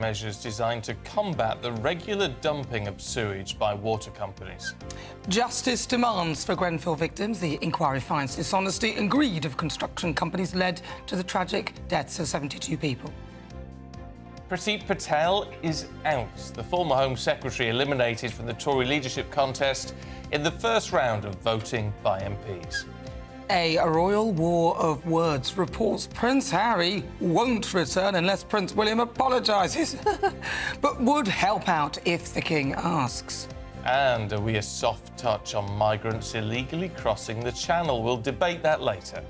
measures designed to combat the regular dumping of sewage by water companies. Justice demands for Grenfell victims. The inquiry finds dishonesty and greed of construction companies led to the tragic deaths of 72 people. Priti Patel is out. The former Home Secretary eliminated from the Tory leadership contest in the first round of voting by MPs. A royal war of words reports Prince Harry won't return unless Prince William apologises, but would help out if the King asks. And are we a soft touch on migrants illegally crossing the Channel? We'll debate that later.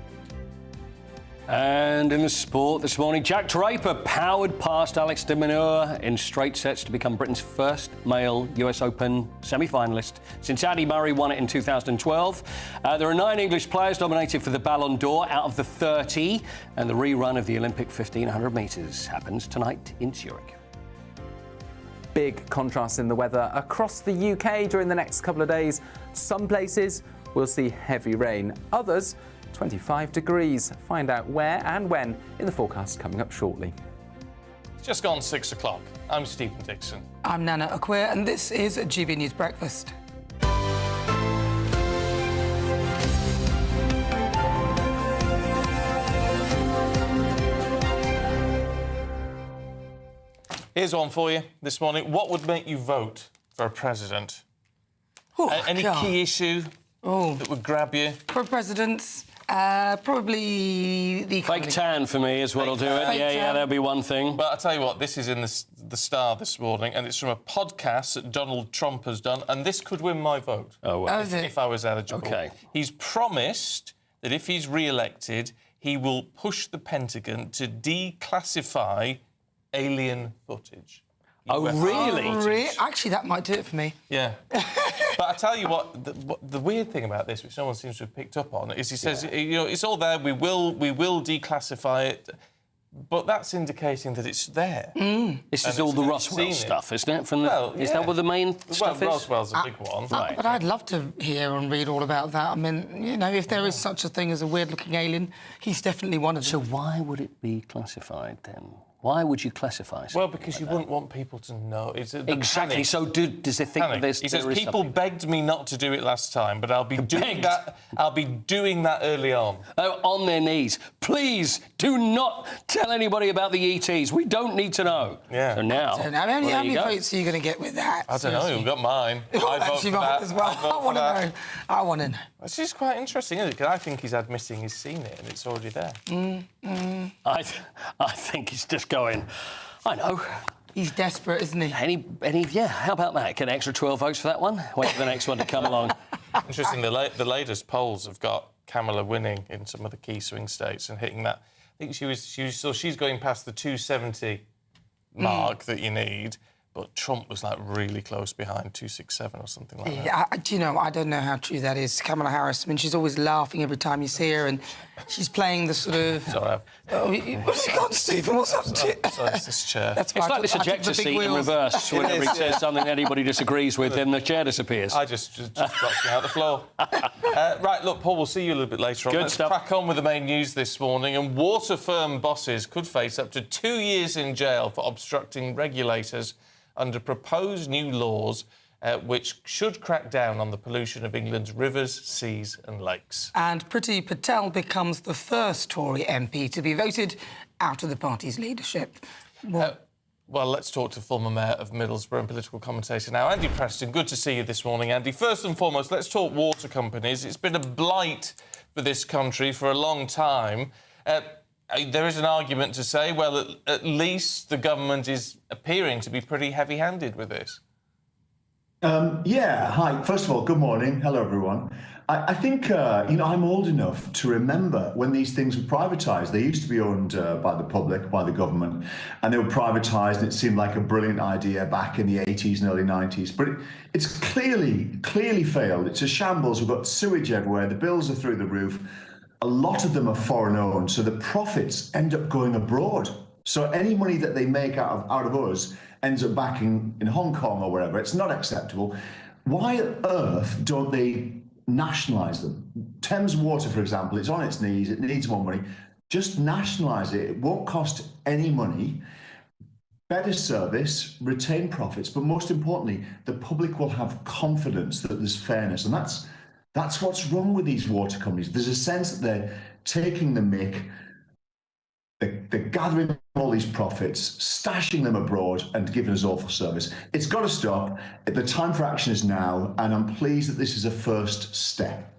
And in the sport this morning, Jack Draper powered past Alex de Minaur in straight sets to become Britain's first male US Open semi-finalist since Andy Murray won it in 2012. There are 9 English players nominated for the Ballon d'Or out of the 30, and the rerun of the Olympic 1500 metres happens tonight in Zurich. Big contrast in the weather across the UK during the next couple of days. Some places will see heavy rain, others 25 degrees. Find out where and when in the forecast coming up shortly. It's just gone 6 o'clock. I'm Stephen Dixon. I'm Nana Acquia, and this is GB News Breakfast. Here's one for you this morning. What would make you vote for a president? Oh, Any God. key issue that would grab you? For presidents, probably the Fake tan for me is what'll do it. Fake Yeah, tan. that'll be one thing. Well, I'll tell you what, this is in the Star this morning, and it's from a podcast that Donald Trump has done, and this could win my vote. Oh, well. If I was eligible. OK. He's promised that if he's re-elected, he will push the Pentagon to declassify alien footage. Oh, really? Actually, that might do it for me. Yeah. But I tell you what, the weird thing about this, which no one seems to have picked up on, is he says, you know, it's all there, we will declassify it, but that's indicating that it's there. This is all the Roswell stuff, isn't it? From the, Well, Is that what the main stuff is? Roswell's a big one. Right. But I'd love to hear and read all about that. I mean, you know, if there is such a thing as a weird-looking alien, he's definitely one of them. So why would it be classified then? Why would you classify something? Well, because you wouldn't want people to know. It's exactly. panic. So does it think that Panic. there's... He says there is people something? begged me not to do it last time, but I'll be doing that. I'll be doing that early on. Oh, on their knees. Please do not tell anybody about the ETs. We don't need to know. Yeah. So now... So now, how many votes are you going to get with that? I don't know. You've got mine. I vote Actually, for mine that. as well. I want to know. I want to know. This is quite interesting, isn't it? Because I think he's admitting he's seen it and it's already there. I think he's just going... I know. He's desperate, isn't he? Yeah, how about that? Get an extra 12 votes for that one? Wait for the next one to come along. Interesting, the latest polls have got Kamala winning in some of the key swing states and hitting that. I think she's going past the 270 mark that you need, but Trump was like really close behind, 267 or something like that. Yeah, do you know, I don't know how true that is. Kamala Harris, I mean, she's always laughing every time you see her, and she's playing the sort of... Sorry, What's he got, Stephen? What's up to you? sorry, it's this chair. That's It's fine. like this I took the ejector big seat in wheels. reverse. Whenever he says something anybody disagrees with, then the chair disappears. I just dropped me out the floor. Right, look, Paul, we'll see you a little bit later on. Good Let's stuff. crack on with the main news this morning. And water firm bosses could face up to 2 years in jail for obstructing regulators under proposed new laws which should crack down on the pollution of England's rivers, seas and lakes. And Priti Patel becomes the first Tory MP to be voted out of the party's leadership. Well, let's talk to former Mayor of Middlesbrough and political commentator now, Andy Preston. Good to see you this morning, Andy. First and foremost, let's talk water companies. It's been a blight for this country for a long time. There is an argument to say, well, at least the government is appearing to be pretty heavy-handed with this. Yeah, hi. First of all, good morning. Hello, everyone. I think, you know, I'm old enough to remember when these things were privatised. They used to be owned by the public, by the government, and they were privatised, and it seemed like a brilliant idea back in the 80s and early 90s. But it's clearly failed. It's a shambles. We've got sewage everywhere. The bills are through the roof. A lot of them are foreign-owned, so the profits end up going abroad. So any money that they make out of us ends up back in Hong Kong or wherever. It's not acceptable. Why on earth don't they nationalise them? Thames Water, for example, it's on its knees. It needs more money. Just nationalise it. It won't cost any money. better service, retain profits, but most importantly, the public will have confidence that there's fairness. And that's what's wrong with these water companies. There's a sense that they're taking the mick, they're gathering all these profits, stashing them abroad and giving us awful service. It's got to stop. The time for action is now, and I'm pleased that this is a first step.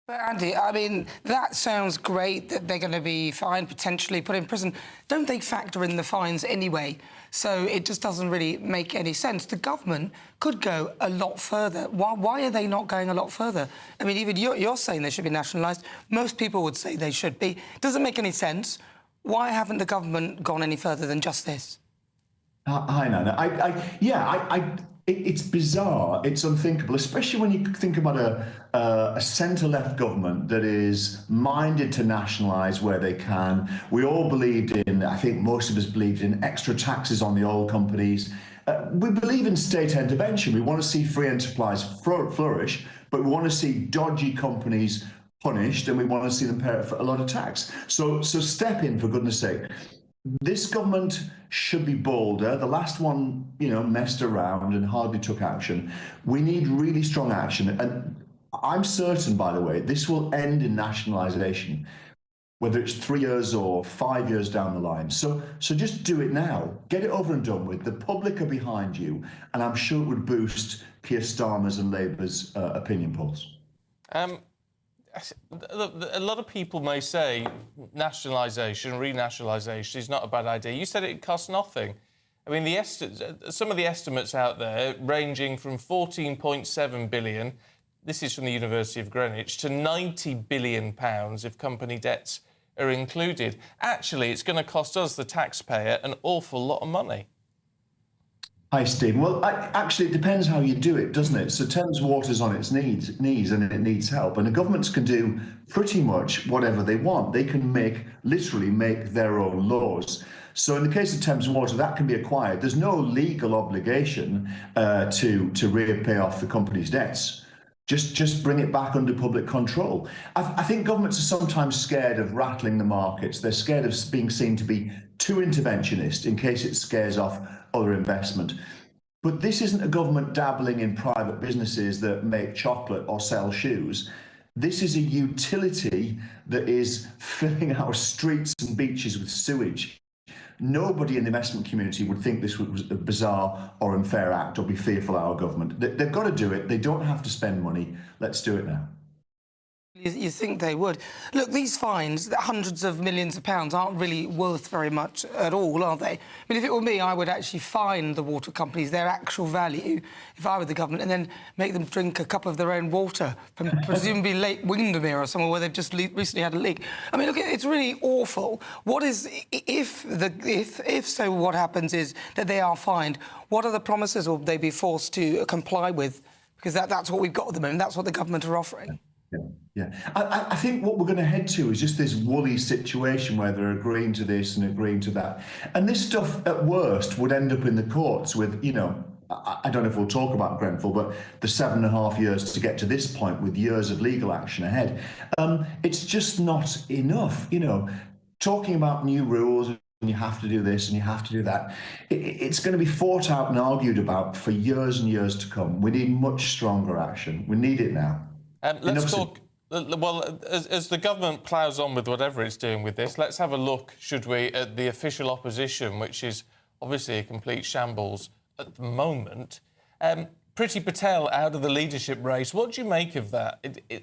But Andy, I mean, that sounds great that they're going to be fined, potentially put in prison. Don't they factor in the fines anyway? So it just doesn't really make any sense. The government could go a lot further. Why are they not going a lot further? I mean, even you're saying they should be nationalised. Most people would say they should be. Doesn't make any sense. Why haven't the government gone any further than just this? Hi, Nana. It's bizarre. It's unthinkable, especially when you think about a centre-left government that is minded to nationalise where they can. We all believed in, I think most of us believed in, extra taxes on the oil companies. We believe in state intervention. We want to see free enterprise flourish, but we want to see dodgy companies punished, and we want to see them pay a lot of tax. So step in, for goodness sake. This government should be bolder. The last one, messed around and hardly took action. We need really strong action. And I'm certain, by the way, this will end in nationalisation, whether it's 3 years or 5 years down the line. So just do it now. Get it over and done with. The public are behind you, and I'm sure it would boost Keir Starmer's and Labour's opinion polls. A lot of people may say nationalisation, renationalisation is not a bad idea. You said it costs nothing. I mean, some of the estimates out there ranging from 14.7 billion, this is from the University of Greenwich, to 90 billion pounds if company debts are included. Actually, it's going to cost us, the taxpayer, an awful lot of money. Hi, Stephen. Well, actually, it depends how you do it, doesn't it? So Thames Water's on its knees and it needs help. And the governments can do pretty much whatever they want. They can literally make their own laws. So in the case of Thames Water, that can be acquired. There's no legal obligation to repay off the company's debts. Just bring it back under public control. I think governments are sometimes scared of rattling the markets. They're scared of being seen to be too interventionist in case it scares off other investment. But this isn't a government dabbling in private businesses that make chocolate or sell shoes. This is a utility that is filling our streets and beaches with sewage. Nobody in the investment community would think this was a bizarre or unfair act or be fearful of our government. They've got to do it. They don't have to spend money. Let's do it now. You think they would. Look, these fines, hundreds of millions of pounds, aren't really worth very much at all, are they? I mean, if it were me, I would actually fine the water companies their actual value, if I were the government, and then make them drink a cup of their own water from presumably Lake Windermere or somewhere where they've just recently had a leak. I mean, look, it's really awful. What is, if so, what happens is that they are fined, what are the promises will they be forced to comply with? Because that's what we've got at the moment, that's what the government are offering. Yeah. I think what we're going to head to is just this woolly situation where they're agreeing to this and agreeing to that. And this stuff, at worst, would end up in the courts with, I don't know if we'll talk about Grenfell, but the 7.5 years to get to this point with years of legal action ahead. It's just not enough, talking about new rules and you have to do this and you have to do that. It's going to be fought out and argued about for years and years to come. We need much stronger action. We need it now. Let's talk. Well, as the government ploughs on with whatever it's doing with this, let's have a look, should we, at the official opposition, which is obviously a complete shambles at the moment. Priti Patel out of the leadership race. What do you make of that?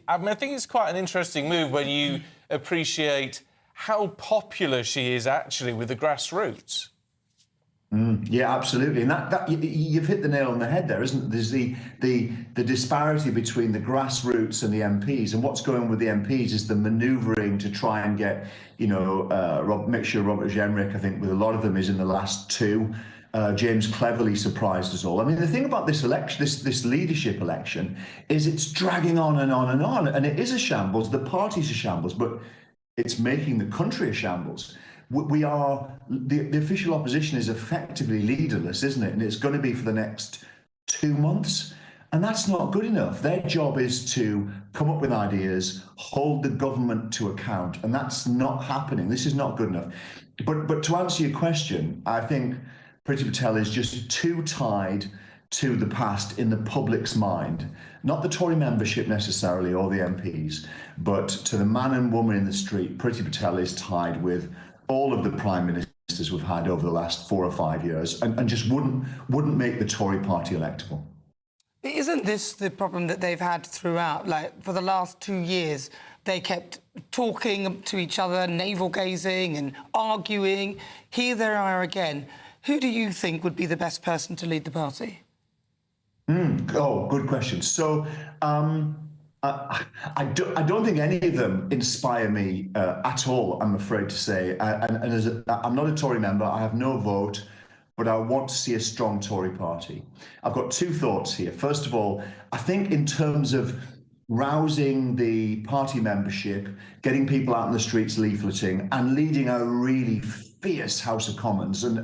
I think it's quite an interesting move when you appreciate how popular she is actually with the grassroots. Yeah, absolutely, and that you've hit the nail on the head there, isn't it? There's the disparity between the grassroots and the MPs, and what's going on with the MPs is the manoeuvring to try and get, make sure Robert Jenrick, I think, with a lot of them, is in the last two. James Cleverly surprised us all. I mean, the thing about this election, this leadership election, is it's dragging on and on and on, and it is a shambles. The party's a shambles, but it's making the country a shambles. The official opposition is effectively leaderless, isn't it? And it's going to be for the next 2 months. And that's not good enough. Their job is to come up with ideas, hold the government to account. And that's not happening. This is not good enough. But to answer your question, I think Priti Patel is just too tied to the past in the public's mind. Not the Tory membership necessarily or the MPs, but to the man and woman in the street, Priti Patel is tied with all of the prime ministers we've had over the last 4 or 5 years and just wouldn't make the Tory party electable. Isn't this the problem that they've had throughout? Like, for the last 2 years, they kept talking to each other, navel-gazing and arguing. Here they are again. Who do you think would be the best person to lead the party? Oh, good question. So I don't think any of them inspire me at all, I'm afraid to say. I'm not a Tory member. I have no vote, but I want to see a strong Tory party. I've got 2 thoughts here. First of all, I think in terms of rousing the party membership, getting people out in the streets leafleting, and leading a really fierce House of Commons, and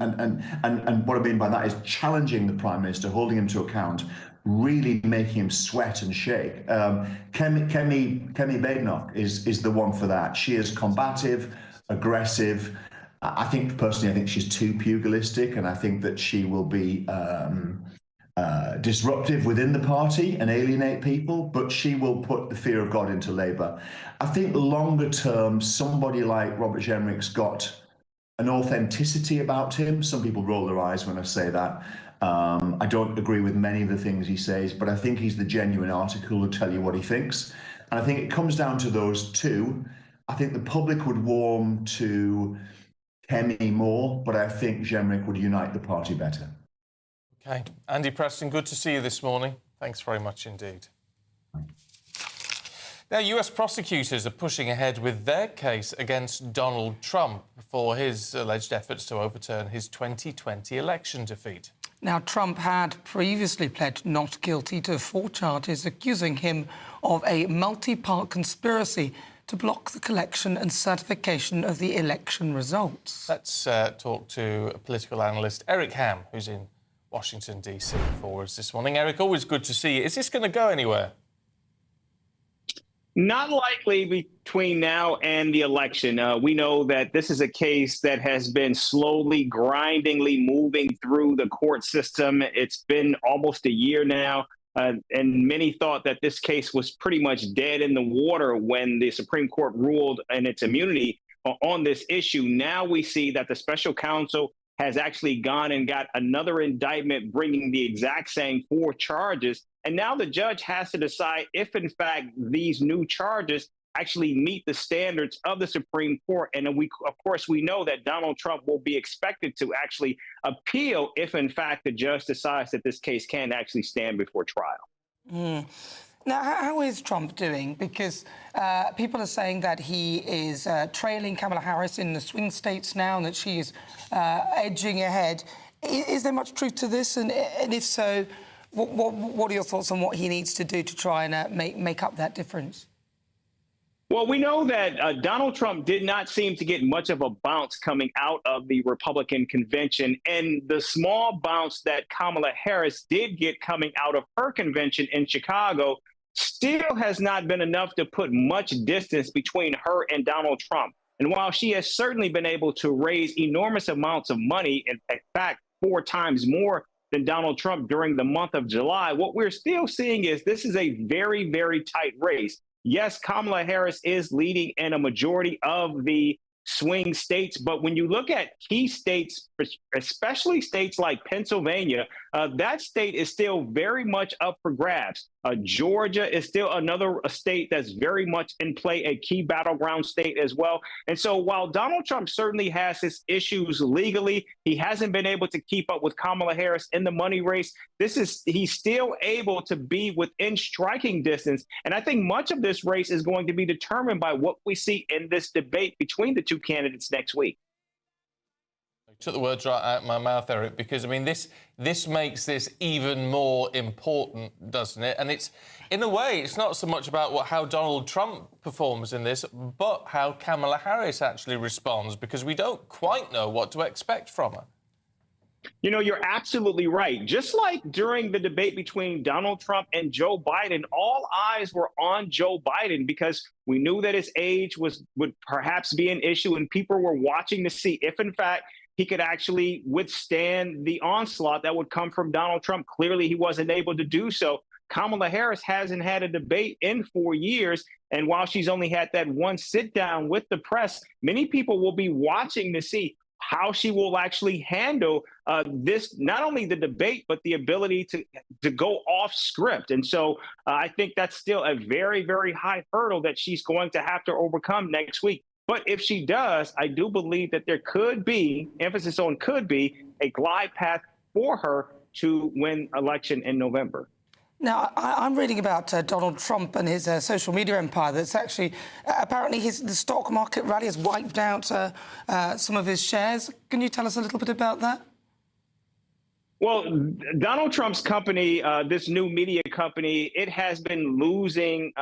what I mean by that is challenging the Prime Minister, holding him to account, really making him sweat and shake. Kemi Badenoch is the one for that. She is combative, aggressive. I think she's too pugilistic, and I think that she will be disruptive within the party and alienate people, but she will put the fear of God into Labour. I think longer term, somebody like Robert Jenrick's got an authenticity about him. Some people roll their eyes when I say that. I don't agree with many of the things he says, but I think he's the genuine article who will tell you what he thinks. And I think it comes down to those 2. I think the public would warm to Kemi more, but I think Jenrick would unite the party better. OK. Andy Preston, good to see you this morning. Thanks very much indeed. Now, US prosecutors are pushing ahead with their case against Donald Trump for his alleged efforts to overturn his 2020 election defeat. Now, Trump had previously pled not guilty to 4 charges accusing him of a multi-part conspiracy to block the collection and certification of the election results. Let's talk to political analyst Eric Ham, who's in Washington, D.C. for us this morning. Eric, always good to see you. Is this going to go anywhere? Not likely between now and the election. We know that this is a case that has been slowly, grindingly moving through the court system. It's been almost a year now, and many thought that this case was pretty much dead in the water when the Supreme Court ruled in its immunity on this issue. Now we see that the special counsel has actually gone and got another indictment bringing the exact same 4 charges. And now the judge has to decide if, in fact, these new charges actually meet the standards of the Supreme Court. And of course, we know that Donald Trump will be expected to actually appeal if, in fact, the judge decides that this case can actually stand before trial. Now, how is Trump doing? Because people are saying that he is trailing Kamala Harris in the swing states now and that she is edging ahead. Is there much truth to this? And if so, what are your thoughts on what he needs to do to try and make up that difference? Well, we know that Donald Trump did not seem to get much of a bounce coming out of the Republican convention. And the small bounce that Kamala Harris did get coming out of her convention in Chicago still has not been enough to put much distance between her and Donald Trump. And while she has certainly been able to raise enormous amounts of money, in fact, 4 times more than Donald Trump during the month of July, what we're still seeing is this is a very, very tight race. Yes, Kamala Harris is leading in a majority of the swing states, but when you look at key states, especially states like Pennsylvania, that state is still very much up for grabs. Georgia is still another state that's very much in play, a key battleground state as well. And so while Donald Trump certainly has his issues legally, he hasn't been able to keep up with Kamala Harris in the money race. He's still able to be within striking distance. And I think much of this race is going to be determined by what we see in this debate between the 2 candidates next week. You took the words right out of my mouth, Eric, because, I mean, this makes this even more important, doesn't it? And it's, in a way, it's not so much about how Donald Trump performs in this, but how Kamala Harris actually responds, because we don't quite know what to expect from her. You know, you're absolutely right. Just like during the debate between Donald Trump and Joe Biden, all eyes were on Joe Biden because we knew that his age would perhaps be an issue, and people were watching to see if, in fact, he could actually withstand the onslaught that would come from Donald Trump. Clearly, he wasn't able to do so. Kamala Harris hasn't had a debate in 4 years. And while she's only had that one sit down with the press, many people will be watching to see how she will actually handle this, not only the debate, but the ability to go off script. And so I think that's still a very, very high hurdle that she's going to have to overcome next week. But if she does, I do believe that there could be, emphasis on could be, a glide path for her to win election in November. Now, I'm reading about Donald Trump and his social media empire. That's actually, apparently the stock market rally has wiped out some of his shares. Can you tell us a little bit about that? Well, Donald Trump's company, this new media company, it has been losing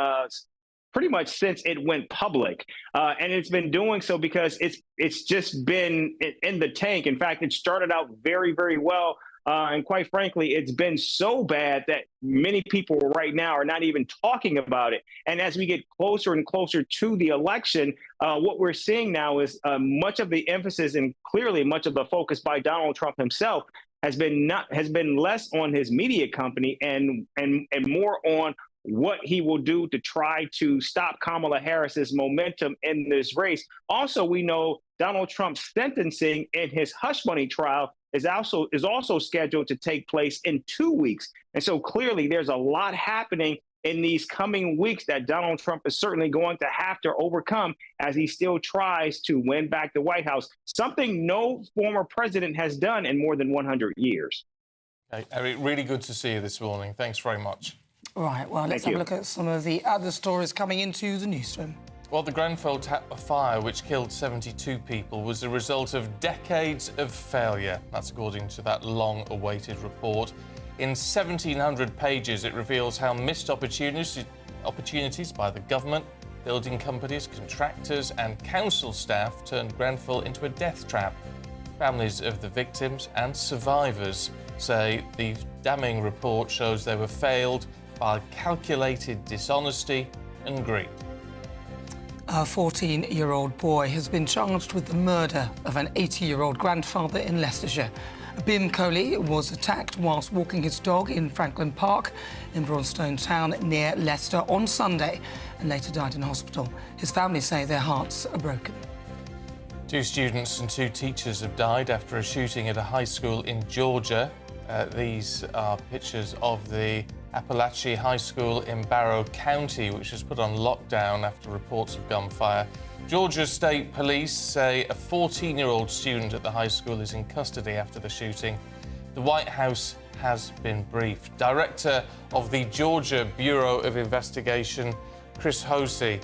pretty much since it went public. And it's been doing so because it's just been in the tank. In fact, it started out very, very well. And quite frankly, it's been so bad that many people right now are not even talking about it. And as we get closer and closer to the election, what we're seeing now is much of the emphasis and clearly much of the focus by Donald Trump himself has been less on his media company and more on what he will do to try to stop Kamala Harris's momentum in this race. Also, we know Donald Trump's sentencing in his hush money trial is also scheduled to take place in 2 weeks. And so clearly there's a lot happening in these coming weeks that Donald Trump is certainly going to have to overcome as he still tries to win back the White House, something no former president has done in more than 100 years. Okay, Eric, really good to see you this morning. Thanks very much. Right, well, let's have a look at some of the other stories coming into the newsroom. Well, the Grenfell fire, which killed 72 people, was the result of decades of failure. That's according to that long-awaited report. In 1,700 pages, it reveals how missed opportunities by the government, building companies, contractors and council staff turned Grenfell into a death trap. Families of the victims and survivors say the damning report shows they were failed by calculated dishonesty and greed. A 14-year-old boy has been charged with the murder of an 80-year-old grandfather in Leicestershire. Bim Coley was attacked whilst walking his dog in Franklin Park in Broadstone Town near Leicester on Sunday and later died in hospital. His family say their hearts are broken. 2 students and 2 teachers have died after a shooting at a high school in Georgia. These are pictures of the Appalachia High School in Barrow County, which was put on lockdown after reports of gunfire. Georgia State Police say a 14-year-old student at the high school is in custody after the shooting. The White House has been briefed. Director of the Georgia Bureau of Investigation, Chris Hosey,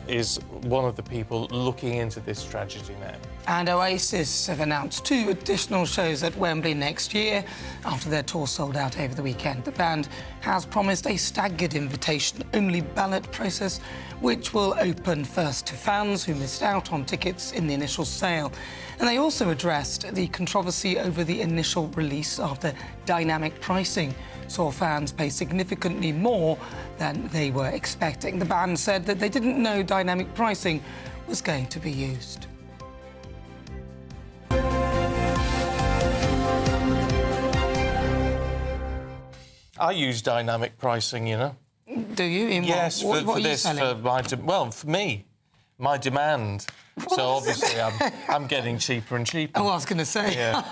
is one of the people looking into this tragedy now. And Oasis have announced 2 additional shows at Wembley next year after their tour sold out over the weekend. The band has promised a staggered invitation-only ballot process, which will open first to fans who missed out on tickets in the initial sale. And they also addressed the controversy over the initial release after dynamic pricing saw fans pay significantly more than they were expecting. The band said that they didn't know dynamic pricing was going to be used. I use dynamic pricing, you know. Do you? In yes, what for are you this, selling? for me, my demand. So obviously I'm getting cheaper and cheaper. Oh, I was going to say. Yeah.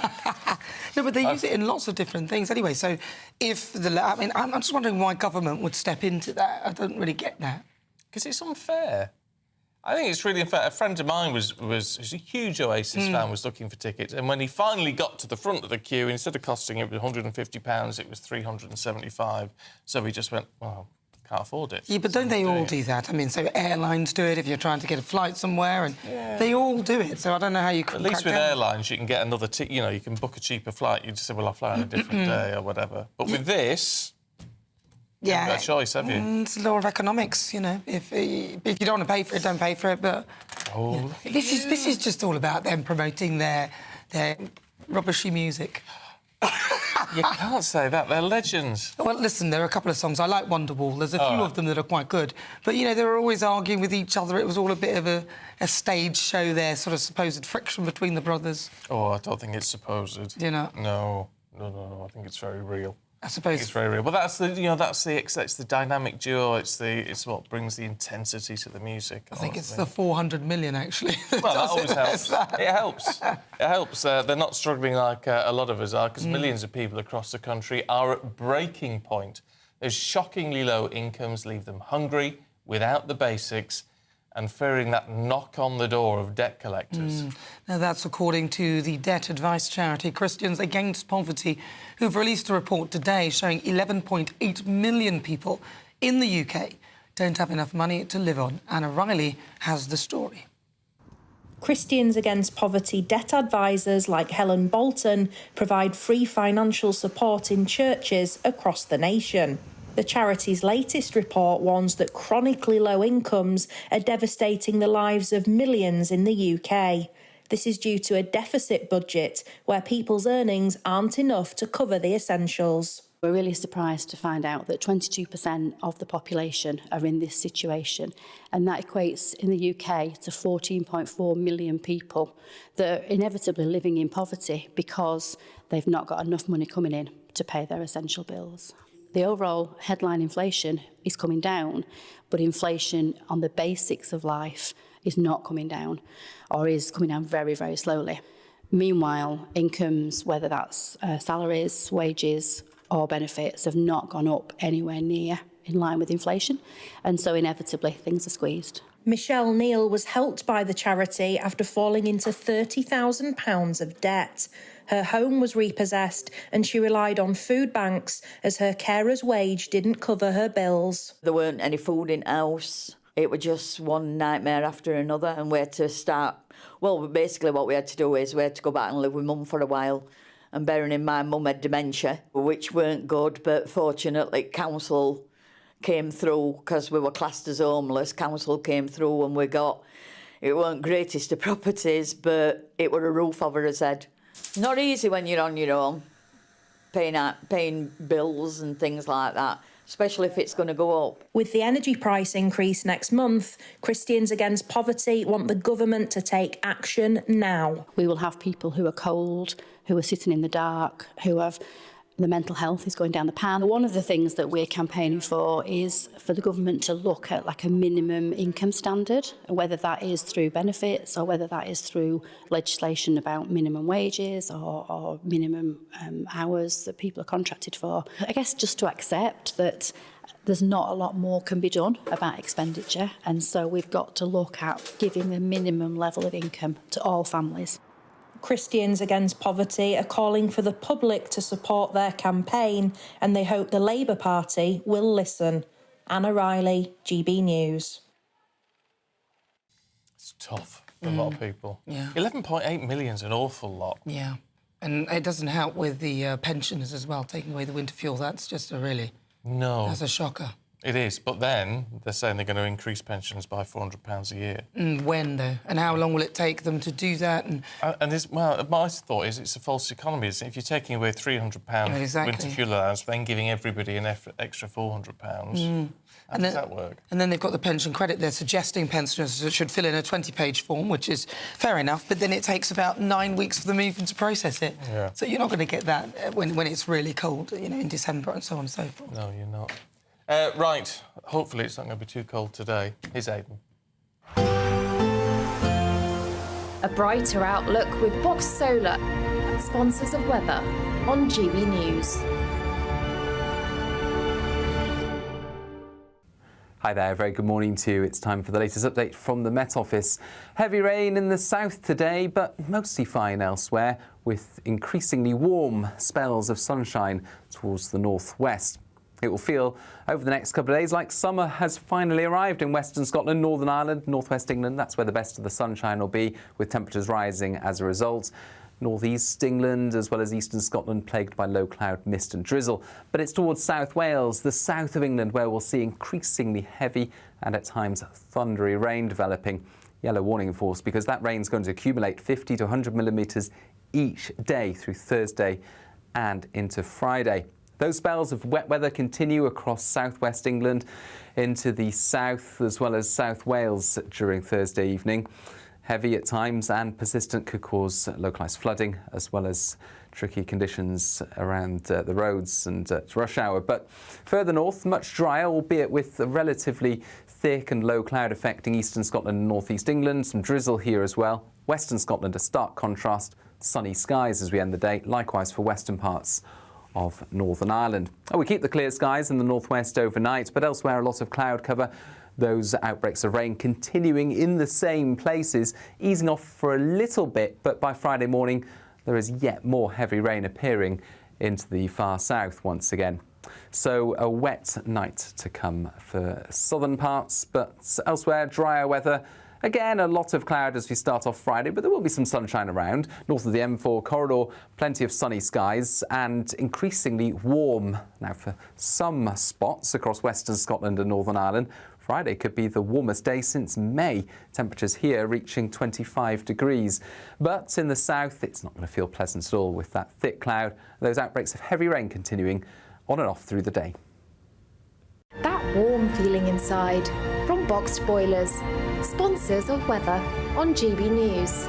No, but they use it in lots of different things anyway. So if I'm just wondering why government would step into that. I don't really get that. Because it's unfair. I think it's really unfair. A friend of mine was a huge Oasis fan, was looking for tickets, and when he finally got to the front of the queue, instead of costing it £150, it was £375. So he just went, well, can't afford it. Yeah, but don't they all do that? I mean, so airlines do it if you're trying to get a flight somewhere, and they all do it. So I don't know how you can. At least with airlines, you can get another ticket. You know, you can book a cheaper flight. You just say, well, I'll fly on a different day or whatever. But with this, you haven't got a choice, have you? It's the law of economics, you know. If you don't want to pay for it, don't pay for it. But this is just all about them promoting their rubbishy music. You can't say that. They're legends. Well, listen, there are a couple of songs. I like Wonderwall. There's a few of them that are quite good. But, you know, they were always arguing with each other. It was all a bit of a stage show there, sort of supposed friction between the brothers. Oh, I don't think it's supposed. Do you know? No. I think it's very real. I suppose It's very real. But that's the dynamic duo. It's what brings the intensity to the music. I think it's the 400 million, actually. Well, that always helps. It helps. It helps. They're not struggling like a lot of us are, because millions of people across the country are at breaking point. Those shockingly low incomes leave them hungry, without the basics, and fearing that knock on the door of debt collectors. Now, that's according to the debt advice charity Christians Against Poverty, who've released a report today showing 11.8 million people in the UK don't have enough money to live on. Anna Riley has the story. Christians Against Poverty debt advisors like Helen Bolton provide free financial support in churches across the nation. The charity's latest report warns that chronically low incomes are devastating the lives of millions in the UK. This is due to a deficit budget where people's earnings aren't enough to cover the essentials. We're really surprised to find out that 22% of the population are in this situation, and that equates in the UK to 14.4 million people that are inevitably living in poverty because they've not got enough money coming in to pay their essential bills. The overall headline inflation is coming down, but inflation on the basics of life is not coming down, or is coming down very, very slowly. Meanwhile, incomes, whether that's salaries, wages or benefits, have not gone up anywhere near in line with inflation, and so inevitably things are squeezed. Michelle Neal was helped by the charity after falling into £30,000 of debt. Her home was repossessed and she relied on food banks as her carer's wage didn't cover her bills. There weren't any food in house. It was just one nightmare after another, and we had to start... Well, basically what we had to do is we had to go back and live with Mum for a while. And bearing in mind Mum had dementia, which weren't good, but fortunately council came through because we were classed as homeless. Council came through and we got... It weren't greatest of properties, but it were a roof over his head. Not easy when you're on your own, paying bills and things like that, especially if it's going to go up. With the energy price increase next month, Christians Against Poverty want the government to take action now. We will have people who are cold, who are sitting in the dark, who have... The mental health is going down the pan. One of the things that we're campaigning for is for the government to look at like a minimum income standard, whether that is through benefits or whether that is through legislation about minimum wages or minimum hours that people are contracted for. I guess just to accept that there's not a lot more can be done about expenditure, and so we've got to look at giving the minimum level of income to all families. Christians Against Poverty are calling for the public to support their campaign, and they hope the Labour Party will listen. Anna Riley, GB News. It's tough for a lot of people. Yeah. 11.8 million's an awful lot. Yeah. And it doesn't help with the pensioners as well, taking away the winter fuel. That's just that's a shocker. It is, but then they're saying they're going to increase pensions by £400 a year. When, though? And how long will it take them to do that? And my thought is it's a false economy. If you're taking away £300 winter fuel allowance, then giving everybody an extra £400, how does that work? And then they've got the pension credit. They're suggesting pensioners should fill in a 20-page form, which is fair enough, but then it takes about 9 weeks for them even to process it. Yeah. So you're not going to get that when it's really cold, in December and so on and so forth. No, you're not. Right, hopefully it's not going to be too cold today. Here's Aidan. A brighter outlook with Box Solar, sponsors of weather on GB News. Hi there, very good morning to you. It's time for the latest update from the Met Office. Heavy rain in the south today, but mostly fine elsewhere, with increasingly warm spells of sunshine towards the northwest. It will feel over the next couple of days like summer has finally arrived in Western Scotland, Northern Ireland, northwest England. That's where the best of the sunshine will be, with temperatures rising as a result. Northeast England as well as eastern Scotland plagued by low cloud, mist and drizzle. But it's towards South Wales, the south of England, where we'll see increasingly heavy and at times thundery rain developing. Yellow warning in force because that rain's going to accumulate 50 to 100 millimetres each day through Thursday and into Friday. Those spells of wet weather continue across southwest England into the south as well as South Wales during Thursday evening. Heavy at times and persistent could cause localised flooding as well as tricky conditions around the roads and rush hour. But further north, much drier, albeit with a relatively thick and low cloud affecting eastern Scotland and north east England. Some drizzle here as well. Western Scotland, a stark contrast. Sunny skies as we end the day. Likewise for western parts of Northern Ireland. We keep the clear skies in the northwest overnight, but elsewhere a lot of cloud cover. Those outbreaks of rain continuing in the same places, easing off for a little bit, but by Friday morning there is yet more heavy rain appearing into the far south once again. So a wet night to come for southern parts, but elsewhere drier weather. Again, a lot of cloud as we start off Friday, but there will be some sunshine around. North of the M4 corridor, plenty of sunny skies and increasingly warm. Now, for some spots across western Scotland and Northern Ireland, Friday could be the warmest day since May. Temperatures here reaching 25 degrees. But in the south, it's not going to feel pleasant at all with that thick cloud. Those outbreaks of heavy rain continuing on and off through the day. That warm feeling inside from Boxed Boilers, sponsors of weather on GB News.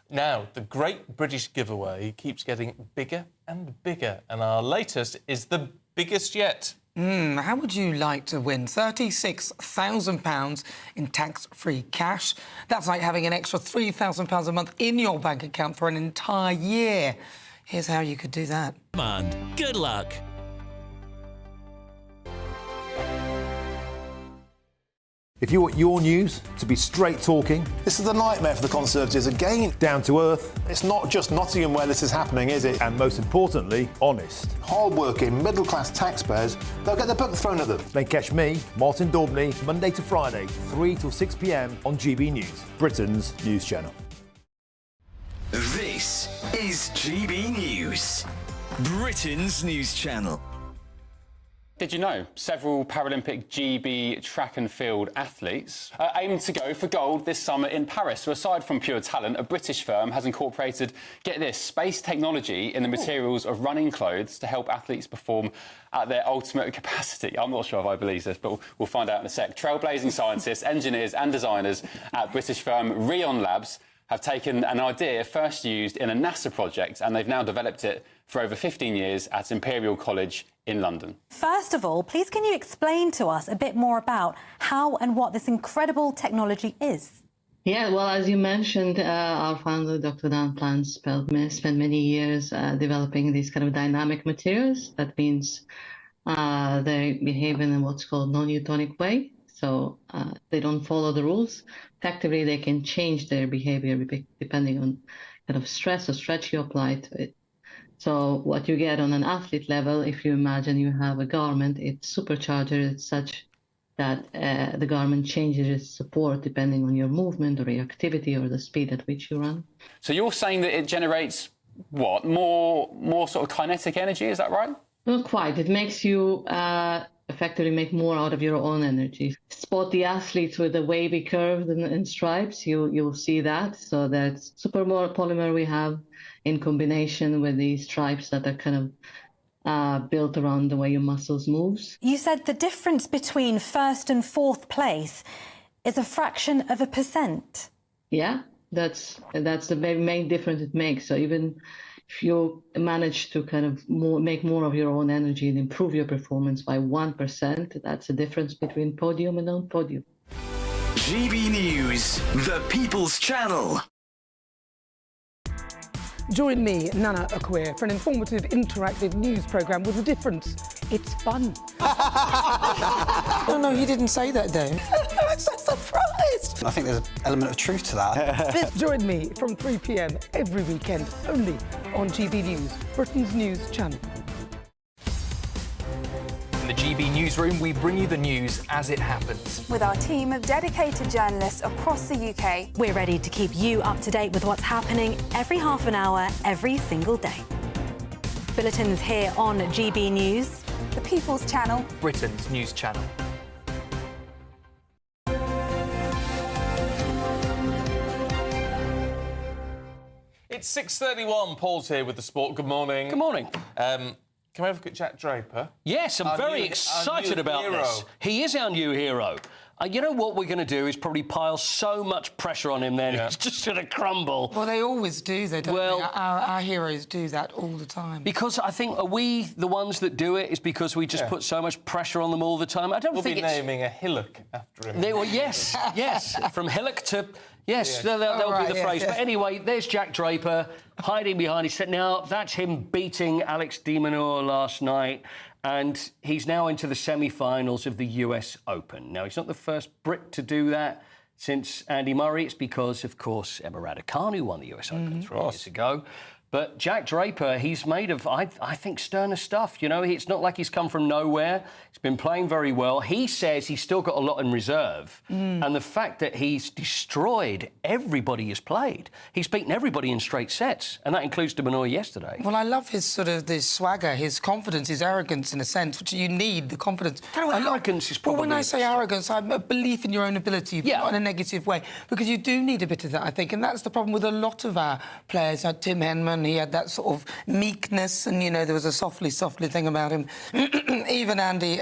Now, the Great British Giveaway keeps getting bigger and bigger, and our latest is the biggest yet. How would you like to win £36,000 in tax-free cash? That's like having an extra £3,000 a month in your bank account for an entire year. Here's how you could do that. And good luck. If you want your news to be straight talking... This is the nightmare for the Conservatives again. Down to earth. It's not just Nottingham where this is happening, is it? And most importantly, honest. Hard-working, middle-class taxpayers, they'll get their book thrown at them. Then catch me, Martin Daubney, Monday to Friday, 3 till 6 p.m. on GB News, Britain's news channel. This is GB News, Britain's news channel. Did you know several Paralympic GB track and field athletes aim to go for gold this summer in Paris? So aside from pure talent, a British firm has incorporated, get this, space technology in the materials of running clothes to help athletes perform at their ultimate capacity. I'm not sure if I believe this, but we'll find out in a sec. Trailblazing scientists, engineers and designers at British firm Rion Labs have taken an idea first used in a NASA project, and they've now developed it for over 15 years at Imperial College in London. First of all, please can you explain to us a bit more about how and what this incredible technology is? Yeah, well, as you mentioned, our founder, Dr. Dan Plant, spent many years developing these kind of dynamic materials. That means they behave in what's called non-Newtonic way. So they don't follow the rules. Effectively, they can change their behavior depending on kind of stress or stretch you apply to it. So what you get on an athlete level, if you imagine you have a garment, it's supercharged. It's such that the garment changes its support depending on your movement or your activity or the speed at which you run. So you're saying that it generates, what, more sort of kinetic energy, is that right? Not quite. It makes you effectively make more out of your own energy. Spot the athletes with the wavy curves and stripes, you'll see that. So that's super polymer we have in combination with these stripes that are kind of built around the way your muscles moves. You said the difference between first and fourth place is a fraction of a percent. Yeah, that's the main difference it makes. So even if you manage to kind of make more of your own energy and improve your performance by 1%, that's the difference between podium and non-podium. GB News, the People's Channel. Join me, Nana Akweer, for an informative, interactive news programme with a difference. It's fun. No, he didn't say that, though. I'm so surprised. I think there's an element of truth to that. Join me from 3 p.m. every weekend, only on GB News, Britain's news channel. In the GB Newsroom, we bring you the news as it happens. With our team of dedicated journalists across the UK, we're ready to keep you up to date with what's happening every half an hour, every single day. Bulletins here on GB News, the People's Channel, Britain's news channel. 6:31. Paul's here with the sport. Good morning. Good morning. Can we have a look at Jack Draper? Yes, I'm very excited about this. He is our new hero. You know what we're going to do is probably pile so much pressure on him then he's just going to crumble. Well, they always do, though, don't they? Our heroes do that all the time. Because I think, are we the ones that do it? Is because we just put so much pressure on them all the time? I don't think we'll be naming a hillock after him. Well, yes, yes. From hillock to... Yes, that'll be the phrase. Yes. But anyway, there's Jack Draper hiding behind his set. Now, that's him beating Alex de Minaur last night, and he's now into the semi-finals of the US Open. Now, he's not the first Brit to do that since Andy Murray. It's because, of course, Emma Raducanu won the US Open 3 years ago. But Jack Draper, he's made of, I think, sterner stuff. You know, it's not like he's come from nowhere. He's been playing very well. He says he's still got a lot in reserve. And the fact that he's destroyed everybody he's played. He's beaten everybody in straight sets, and that includes de Minaur yesterday. Well, I love his sort of this swagger, his confidence, his arrogance, in a sense, which you need, the confidence. Arrogance is probably... Well, when I say arrogance, I'm a belief in your own ability, but not in a negative way, because you do need a bit of that, I think, and that's the problem with a lot of our players. Tim Henman, he had that sort of meekness, and, you know, there was a softly thing about him. Even Andy,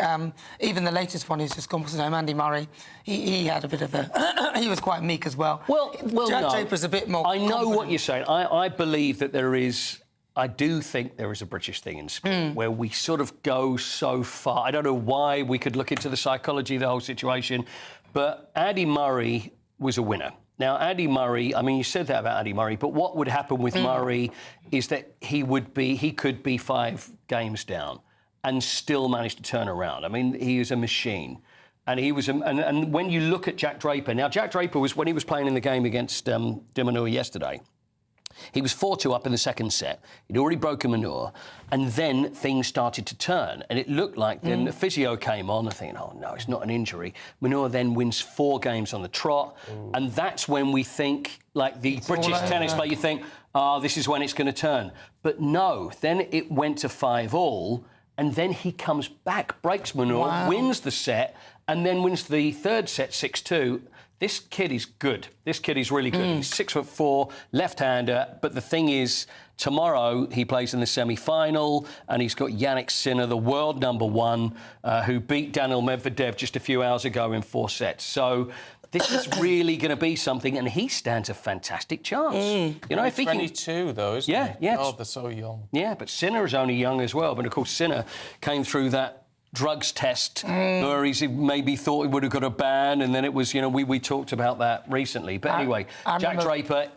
even the latest one who's just gone, what's his name, Andy Murray, he had a bit of a... he was quite meek as well. Well, Jack Draper's a bit more I know confident. what you're saying. I believe that there is... I do think there is a British thing in sport where we sort of go so far. I don't know why. We could look into the psychology of the whole situation, but Andy Murray was a winner. Now, Andy Murray, I mean, you said that about Andy Murray, but what would happen with Murray is that he could be 5 games down and still manage to turn around. I mean, he is a machine. And he was, and when you look at Jack Draper, now Jack Draper was, when he was playing in the game against de Minaur yesterday, he was 4-2 up in the second set. He'd already broken Minaur, and then things started to turn. And it looked like then the physio came on and thinking, oh, no, it's not an injury. Minaur then wins 4 games on the trot. And that's when we think, like the British tennis player, you think, this is when it's going to turn. But no, then it went to 5-all, and then he comes back, breaks Minaur, wins the set, and then wins the third set 6-2. This kid is good. This kid is really good. He's 6'4", left-hander. But the thing is, tomorrow he plays in the semi-final, and he's got Yannick Sinner, the world #1, who beat Daniil Medvedev just a few hours ago in 4 sets. So this is really going to be something, and he stands a fantastic chance. You know, if he 22, though, isn't he? Yeah. Oh, they're so young. Yeah, but Sinner is only young as well. But of course, Sinner came through that drugs test where he maybe thought he would have got a ban, and then it was, you know, we talked about that recently. But anyway, Jack Draper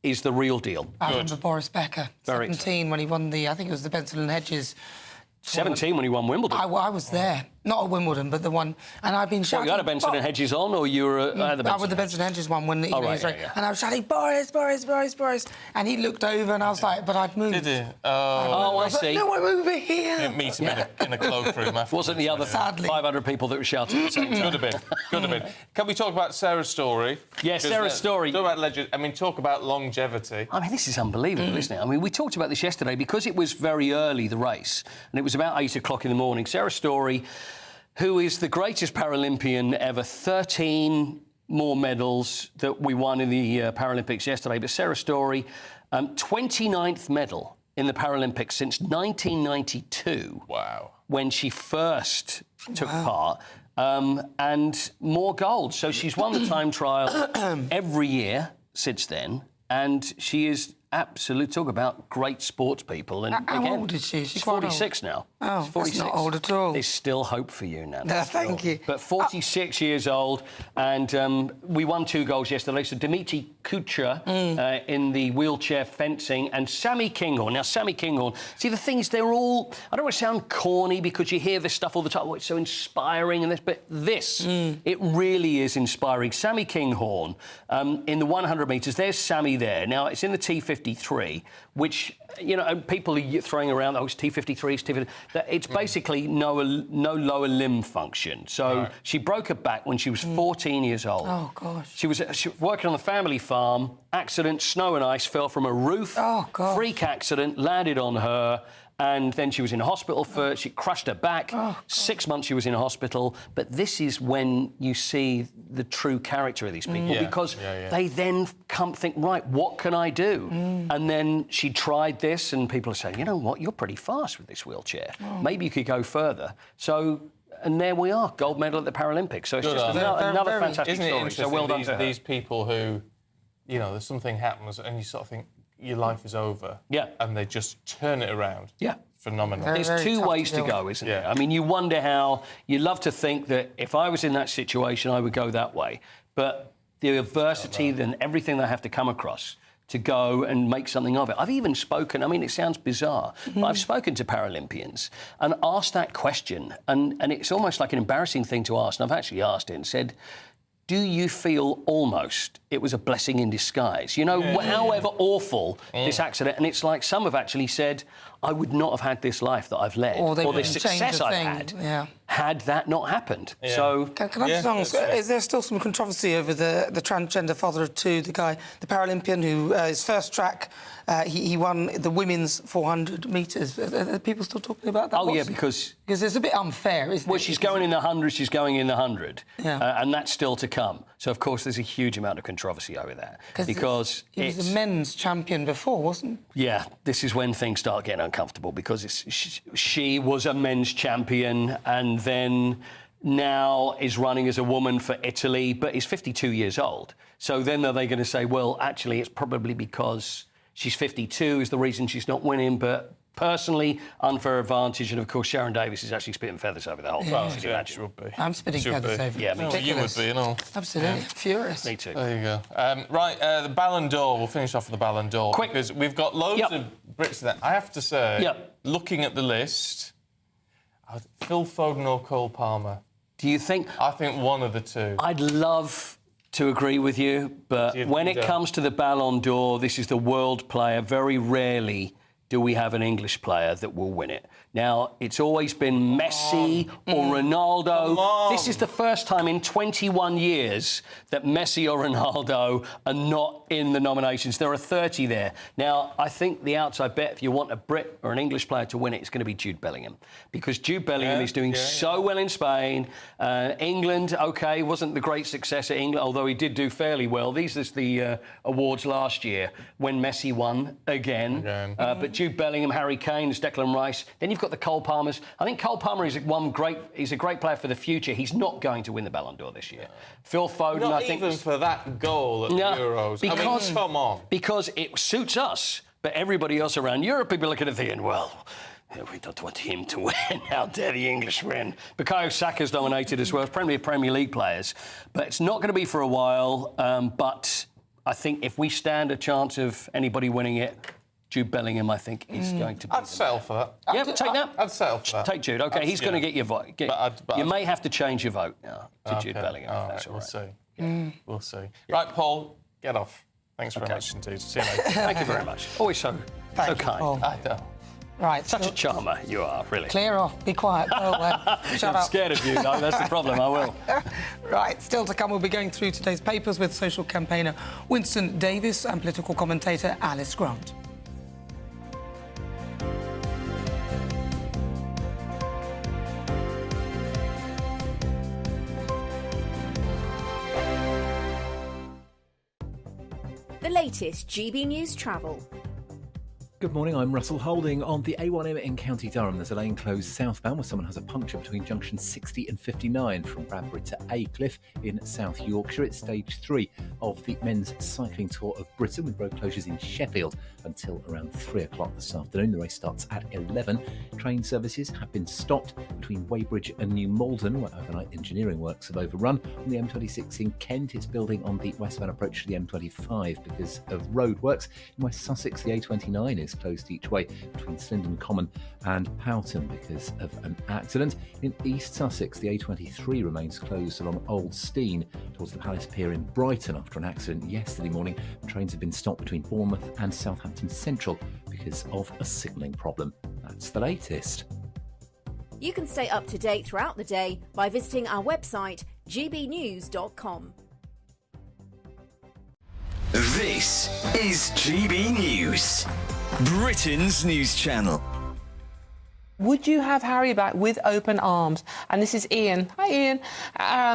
is the real deal. I remember Boris Becker, 17, when he won the, I think it was the Benson and Hedges. 17 when he won Wimbledon. I was there. Not at Wimbledon, but the one... And I've been shouting... You had a Benson and Hedges on, or you were at the Benson? I was the Benson and Hedges one when he was right. And I was shouting, Boris, Boris, Boris, Boris. And he looked over and I was like, but I'd moved. Did he? I see. No, I'm over here. You didn't meet him in a cloakroom after. Wasn't the other 500 people that were shouting at the same time? Could have been. Can we talk about Sarah's story? Yes, Sarah's story. Talk about longevity. I mean, this is unbelievable, isn't it? I mean, we talked about this yesterday because it was very early, the race, and it was about 8 o'clock in the morning. Sarah's story, who is the greatest Paralympian ever, 13 more medals that we won in the Paralympics yesterday. But Sarah Story, 29th medal in the Paralympics since 1992. Wow. When she first took part. And more gold. So she's won the time trial every year since then. And she is absolute. Talk about great sports people. And How again, old is she? She's 46 now. Oh, she's 46. That's not old at all. There's still hope for you, Nana. Thank you. But 46 years old, and we won 2 goals yesterday. So Dimitri Kucher in the wheelchair fencing, and Sammy Kinghorn. Now, Sammy Kinghorn, see, the thing is, they're all... I don't want to sound corny because you hear this stuff all the time. Oh, it's so inspiring and this, but this, it really is inspiring. Sammy Kinghorn, in the 100 metres, there's Sammy there. Now, it's in the T53, which, you know, people are throwing around, oh, it's T53, it's T53. It's basically no lower limb function. So she broke her back when she was 14 years old. Oh, gosh. She was working on the family farm, accident, snow and ice, fell from a roof. Oh, gosh. Freak accident, landed on her, And then she was in hospital she crushed her back. 6 months she was in hospital. But this is when you see the true character of these people, because they then think, right, what can I do? And then she tried this, and people are saying, you know what, you're pretty fast with this wheelchair. Maybe you could go further. So, and there we are, gold medal at the Paralympics. So it's just another fantastic story. So well done to her. These people who, you know, there's something happens and you sort of think your life is over. Yeah. And they just turn it around. Yeah. Phenomenal. There's two ways to go, isn't there? I mean, you wonder how... You love to think that if I was in that situation, I would go that way. But the adversity and everything they have to come across to go and make something of it. I've even spoken... I mean, it sounds bizarre, but I've spoken to Paralympians and asked that question, and it's almost like an embarrassing thing to ask, and I've actually asked it and said... Do you feel almost it was a blessing in disguise? You know, however awful this accident... And it's like some have actually said, I would not have had this life that I've led or this success I've had that not happened. So... Can I just ask, is there still some controversy over the transgender father of two, the guy, the Paralympian who, his first track, he won the women's 400 metres. Are people still talking about that? Oh, yeah, because... Because it's a bit unfair, isn't it? Well, she's going in the 100, she's going in the 100. And that's still to come. So, of course, there's a huge amount of controversy over that. Because he was a men's champion before, wasn't he? Yeah, this is when things start getting uncomfortable, because she was a men's champion and then now is running as a woman for Italy, but is 52 years old. So then are they going to say, well, actually, it's probably because she's 52 is the reason she's not winning, but... Personally, unfair advantage, and of course Sharon Davis is actually spitting feathers over the whole thing. Well, she would be. I'm spitting feathers over. Yeah, me too. You would be, and all. Absolutely, furious. Me too. There you go. Right, the Ballon d'Or. We'll finish off with the Ballon d'Or because we've got loads of Brits there. I have to say, looking at the list, Phil Foden or Cole Palmer. Do you think? I think one of the two. I'd love to agree with you, but when it comes to the Ballon d'Or, this is the world player. Very rarely do we have an English player that will win it. Now, it's always been Messi or Ronaldo. This is the first time in 21 years that Messi or Ronaldo are not in the nominations. There are 30 there. Now, I think the outside bet, if you want a Brit or an English player to win it, it's going to be Jude Bellingham. Because Jude Bellingham is doing so well in Spain. England, OK, wasn't the great success at England, although he did do fairly well. These are the awards last year when Messi won again. But Jude Bellingham, Harry Kane, Declan Rice. Then you've got the Cole Palmers. I think Cole Palmer is he's a great player for the future. He's not going to win the Ballon d'Or this year. Phil Foden, not I think... even for that goal at the Euros. Because, come on. Because it suits us, but everybody else around Europe will be looking at thinking, well... We don't want him to win. How dare the English win? Bukayo Saka's nominated as well. Premier League players. But it's not going to be for a while. But I think if we stand a chance of anybody winning it, Jude Bellingham, I think, is going to be... I'd settle for that. Yeah, take that. I'd settle for that. Take Jude. OK, he's going to get your vote. You may have to change your vote now to Jude Bellingham. All right, we'll see. We'll see. Right, Paul, get off. Thanks very much indeed. See you later. Thank you very much. Always so kind. Paul. I know. Right. Such a charmer you are, really. Clear off. Be quiet. Go away. Shut up. I'm scared of you. No, that's the problem. I will. Right. Still to come, we'll be going through today's papers with social campaigner Winston Davis and political commentator Alice Grant. The latest GB News travel. Good morning, I'm Russell Holding. On the A1M in County Durham, there's a lane closed southbound where someone has a puncture between junctions 60 and 59 from Bradbury to Aycliffe in South Yorkshire. It's stage 3 of the men's cycling tour of Britain with road closures in Sheffield until around 3 o'clock this afternoon. The race starts at 11. Train services have been stopped between Weybridge and New Malden, where overnight engineering works have overrun. On the M26 in Kent, it's building on the westbound approach to the M25 because of road works. In West Sussex, the A29 is closed each way between Slindon Common and Houghton because of an accident. In East Sussex, the A23 remains closed along Old Steine towards the Palace Pier in Brighton after an accident yesterday morning. Trains have been stopped between Bournemouth and Southampton Central because of a signalling problem. That's the latest. You can stay up to date throughout the day by visiting our website, gbnews.com. This is GB News, Britain's news channel. Would you have Harry back with open arms? And this is Ian. Hi, Ian.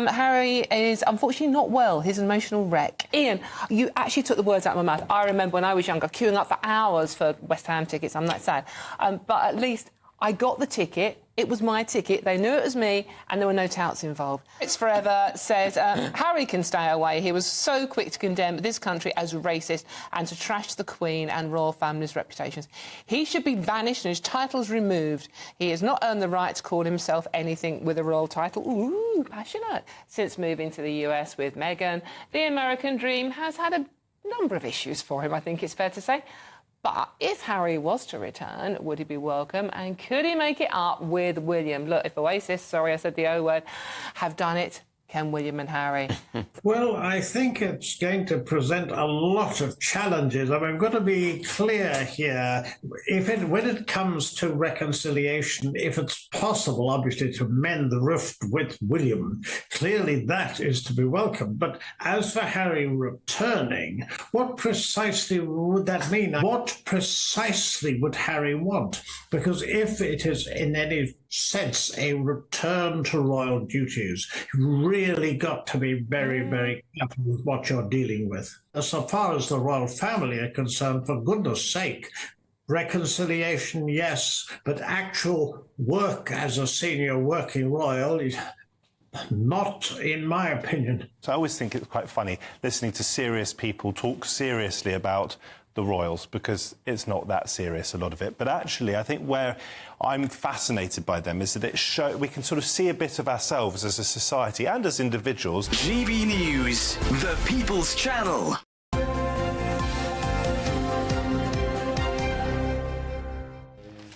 Harry is unfortunately not well. He's an emotional wreck. Ian, you actually took the words out of my mouth. I remember when I was younger, queuing up for hours for West Ham tickets. I'm that sad. But at least I got the ticket. It was my ticket. They knew it was me, and there were no touts involved. It's Forever says Harry can stay away. He was so quick to condemn this country as racist and to trash the Queen and royal family's reputations. He should be banished and his titles removed. He has not earned the right to call himself anything with a royal title. Ooh, passionate. Since moving to the US with Meghan, the American dream has had a number of issues for him, I think it's fair to say. But if Harry was to return, would he be welcome? And could he make it up with William? Look, if Oasis, sorry I said the O word, have done it, can William and Harry? Well, I think it's going to present a lot of challenges. I mean, I've got to be clear here. When it comes to reconciliation, if it's possible, obviously, to mend the rift with William, clearly that is to be welcomed. But as for Harry returning, what precisely would that mean? What precisely would Harry want? Because if it is in any sense a return to royal duties, you really got to be very, very careful with what you're dealing with. As far as the royal family are concerned, for goodness sake, reconciliation, yes, but actual work as a senior working royal is not, in my opinion. So I always think it's quite funny listening to serious people talk seriously about the royals, because it's not that serious, a lot of it. But actually, I think where I'm fascinated by them is that we can sort of see a bit of ourselves as a society and as individuals. GB News, the People's Channel.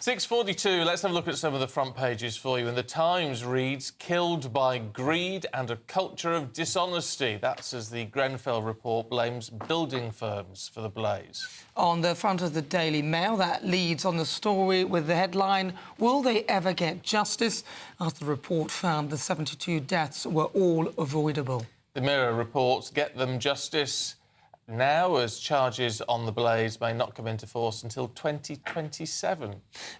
6:42, let's have a look at some of the front pages for you. And the Times reads, killed by greed and a culture of dishonesty. That's as the Grenfell report blames building firms for the blaze. On the front of the Daily Mail, that leads on the story with the headline, will they ever get justice? After the report found the 72 deaths were all avoidable. The Mirror reports, get them justice now, as charges on the blaze may not come into force until 2027.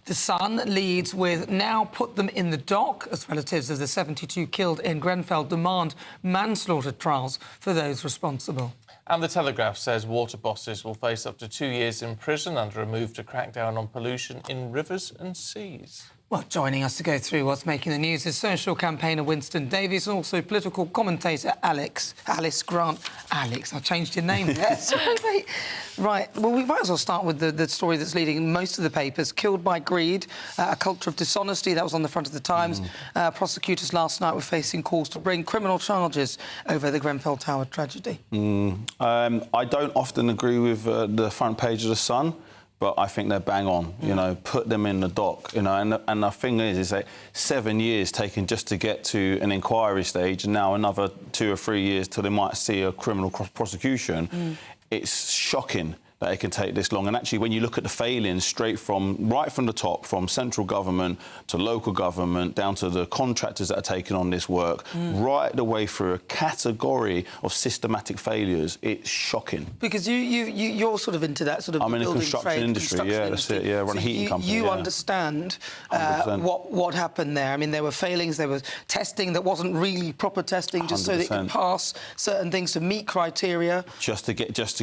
The Sun leads with, now put them in the dock, as relatives of the 72 killed in Grenfell demand manslaughter trials for those responsible. And the Telegraph says water bosses will face up to 2 years in prison under a move to crack down on pollution in rivers and seas. Well, joining us to go through what's making the news is social campaigner Winston Davies and also political commentator Alice Grant. Alex, I changed your name there. Sorry. Right, well, we might as well start with the story that's leading most of the papers. Killed by greed, a culture of dishonesty. That was on the front of the Times. Prosecutors last night were facing calls to bring criminal charges over the Grenfell Tower tragedy. I don't often agree with the front page of The Sun, but I think they're bang on, you know, put them in the dock, you know, and the thing is that 7 years taken just to get to an inquiry stage, and now another 2 or 3 years till they might see a criminal prosecution. It's shocking that it can take this long. And actually, when you look at the failings right from the top, from central government to local government, down to the contractors that are taking on this work, right the way through a category of systematic failures, it's shocking. Because you're sort of into that sort of I'm in the building construction trade, industry, construction that's it, yeah, run a heating company. You understand what happened there. I mean, there were failings, there was testing that wasn't really proper testing, just 100%. So that it could pass certain things to meet criteria. Just to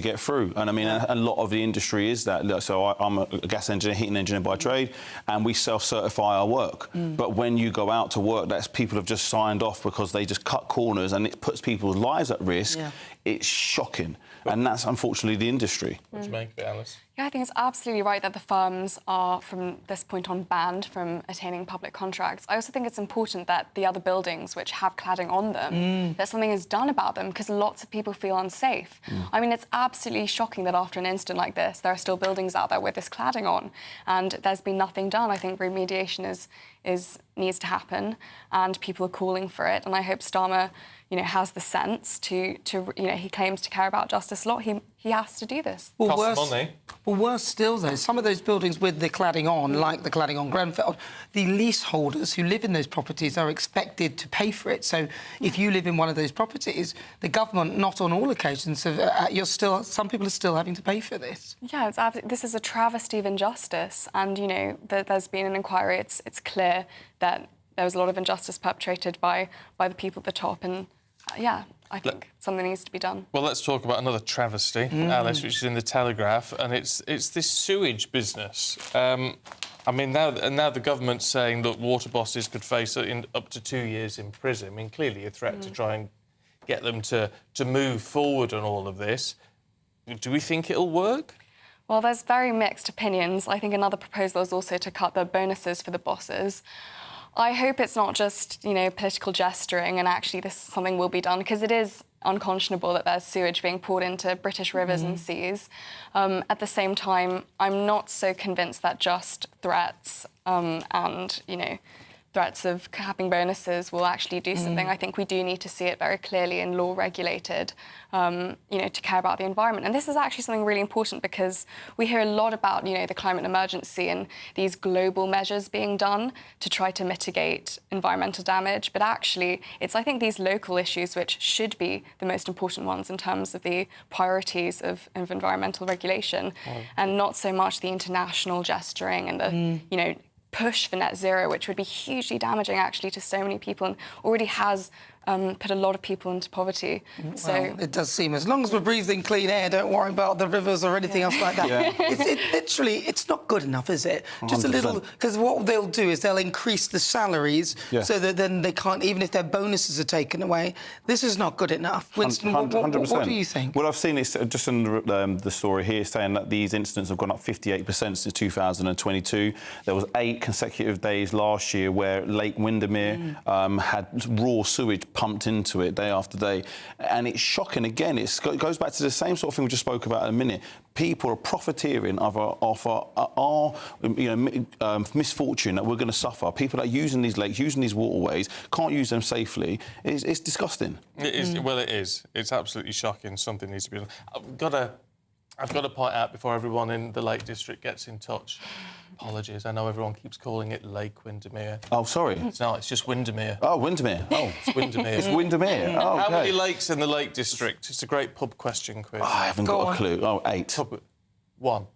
get through. And I mean, a lot of the industry is that. So I'm a gas engineer, heating engineer by trade, and we self-certify our work. But when you go out to work, that's people have just signed off because they just cut corners and it puts people's lives at risk. It's shocking. And that's unfortunately the industry. What do you make of it, Alice? Yeah, I think it's absolutely right that the firms are, from this point on, banned from attaining public contracts. I also think it's important that the other buildings which have cladding on them, that something is done about them, because lots of people feel unsafe. I mean, it's absolutely shocking that after an incident like this, there are still buildings out there with this cladding on, and there's been nothing done. I think remediation is needs to happen, and people are calling for it. And I hope Starmer, has the sense to he claims to care about justice a lot. He has to do this. Well, Costs money. Well, worse still, though, some of those buildings with the cladding on, like the cladding on Grenfell, the leaseholders who live in those properties are expected to pay for it. So if you live in one of those properties, the government, not on all occasions, some people are still having to pay for this. Yeah, this is a travesty of injustice, and there's been an inquiry. It's clear that there was a lot of injustice perpetrated by the people at the top, and I think something needs to be done. Well, let's talk about another travesty, Alice, which is in the Telegraph, and it's this sewage business. I mean, now the government's saying that water bosses could face up to 2 years in prison. I mean, clearly a threat to try and get them to move forward on all of this. Do we think it'll work? Well, there's very mixed opinions. I think another proposal is also to cut the bonuses for the bosses. I hope it's not just, political gesturing and actually something will be done, because it is unconscionable that there's sewage being poured into British rivers and seas. At the same time, I'm not so convinced that just threats and, threats of capping bonuses will actually do something. I think we do need to see it very clearly and law regulated, to care about the environment. And this is actually something really important, because we hear a lot about, the climate emergency and these global measures being done to try to mitigate environmental damage. But actually, it's, I think, these local issues which should be the most important ones in terms of the priorities of environmental regulation, and not so much the international gesturing and the, push for net zero, which would be hugely damaging actually to so many people and already has put a lot of people into poverty. So it does seem, as long as we're breathing clean air, don't worry about the rivers or anything else like that. It's not good enough, is it? Just 100%. A little, because what they'll do is they'll increase the salaries so that then they can't, even if their bonuses are taken away. This is not good enough. Winston, 100%. What do you think? Well, I've seen this just in the story here, saying that these incidents have gone up 58% since 2022. There was 8 consecutive days last year where Lake Windermere had raw sewage pumped into it day after day, and it's shocking. Again, it goes back to the same sort of thing we just spoke about in a minute. People are profiteering off our misfortune that we're going to suffer. People that are using these lakes, using these waterways, can't use them safely. It's disgusting. It is. Well, it is. It's absolutely shocking. Something needs to be done. I've got to point out before everyone in the Lake District gets in touch. Apologies, I know everyone keeps calling it Lake Windermere. Oh, sorry. No, it's just Windermere. Oh, Windermere. Oh, it's Windermere. It's Windermere. Oh, okay. How many lakes in the Lake District? It's a great pub question quiz. Oh, I haven't got a clue. Oh, 8. 1.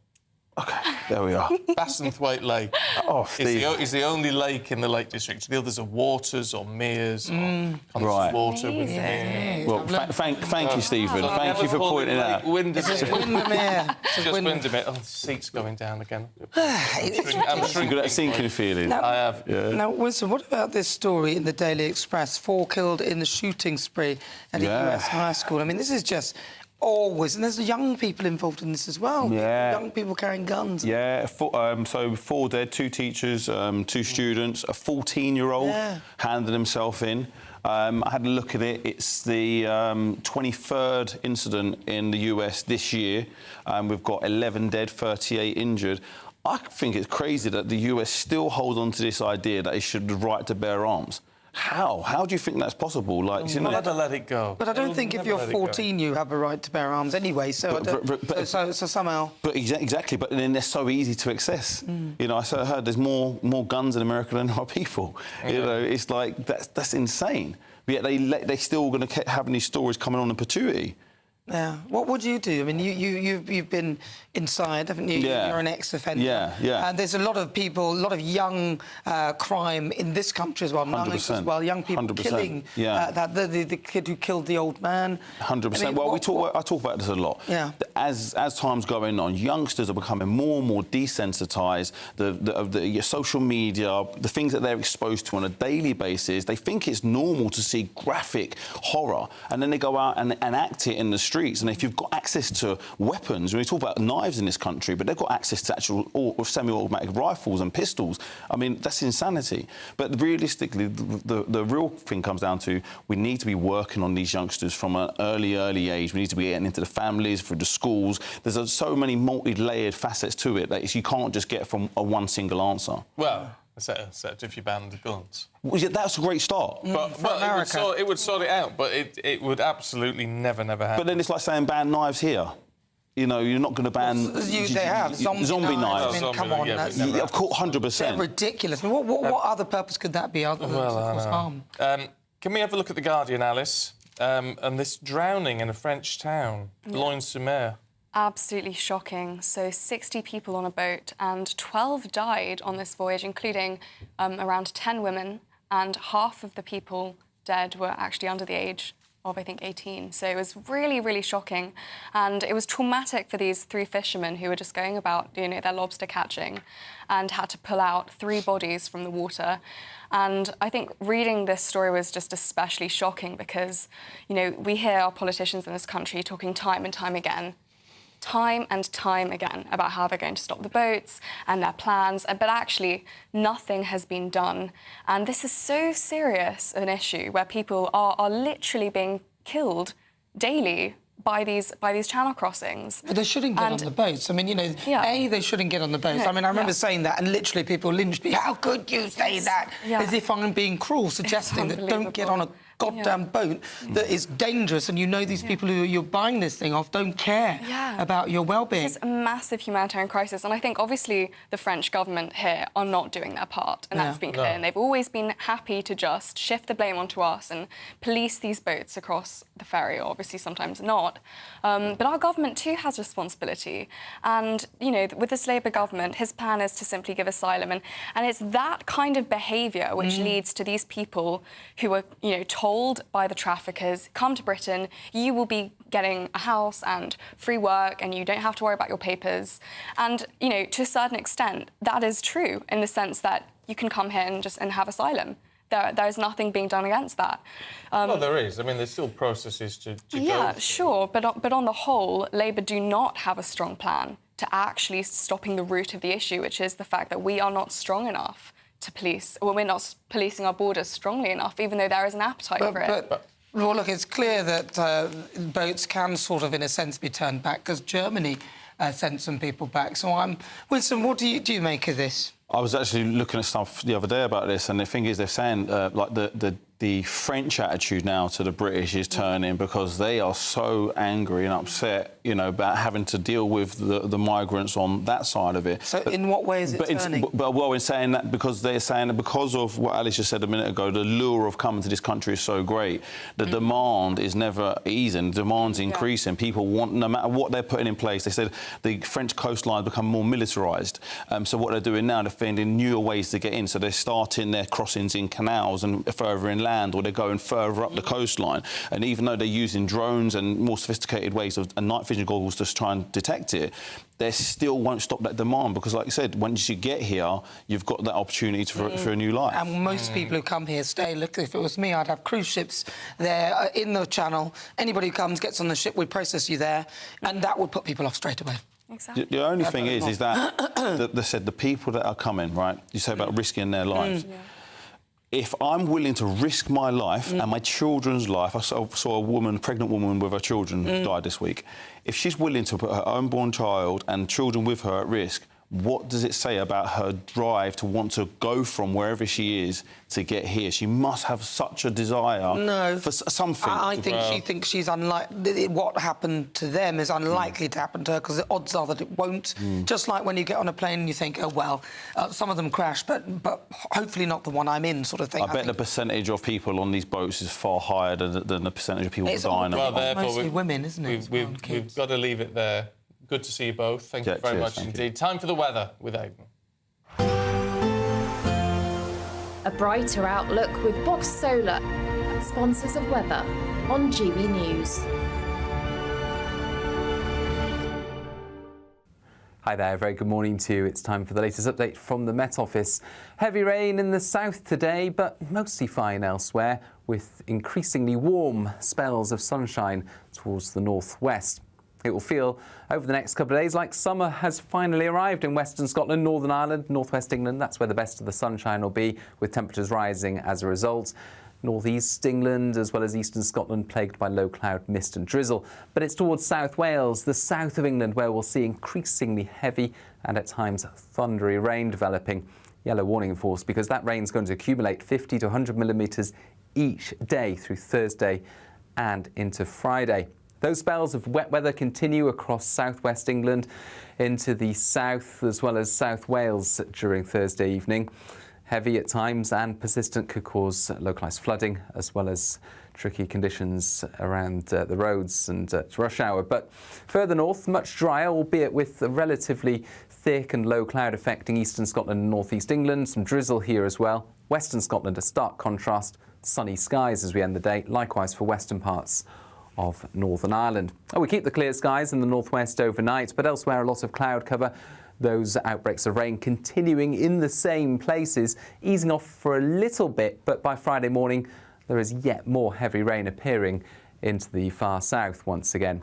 OK, there we are. Bassenthwaite Lake. Oh, Steve. It's the only lake in the Lake District. The others are waters or meres or water. Windermere. Well, thank you, Stephen. Thank you for pointing out. Windermere. Just Windermere. Oh, the seat's going down again. I'm sure you've got that sinking feeling. I have. Yeah. Now, Winston, what about this story in the Daily Express? 4 killed in the shooting spree at a US high school. I mean, this is just always, and there's young people involved in this as well. Yeah. Young people carrying guns. Yeah, so 4 dead, 2 teachers, 2 students, a 14-year-old handed himself in. I had a look at it. It's the 23rd incident in the US this year. We've got 11 dead, 38 injured. I think it's crazy that the US still hold on to this idea that it should have the right to bear arms. How? How do you think that's possible? Like, you know, let it go. But I don't think if you're 14, you have a right to bear arms anyway. So, so somehow. But exactly. But then they're so easy to access. You know, I heard there's more guns in America than there are people. You know, it's like that's insane. But yet they still going to have these stories coming on in perpetuity. Yeah. What would you do? I mean, you've been inside, haven't you? Yeah. You're an ex-offender. Yeah. And there's a lot of people, a lot of young crime in this country as well, minors as well, young people 100%. killing the kid who killed the old man. 100%. I mean, well, I talk about this a lot. Yeah. As time's going on, youngsters are becoming more and more desensitised. The social media, the things that they're exposed to on a daily basis, they think it's normal to see graphic horror, and then they go out and act it in the streets. And if you've got access to weapons, when we talk about knives in this country, but they've got access to actual semi-automatic rifles and pistols, I mean, that's insanity. But realistically, the real thing comes down to we need to be working on these youngsters from an early age. We need to be getting into the families, through the schools. There's so many multi-layered facets to it that you can't just get from one single answer. Well, except if you banned guns. Well, yeah, that's a great start. But it would sort it out, but it would absolutely never happen. But then it's like saying ban knives here. You know, you're not going to ban... They have zombie knives. I mean, come on. Yeah, of course, 100%. They're ridiculous. I mean, what other purpose could that be other than to cause harm? Can we have a look at The Guardian, Alice? And this drowning in a French town, Boulogne-sur-Mer. Absolutely shocking. So 60 people on a boat and 12 died on this voyage, including around 10 women, and half of the people dead were actually under the age of, I think, 18. So it was really, really shocking. And it was traumatic for these 3 fishermen who were just going about, you know, their lobster catching and had to pull out 3 bodies from the water. And I think reading this story was just especially shocking because, you know, we hear our politicians in this country talking time and time again about how they're going to stop the boats and their plans, but actually nothing has been done. And this is so serious an issue where people are literally being killed daily by these channel crossings. But they shouldn't get on the boats. I mean, you know, they shouldn't get on the boats. I mean, I remember saying that, and literally people lynched me. How could you say that? As if I'm being cruel, suggesting that don't get on a goddamn boat that is dangerous, and you know these people who you're buying this thing off don't care about your well-being. This is a massive humanitarian crisis, and I think obviously the French government here are not doing their part, and that's been clear. And they've always been happy to just shift the blame onto us and police these boats across the ferry, or obviously sometimes not. But our government too has responsibility, and you know, with this Labour government, his plan is to simply give asylum, and it's that kind of behaviour which leads to these people who are, you know, told by the traffickers, come to Britain, you will be getting a house and free work and you don't have to worry about your papers. And, you know, to a certain extent, that is true in the sense that you can come here and have asylum. There's nothing being done against that. Well, there is. I mean, there's still processes to go through. Sure, but on the whole, Labour do not have a strong plan to actually stopping the root of the issue, which is the fact that we are not strong enough to police, or we're not policing our borders strongly enough, even though there is an appetite for it. Well, look, it's clear that boats can sort of, in a sense, be turned back, because Germany sent some people back. So, Wilson, what do you make of this? I was actually looking at stuff the other day about this, and the thing is, they're saying, like, the French attitude now to the British is turning because they are so angry and upset, you know, about having to deal with the migrants on that side of it. So in what way is it turning? Well, in saying that, because they're saying that because of what Alice just said a minute ago, the lure of coming to this country is so great, the demand is never easing, the demand's increasing. People want, no matter what they're putting in place, they said the French coastline become more militarised. So what they're doing now, they're finding newer ways to get in. So they're starting their crossings in canals and further inland, or they're going further up the coastline. And even though they're using drones and more sophisticated ways of and night vision goggles to try and detect it, they still won't stop that demand because, like I said, once you get here, you've got that opportunity for a new life. And most people who come here stay. Look, if it was me, I'd have cruise ships there in the channel. Anybody who comes, gets on the ship, we'd process you there, and that would put people off straight away. Exactly. The only thing is that they said the people that are coming, right, you say about risking their lives. If I'm willing to risk my life and my children's life, I saw a woman, pregnant woman with her children died this week. If she's willing to put her unborn child and children with her at risk, what does it say about her drive to want to go from wherever she is to get here? She must have such a desire for something. I think she thinks she's unlikely. What happened to them is unlikely to happen to her because the odds are that it won't. Just like when you get on a plane and you think, oh, well, some of them crash, but hopefully not the one I'm in, sort of thing. I bet the percentage of people on these boats is far higher than the percentage of people dying. Well, mostly women, isn't it? We've got to leave it there. Good to see you both. Thank you very much indeed. Time for the weather with Aidan. A brighter outlook with Box Solar, sponsors of weather on GB News. Hi there, very good morning to you. It's time for the latest update from the Met Office. Heavy rain in the south today, but mostly fine elsewhere, with increasingly warm spells of sunshine towards the northwest. It will feel over the next couple of days like summer has finally arrived in Western Scotland, Northern Ireland, Northwest England. That's where the best of the sunshine will be, with temperatures rising as a result. Northeast England as well as eastern Scotland plagued by low cloud, mist and drizzle. But it's towards South Wales, the south of England, where we'll see increasingly heavy and at times thundery rain developing. Yellow warning in force because that rain's going to accumulate 50 to 100 millimetres each day through Thursday and into Friday. Those spells of wet weather continue across southwest England into the south as well as South Wales during Thursday evening. Heavy at times and persistent could cause localised flooding as well as tricky conditions around the roads and rush hour. But further north, much drier, albeit with a relatively thick and low cloud affecting eastern Scotland and northeast England. Some drizzle here as well. Western Scotland, a stark contrast. Sunny skies as we end the day. Likewise for western parts of Northern Ireland. We keep the clear skies in the northwest overnight, but elsewhere a lot of cloud cover. Those outbreaks of rain continuing in the same places, easing off for a little bit, but by Friday morning there is yet more heavy rain appearing into the far south once again.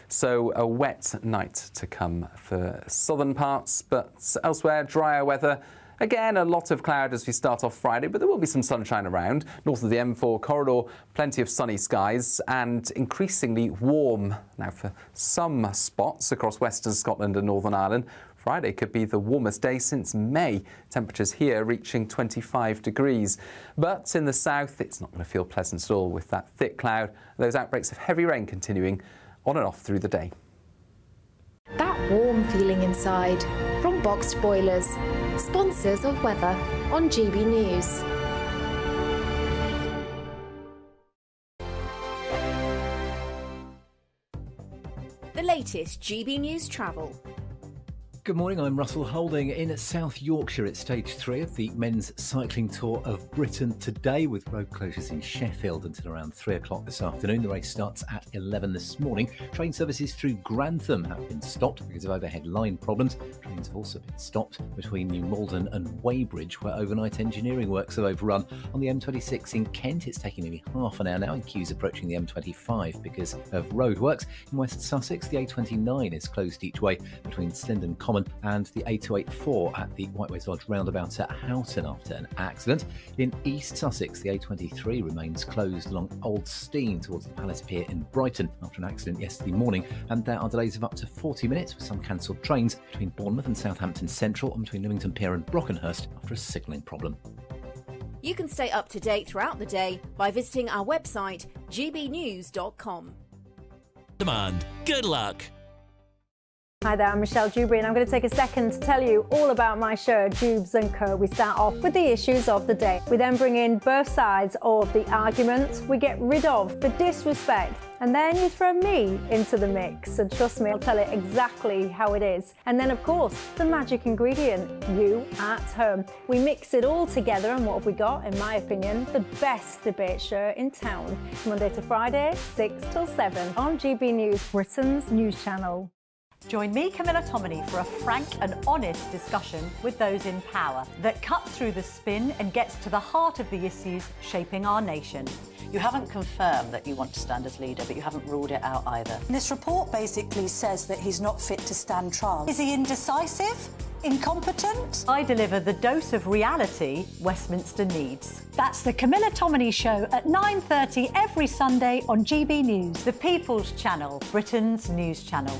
So a wet night to come for southern parts, but elsewhere drier weather. Again, a lot of cloud as we start off Friday, but there will be some sunshine around. North of the M4 corridor, plenty of sunny skies and increasingly warm. Now, for some spots across western Scotland and Northern Ireland, Friday could be the warmest day since May. Temperatures here reaching 25 degrees. But in the south, it's not going to feel pleasant at all with that thick cloud. Those outbreaks of heavy rain continuing on and off through the day. That warm feeling inside from Boxed Boilers, sponsors of weather on GB News. The latest GB News travel. Good morning, I'm Russell Holding. In South Yorkshire, it's stage 3 of the men's cycling tour of Britain today, with road closures in Sheffield until around 3 o'clock this afternoon. The race starts at 11 this morning. Train services through Grenfell have been stopped because of overhead line problems. Trains have also been stopped between New Malden and Weybridge, where overnight engineering works have overrun. On the M26 in Kent, it's taking nearly half an hour now, and queues approaching the M25 because of roadworks. In West Sussex, the A29 is closed each way between Slindon Common and the A284 at the Whiteways Lodge roundabout at Houghton after an accident. In East Sussex, the A23 remains closed along Old Stein towards the Palace Pier in Brighton after an accident yesterday morning, and there are delays of up to 40 minutes with some cancelled trains between Bournemouth and Southampton Central and between Lymington Pier and Brockenhurst after a signalling problem. You can stay up to date throughout the day by visiting our website gbnews.com. Demand. Good luck. Hi there, I'm Michelle Dewberry, and I'm going to take a second to tell you all about my show, Dubes & Co. We start off with the issues of the day. We then bring in both sides of the argument. We get rid of the disrespect. And then you throw me into the mix. And trust me, I'll tell it exactly how it is. And then, of course, the magic ingredient, you at home. We mix it all together, and what have we got? In my opinion, the best debate show in town. Monday to Friday, 6 till 7 on GB News, Britain's news channel. Join me, Camilla Tominey, for a frank and honest discussion with those in power that cuts through the spin and gets to the heart of the issues shaping our nation. You haven't confirmed that you want to stand as leader, but you haven't ruled it out either. This report basically says that he's not fit to stand trial. Is he indecisive? Incompetent? I deliver the dose of reality Westminster needs. That's the Camilla Tominey Show at 9:30 every Sunday on GB News, the People's Channel, Britain's news channel.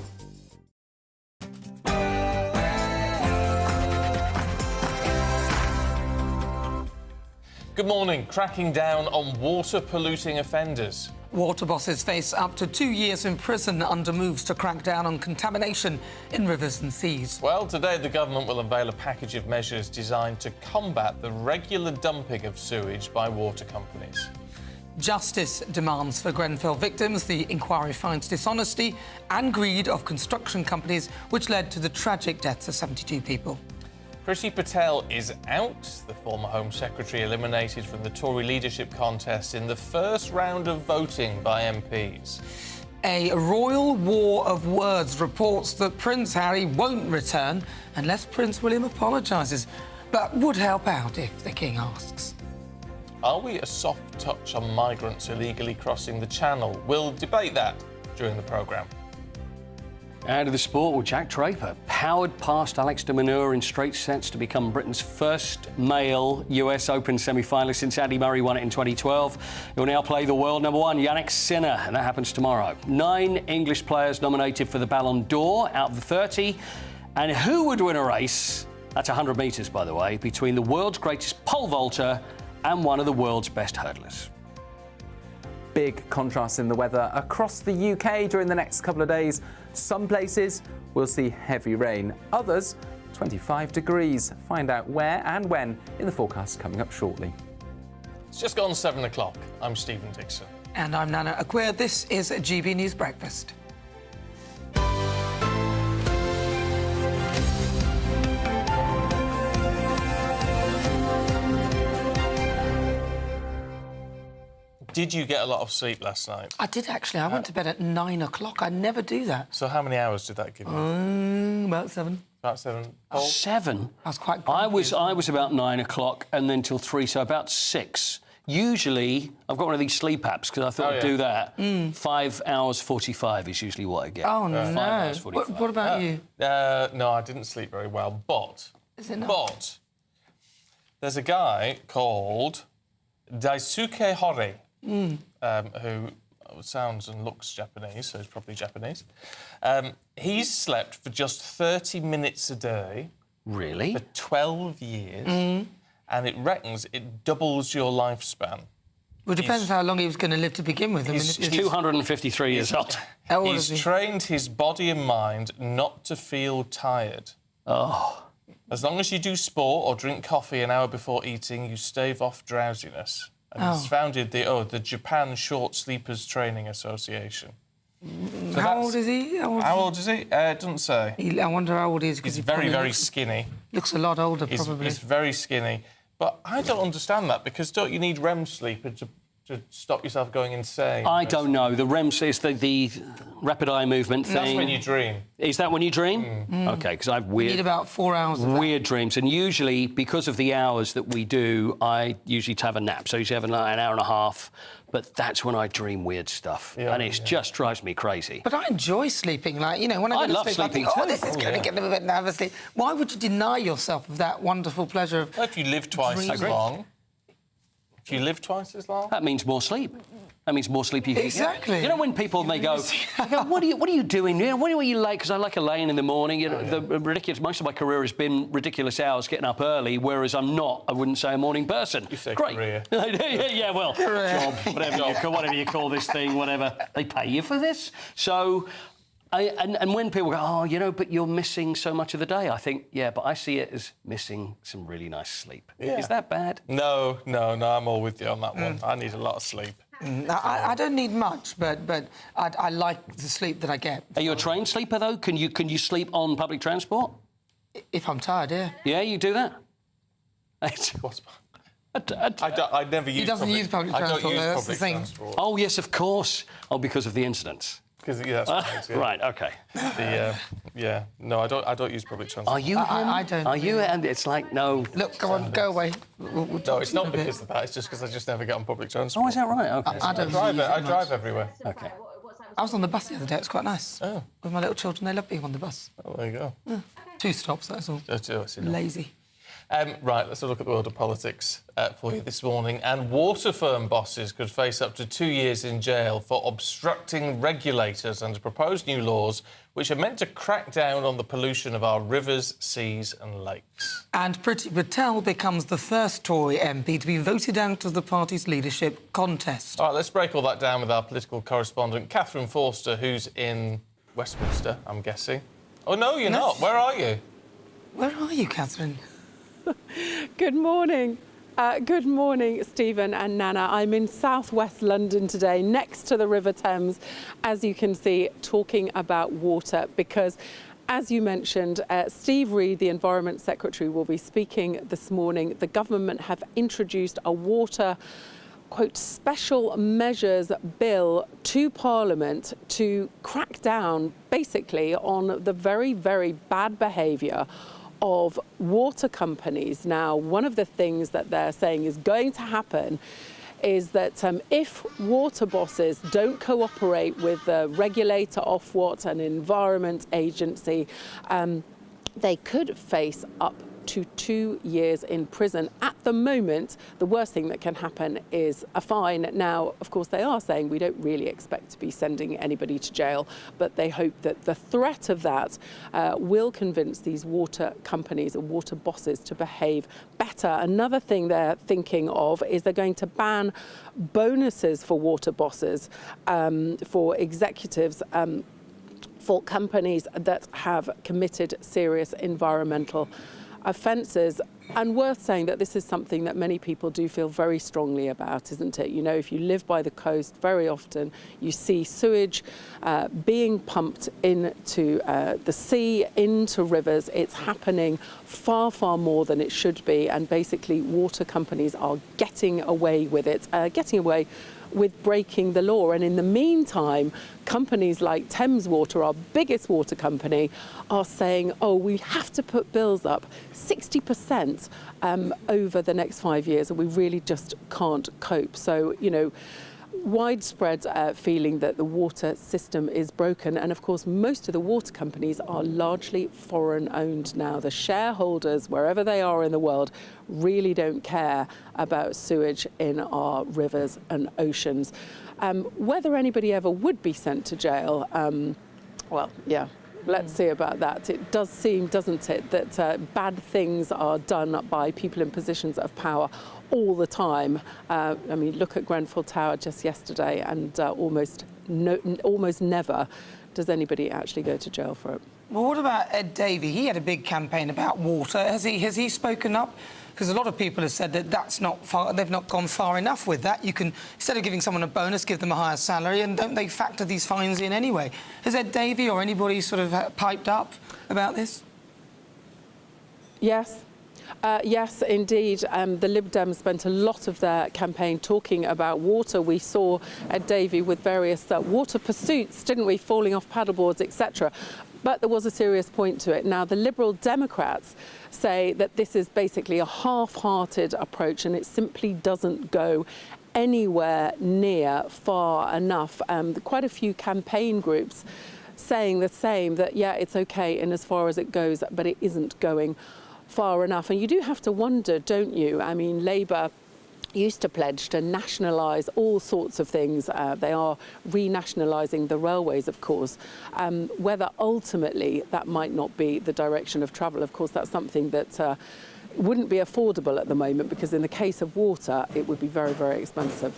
Good morning. Cracking down on water-polluting offenders. Water bosses face up to 2 years in prison under moves to crack down on contamination in rivers and seas. Well, today the government will unveil a package of measures designed to combat the regular dumping of sewage by water companies. Justice demands for Grenfell victims. The inquiry finds dishonesty and greed of construction companies, which led to the tragic deaths of 72 people. Priti Patel is out. The former Home Secretary eliminated from the Tory leadership contest in the first round of voting by MPs. A royal war of words reports that Prince Harry won't return unless Prince William apologises, but would help out if the King asks. Are we a soft touch on migrants illegally crossing the Channel? We'll debate that during the programme. Out of the sport, well, Jack Draper powered past Alex de Minaur in straight sets to become Britain's first male US Open semi-finalist since Andy Murray won it in 2012. He'll now play the world number 1, Yannick Sinner, and that happens tomorrow. 9 English players nominated for the Ballon d'Or out of the 30. And who would win a race, that's 100 metres, by the way, between the world's greatest pole vaulter and one of the world's best hurdlers? Big contrast in the weather across the UK during the next couple of days. Some places will see heavy rain, others 25 degrees. Find out where and when in the forecast coming up shortly. It's just gone 7 o'clock. I'm Stephen Dixon. And I'm Nana Acquia. This is GB News Breakfast. Did you get a lot of sleep last night? I did, actually. I went to bed at 9 o'clock. I never do that. So how many hours did that give you? About 7. About 7. Paul? 7? I was quite grumpy. I was about 9 o'clock and then till 3, so about 6. Usually, I've got one of these sleep apps because I thought I'd do that. 5 hours 45 is usually what I get. Oh, no. 5 hours 45. What about you? No, I didn't sleep very well, but... Is it not? But there's a guy called Daisuke Hori, who sounds and looks Japanese, so he's probably Japanese. He's slept for just 30 minutes a day. Really? For 12 years. And it reckons it doubles your lifespan. Well, it depends how long he was going to live to begin with. He's 253 years old. How old He's is he? trained his body and mind not to feel tired. Oh. As long as you do sport or drink coffee an hour before eating, you stave off drowsiness. And he's founded the Japan Short Sleepers Training Association. So how old is he? How old is he? It doesn't say. I wonder how old he is. He's very, very skinny. Looks a lot older, probably. He's very skinny. But I don't understand that, because don't you need REM sleep to stop yourself going insane? I don't know. The REM is the rapid eye movement thing. That's when you dream. Is that when you dream? OK, because I have You need about 4 hours of weird dreams. And usually, because of the hours that we do, I usually have a nap. So I usually have an hour and a half. But that's when I dream weird stuff. And it just drives me crazy. But I enjoy sleeping. Like, you know, when I go to sleep, sleeping I think, too. this is going to get a bit and have a sleep. Why would you deny yourself of that wonderful pleasure of... Well, if you live twice as long... If you live twice as long... That means more sleep. That means more sleep you can get. Exactly. You know, when people, they go, what are you doing? You know, what are you late? Because I like a laying in the morning. You know, the ridiculous... Most of my career has been ridiculous hours getting up early, whereas I'm not, I wouldn't say, a morning person. You say great. career. Yeah, well, job, whatever you call this thing, whatever. They pay you for this. So... And when people go, oh, you know, but you're missing so much of the day, I think, yeah, but I see it as missing some really nice sleep. Yeah. Is that bad? No, I'm all with you on that one. I need a lot of sleep. I don't need much, but I like the sleep that I get. Are you a trained sleeper, though? Can you sleep on public transport? If I'm tired, yeah. Yeah, you do that? I never use. He doesn't use public transport. I don't use that's public the thing. transport. Oh, yes, of course. Oh, because of the incidents. Because that's right. Yeah. Right. OK. No, I don't use public transport. Are you? I don't. Are you? And it's like no. Look, go on, go away. We'll No, it's not because of that. It's just because I just never get on public transport. Oh, is that right? OK. I don't. I drive everywhere. OK. I was on the bus the other day. It was quite nice. Oh. With my little children, they love being on the bus. Oh, there you go. 2 stops. That's all. Lazy. Right, let's have a look at the world of politics for you this morning. And water firm bosses could face up to 2 years in jail for obstructing regulators under proposed new laws which are meant to crack down on the pollution of our rivers, seas and lakes. And Priti Patel becomes the first Tory MP to be voted out of the party's leadership contest. All right, let's break all that down with our political correspondent, Catherine Forster, who's in Westminster, I'm guessing. Oh, no, you're not. Where are you? Where are you, Catherine? Good morning. Good morning, Stephen and Nana. I'm in southwest London today, next to the River Thames, as you can see, talking about water, because, as you mentioned, Steve Reid, the Environment Secretary, will be speaking this morning. The government have introduced a water, quote, special measures bill to Parliament to crack down, basically, on the very, very bad behaviour of water companies. Now, one of the things that they're saying is going to happen is that if water bosses don't cooperate with the regulator, Ofwat, and Environment Agency, they could face up to 2 years in prison. At the moment, the worst thing that can happen is a fine. Now, of course, they are saying we don't really expect to be sending anybody to jail, but they hope that the threat of that will convince these water companies and water bosses to behave better. Another thing they're thinking of is they're going to ban bonuses for water bosses, for executives, for companies that have committed serious environmental offences. And worth saying that this is something that many people do feel very strongly about, isn't it? You know, if you live by the coast, very often you see sewage being pumped into the sea, into rivers. It's happening far, far more than it should be. And basically, water companies are getting away with it, getting away with breaking the law. And in the meantime, companies like Thames Water, our biggest water company, are saying, oh, we have to put bills up 60% over the next 5 years, and we really just can't cope. So, you know, widespread feeling that the water system is broken. And of course, most of the water companies are largely foreign owned now. The shareholders, wherever they are in the world, really don't care about sewage in our rivers and oceans. Whether anybody ever would be sent to jail, well, yeah. Let's see about that. It does seem, doesn't it, that bad things are done by people in positions of power all the time. I mean, look at Grenfell Tower just yesterday, and almost never does anybody actually go to jail for it. Well, what about Ed Davey? He had a big campaign about water. Has he spoken up? Because a lot of people have said that that's not far, they've not gone far enough with that. You can, instead of giving someone a bonus, give them a higher salary, and don't they factor these fines in anyway? Has Ed Davey or anybody sort of piped up about this? Yes. Yes, indeed. The Lib Dems spent a lot of their campaign talking about water. We saw Ed Davey with various water pursuits, didn't we, falling off paddleboards, etc. But there was a serious point to it. Now, the Liberal Democrats say that this is basically a half-hearted approach, and it simply doesn't go anywhere near far enough. Quite a few campaign groups saying the same, that, yeah, it's OK in as far as it goes, but it isn't going far enough. And you do have to wonder, don't you? I mean, Labour used to pledge to nationalise all sorts of things. They are renationalising the railways, of course. Whether ultimately that might not be the direction of travel, of course, that's something that wouldn't be affordable at the moment, because in the case of water, it would be very, very expensive.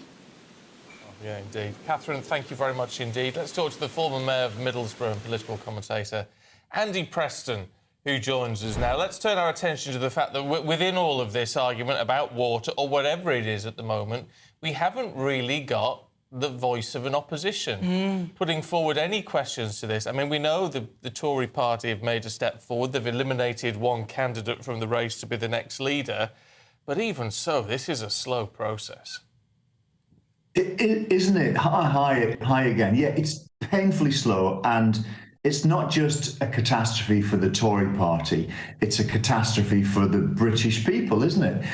Yeah, indeed. Catherine, thank you very much indeed. Let's talk to the former Mayor of Middlesbrough and political commentator, Andy Preston, who joins us now. Let's turn our attention to the fact that within all of this argument about water, or whatever it is at the moment, we haven't really got the voice of an opposition putting forward any questions to this. I mean, we know the Tory party have made a step forward. They've eliminated one candidate from the race to be the next leader. But even so, this is a slow process. Isn't it? Hi again. Yeah, it's painfully slow, and it's not just a catastrophe for the Tory party, it's a catastrophe for the British people, isn't it?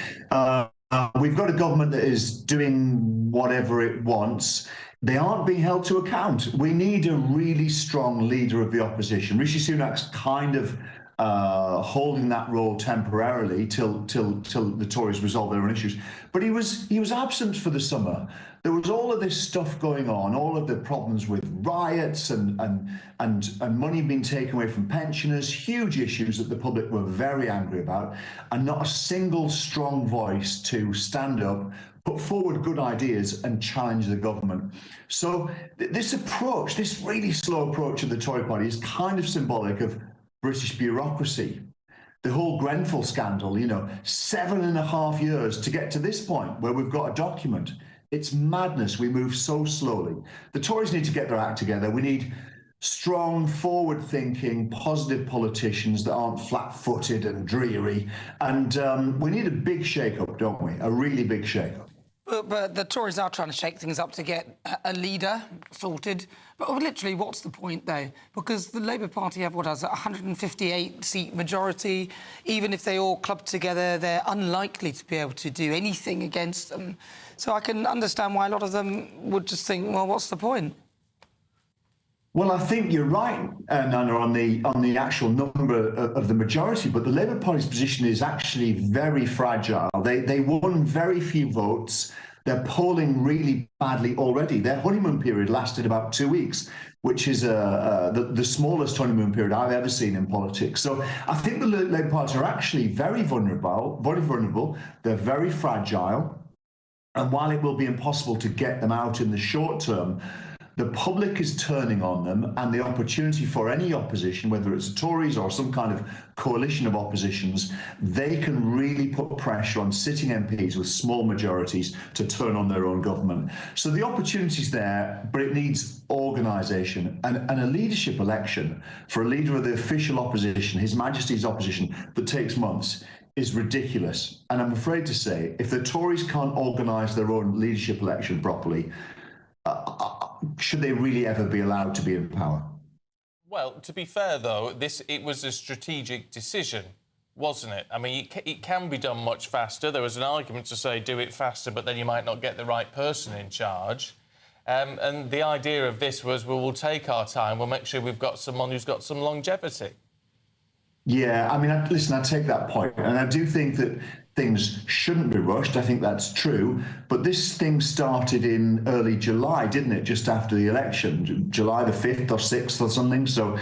We've got a government that is doing whatever it wants. They aren't being held to account. We need a really strong leader of the opposition. Rishi Sunak's kind of holding that role temporarily till the Tories resolve their own issues. But he was absent for the summer. There was all of this stuff going on, all of the problems with riots and money being taken away from pensioners, huge issues that the public were very angry about, and not a single strong voice to stand up, put forward good ideas and challenge the government. So this approach, this really slow approach of the Tory party, is kind of symbolic of British bureaucracy. The whole Grenfell scandal, 7.5 years to get to this point where we've got a document. It's madness. We move so slowly. The Tories need to get their act together. We need strong, forward-thinking, positive politicians that aren't flat-footed and dreary. And we need a big shake-up, don't we? A really big shake-up. But the Tories are trying to shake things up to get a leader sorted. But literally, what's the point, though? Because the Labour Party have, 158-seat majority. Even if they all club together, they're unlikely to be able to do anything against them. So I can understand why a lot of them would just think, well, what's the point? Well, I think you're right, Nana, on the actual number of the majority, but the Labour Party's position is actually very fragile. They won very few votes. They're polling really badly already. Their honeymoon period lasted about 2 weeks, which is the smallest honeymoon period I've ever seen in politics. So I think the Labour Party are actually very vulnerable. They're very fragile. And while it will be impossible to get them out in the short term, the public is turning on them, and the opportunity for any opposition, whether it's the Tories or some kind of coalition of oppositions, they can really put pressure on sitting MPs with small majorities to turn on their own government. So the opportunity's there, but it needs organisation. And a leadership election for a leader of the official opposition, His Majesty's opposition, that takes months, is ridiculous. And I'm afraid to say, if the Tories can't organise their own leadership election properly, should they really ever be allowed to be in power? Well, to be fair, though, it was a strategic decision, wasn't it? I mean, it can be done much faster. There was an argument to say do it faster, but then you might not get the right person in charge. And the idea of this was, well, we'll take our time. We'll make sure we've got someone who's got some longevity. Yeah, I mean, listen, I take that point, and I do think that things shouldn't be rushed. I think that's true. But this thing started in early July, didn't it? Just after the election, July the 5th or 6th or something. So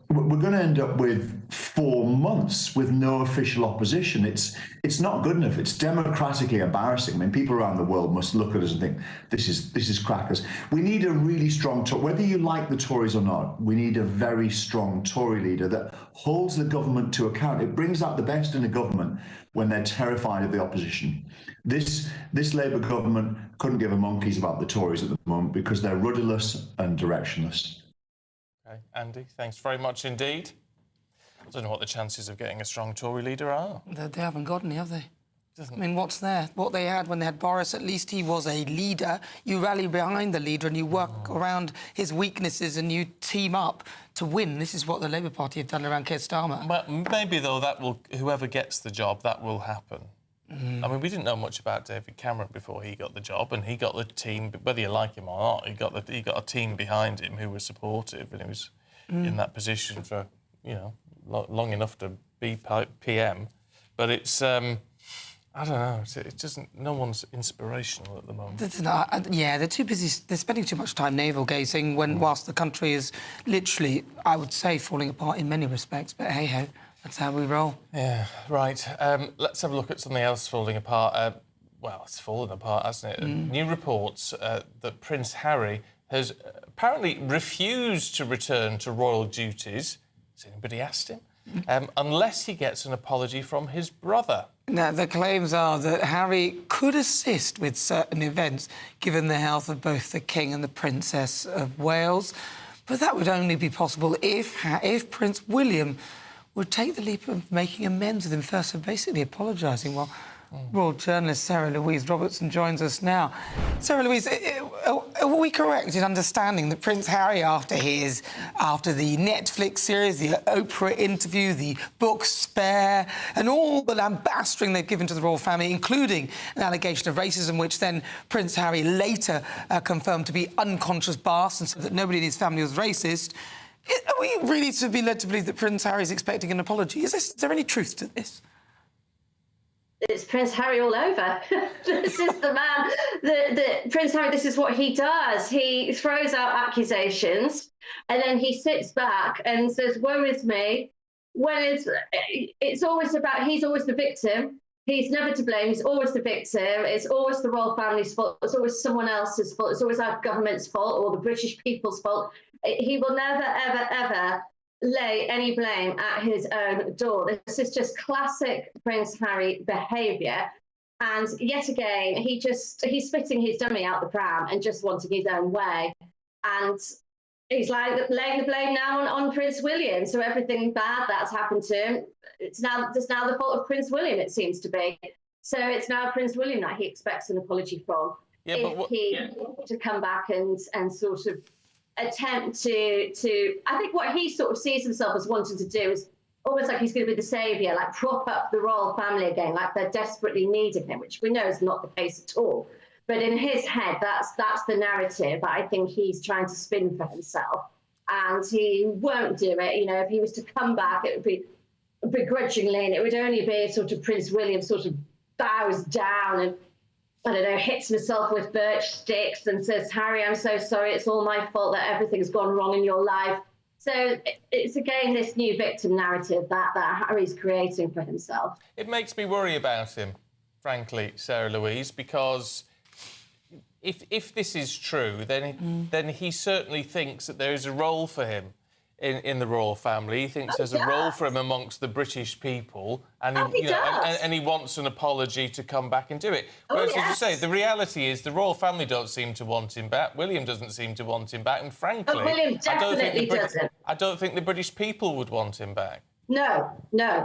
we're going to end up with 4 months with no official opposition. It's not good enough. It's democratically embarrassing. I mean, people around the world must look at us and think, this is crackers. We need a really strong Tory. Whether you like the Tories or not, we need a very strong Tory leader that holds the government to account. It brings out the best in a government when they're terrified of the opposition. This Labour government couldn't give a monkeys about the Tories at the moment because they're rudderless and directionless. Okay, Andy, thanks very much indeed. I don't know what the chances of getting a strong Tory leader are. They haven't got any, have they? I mean, what's there? What they had when they had Boris, at least he was a leader. You rally behind the leader and you work around his weaknesses and you team up to win. This is what the Labour Party have done around Keir Starmer. But maybe, though, whoever gets the job, that will happen. I mean, we didn't know much about David Cameron before he got the job, and he got the team, whether you like him or not, he got a team behind him who was supportive, and he was in that position for, long enough to be PM. But it's... I don't know. It doesn't. No one's inspirational at the moment. Yeah, they're too busy. They're spending too much time navel-gazing whilst the country is literally, I would say, falling apart in many respects. But hey-ho, that's how we roll. Yeah, right. Let's have a look at something else falling apart. Well, it's fallen apart, hasn't it? New reports that Prince Harry has apparently refused to return to royal duties. Has anybody asked him? Unless he gets an apology from his brother. Now, the claims are that Harry could assist with certain events, given the health of both the King and the Princess of Wales. But that would only be possible if Prince William would take the leap of making amends with him first, so basically apologising. Well, royal journalist Sarah Louise Robertson joins us now. Sarah Louise, are we correct in understanding that Prince Harry, after the Netflix series, the Oprah interview, the book Spare, and all the lambastering they've given to the royal family, including an allegation of racism, which then Prince Harry later confirmed to be unconscious bias and said that nobody in his family was racist, are we really to be led to believe that Prince Harry is expecting an apology? Is there any truth to this? It's Prince Harry all over. This is the man, the Prince Harry, this is what he does. He throws out accusations and then he sits back and says, woe is me. When it's always about, he's always the victim. He's never to blame. He's always the victim. It's always the royal family's fault. It's always someone else's fault. It's always our government's fault or the British people's fault. He will never, ever, ever lay any blame at his own door. This is just classic Prince Harry behaviour. And yet again, he's spitting his dummy out the pram and just wanting his own way. And he's laying the blame now on Prince William. So everything bad that's happened to him, it's now the fault of Prince William, it seems to be. So it's now Prince William that he expects an apology from. To come back and sort of attempt to I think what he sort of sees himself as wanting to do is almost like he's going to be the saviour, like prop up the royal family again, like they're desperately needing him, which we know is not the case at all. But in his head, that's the narrative that I think he's trying to spin for himself. and he won't do it. You know, if he was to come back, it would be begrudgingly, and it would only be sort of Prince William sort of bows down and, I don't know, hits himself with birch sticks and says, Harry, I'm so sorry, it's all my fault that everything's gone wrong in your life. So it's again this new victim narrative that Harry's creating for himself. It makes me worry about him, frankly, Sarah Louise, because if this is true, then he certainly thinks that there is a role for him in the royal family. He thinks there's a role for him amongst the British people, and and he wants an apology to come back and do it. Whereas, as you say, the reality is the royal family don't seem to want him back. William doesn't seem to want him back, and frankly, William definitely doesn't. I don't think the British people would want him back. No,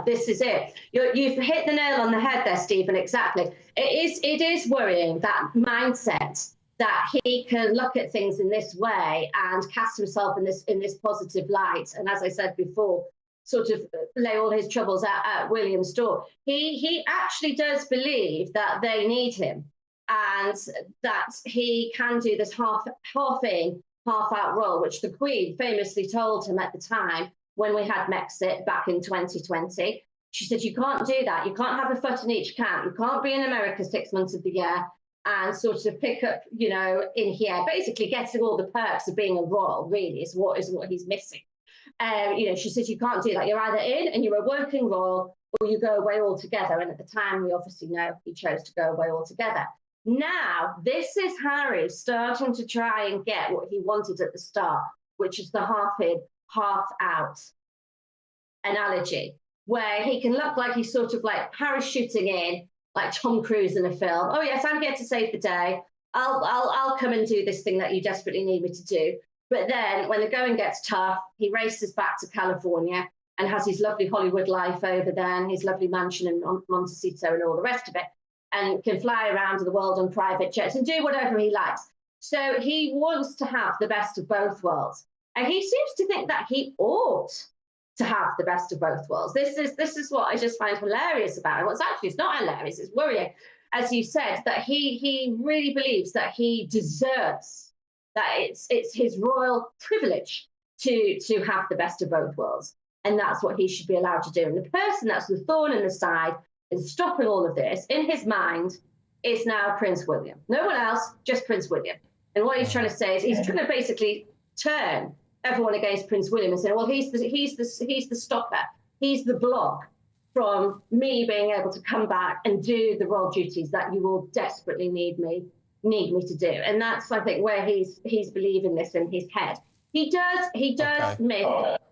this is it. You've hit the nail on the head there, Stephen. Exactly. It is worrying, that mindset that he can look at things in this way and cast himself in this positive light. And as I said before, sort of lay all his troubles at William's door. He actually does believe that they need him and that he can do this half in, half out role, which the Queen famously told him at the time when we had Brexit back in 2020. She said, you can't do that. You can't have a foot in each camp. You can't be in America 6 months of the year and sort of pick up, you know, in here, basically getting all the perks of being a royal, really, is what he's missing. You know, she said, you can't do that. You're either in and you're a working royal, or you go away altogether. And at the time, we obviously know he chose to go away altogether. Now, this is Harry starting to try and get what he wanted at the start, which is the half in, half out analogy, where he can look like he's sort of like parachuting in, like Tom Cruise in a film. Oh yes, I'm here to save the day. I'll come and do this thing that you desperately need me to do. But then when the going gets tough, he races back to California and has his lovely Hollywood life over there and his lovely mansion in Montecito and all the rest of it, and can fly around the world on private jets and do whatever he likes. So he wants to have the best of both worlds. And he seems to think that he ought to have the best of both worlds. This is what I just find hilarious about him. What's actually, it's not hilarious, it's worrying, as you said, that he really believes that he deserves, that it's his royal privilege to have the best of both worlds. And that's what he should be allowed to do. And the person that's the thorn in the side is stopping all of this, in his mind, is now Prince William. No one else, just Prince William. And what he's trying to say is he's trying to basically turn everyone against Prince William and say, well, he's the stopper, he's the block from me being able to come back and do the royal duties that you will desperately need me to do. And that's, I think, where he's believing this in his head. He does miss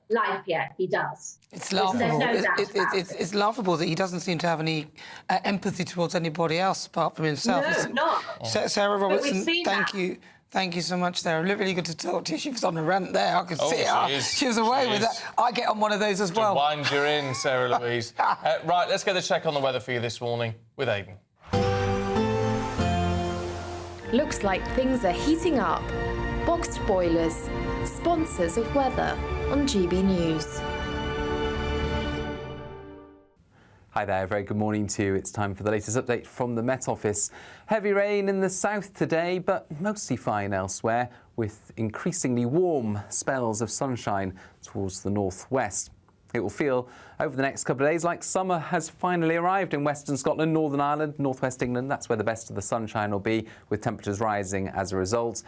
life, yeah, he does. It's laughable. There's no doubt It's laughable that he doesn't seem to have any empathy towards anybody else apart from himself. No, not. Sarah Robertson, thank you so much, Sarah. Really good to talk to you. She was on a rant there. I could see her. She was away with that. I get on one of those as well. Wind you in, Sarah Louise. Right, let's get the check on the weather for you this morning with Aidan. Looks like things are heating up. Boxed boilers, sponsors of weather on GB News. Hi there, very good morning to you. It's time for the latest update from the Met Office. Heavy rain in the south today, but mostly fine elsewhere, with increasingly warm spells of sunshine towards the northwest. It will feel over the next couple of days like summer has finally arrived in Western Scotland, Northern Ireland, northwest England. That's where the best of the sunshine will be, with temperatures rising as a result.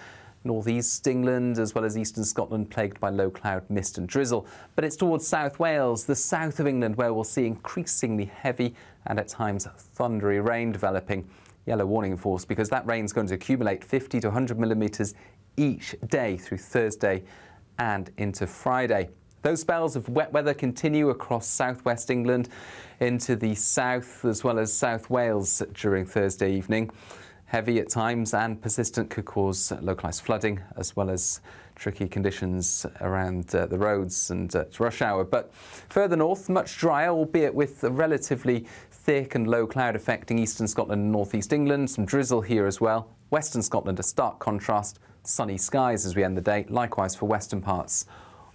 Northeast England as well as eastern Scotland plagued by low cloud, mist and drizzle. But it's towards South Wales, the south of England, where we'll see increasingly heavy and at times thundery rain developing. Yellow warning in force because that rain's going to accumulate 50 to 100 millimetres each day through Thursday and into Friday. Those spells of wet weather continue across southwest England into the south as well as South Wales during Thursday evening. Heavy at times and persistent could cause localised flooding as well as tricky conditions around the roads and rush hour. But further north, much drier, albeit with a relatively thick and low cloud affecting eastern Scotland and northeast England. Some drizzle here as well. Western Scotland, a stark contrast. Sunny skies as we end the day. Likewise for western parts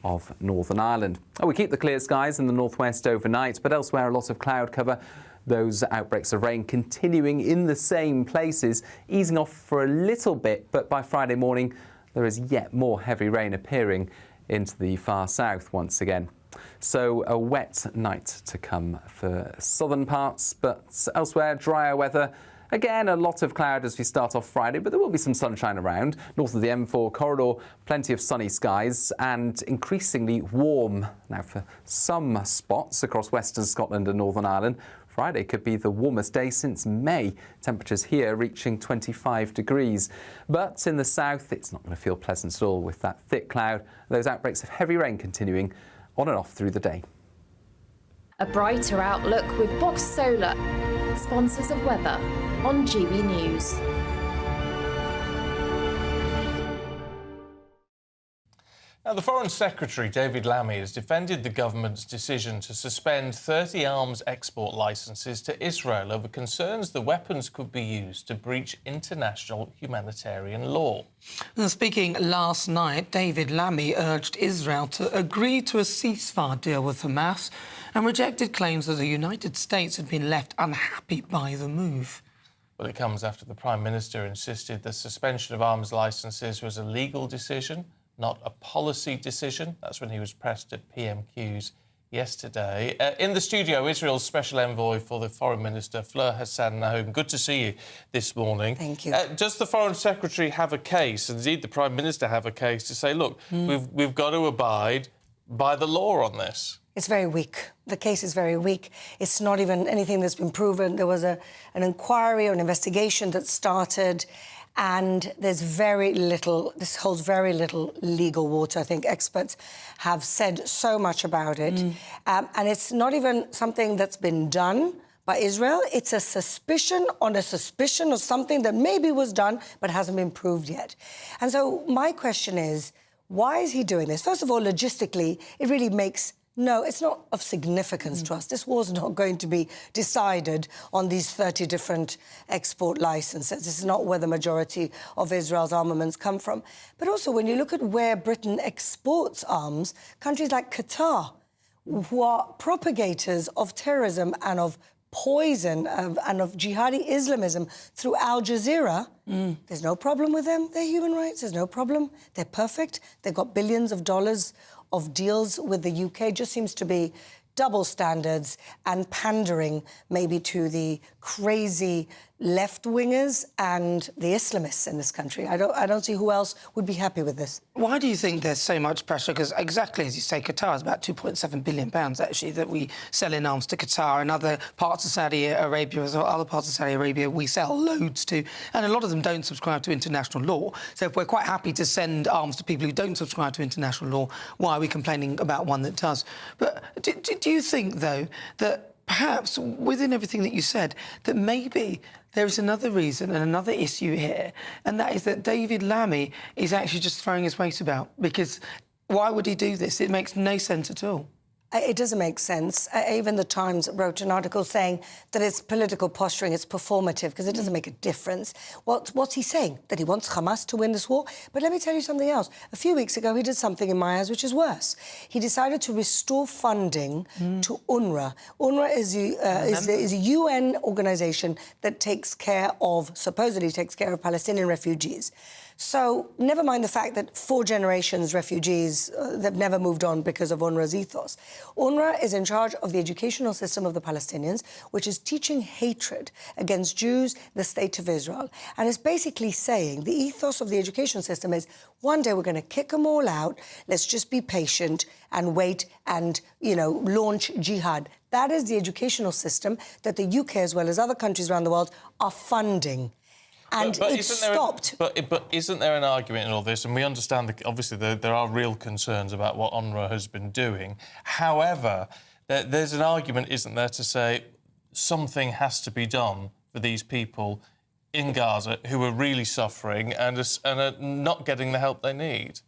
of Northern Ireland. We keep the clear skies in the northwest overnight, but elsewhere a lot of cloud cover. Those outbreaks of rain continuing in the same places, easing off for a little bit, but by Friday morning there is yet more heavy rain appearing into the far south once again. So a wet night to come for southern parts, but elsewhere drier weather. Again, a lot of cloud as we start off Friday, but there will be some sunshine around. North of the M4 corridor, plenty of sunny skies and increasingly warm. Now, for some spots across western Scotland and Northern Ireland, Friday could be the warmest day since May. Temperatures here reaching 25 degrees. But in the south, it's not going to feel pleasant at all with that thick cloud. Those outbreaks of heavy rain continuing on and off through the day. A brighter outlook with Box Solar, sponsors of weather on GB News. Now, the Foreign Secretary, David Lammy, has defended the government's decision to suspend 30 arms export licences to Israel over concerns the weapons could be used to breach international humanitarian law. Now, speaking last night, David Lammy urged Israel to agree to a ceasefire deal with Hamas and rejected claims that the United States had been left unhappy by the move. Well, it comes after the Prime Minister insisted the suspension of arms licences was a legal decision, not a policy decision. That's when he was pressed at PMQs yesterday. In the studio, Israel's Special Envoy for the Foreign Minister, Fleur Hassan-Nahum. Good to see you this morning. Thank you. Does the Foreign Secretary have a case, and indeed the Prime Minister have a case, to say, look, we've got to abide by the law on this? It's very weak. The case is very weak. It's not even anything that's been proven. There was an inquiry or an investigation that started, and there's very little, this holds very little legal water. I think experts have said so much about it. And it's not even something that's been done by Israel. It's a suspicion on a suspicion of something that maybe was done but hasn't been proved yet. And so my question is, why is he doing this? First of all, logistically, it really makes no, it's not of significance to us. This war's not going to be decided on these 30 different export licenses. This is not where the majority of Israel's armaments come from. But also, when you look at where Britain exports arms, countries like Qatar, who are propagators of terrorism and of poison and of jihadi Islamism through Al Jazeera, there's no problem with them. They're human rights. There's no problem. They're perfect. They've got billions of dollars of deals with the UK. Just seems to be double standards and pandering maybe to the crazy left-wingers and the Islamists in this country. I don't see who else would be happy with this. Why do you think there's so much pressure? Because exactly as you say, Qatar is about £2.7 billion, actually, that we sell in arms to Qatar, and other parts of Saudi Arabia as well. Other parts of Saudi Arabia we sell loads to, and a lot of them don't subscribe to international law. So if we're quite happy to send arms to people who don't subscribe to international law, why are we complaining about one that does? But do you think, though, that perhaps within everything that you said, that maybe there is another reason and another issue here, and that is that David Lammy is actually just throwing his weight about? Because why would he do this? It makes no sense at all. It doesn't make sense. Even the Times wrote an article saying that it's political posturing, it's performative, because it doesn't make a difference. What's he saying? That he wants Hamas to win this war? But let me tell you something else. A few weeks ago, he did something in my eyes which is worse. He decided to restore funding to UNRWA. UNRWA is a UN organisation that supposedly takes care of Palestinian refugees. So never mind the fact that 4 generations refugees, they've never moved on because of UNRWA's ethos. UNRWA is in charge of the educational system of the Palestinians, which is teaching hatred against Jews, the State of Israel. And it's basically saying the ethos of the education system is one day we're going to kick them all out, let's just be patient and wait and, launch jihad. That is the educational system that the UK, as well as other countries around the world, are funding. And it's stopped. But isn't there an argument in all this? And we understand that, obviously, there are real concerns about what UNRWA has been doing. However, there's an argument, isn't there, to say something has to be done for these people in Gaza who are really suffering and are not getting the help they need?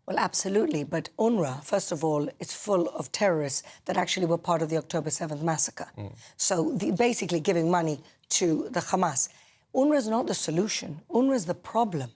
Well, absolutely. But UNRWA, first of all, it's full of terrorists that actually were part of the October 7th massacre. So basically giving money to the Hamas. UNRWA is not the solution. UNRWA is the problem.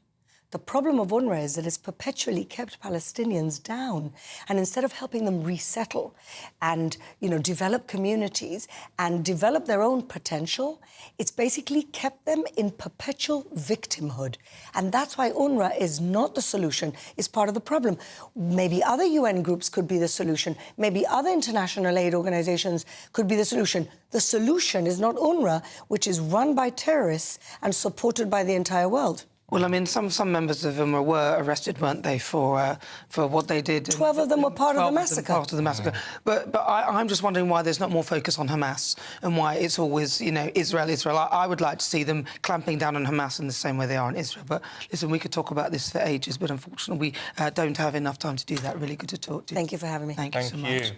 The problem of UNRWA is that it's perpetually kept Palestinians down. And instead of helping them resettle and, develop communities and develop their own potential, it's basically kept them in perpetual victimhood. And that's why UNRWA is not the solution, it's part of the problem. Maybe other UN groups could be the solution. Maybe other international aid organizations could be the solution. The solution is not UNRWA, which is run by terrorists and supported by the entire world. Well, I mean, some members of them were arrested, weren't they, for what they did? 12 of them were part of the massacre. Part of the massacre. But I'm just wondering why there's not more focus on Hamas and why it's always, Israel. I would like to see them clamping down on Hamas in the same way they are on Israel. But listen, we could talk about this for ages, but unfortunately we don't have enough time to do that. Really good to talk to you. Thank you for having me. Thank you so much.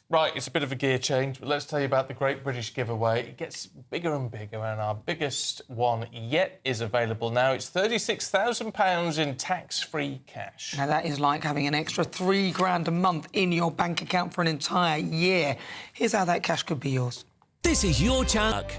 Right, it's a bit of a gear change, but let's tell you about the Great British Giveaway. It gets bigger and bigger, and our biggest one yet is available now. It's £36,000 in tax-free cash. Now, that is like having an extra £3,000 a month in your bank account for an entire year. Here's how that cash could be yours. This is your chance.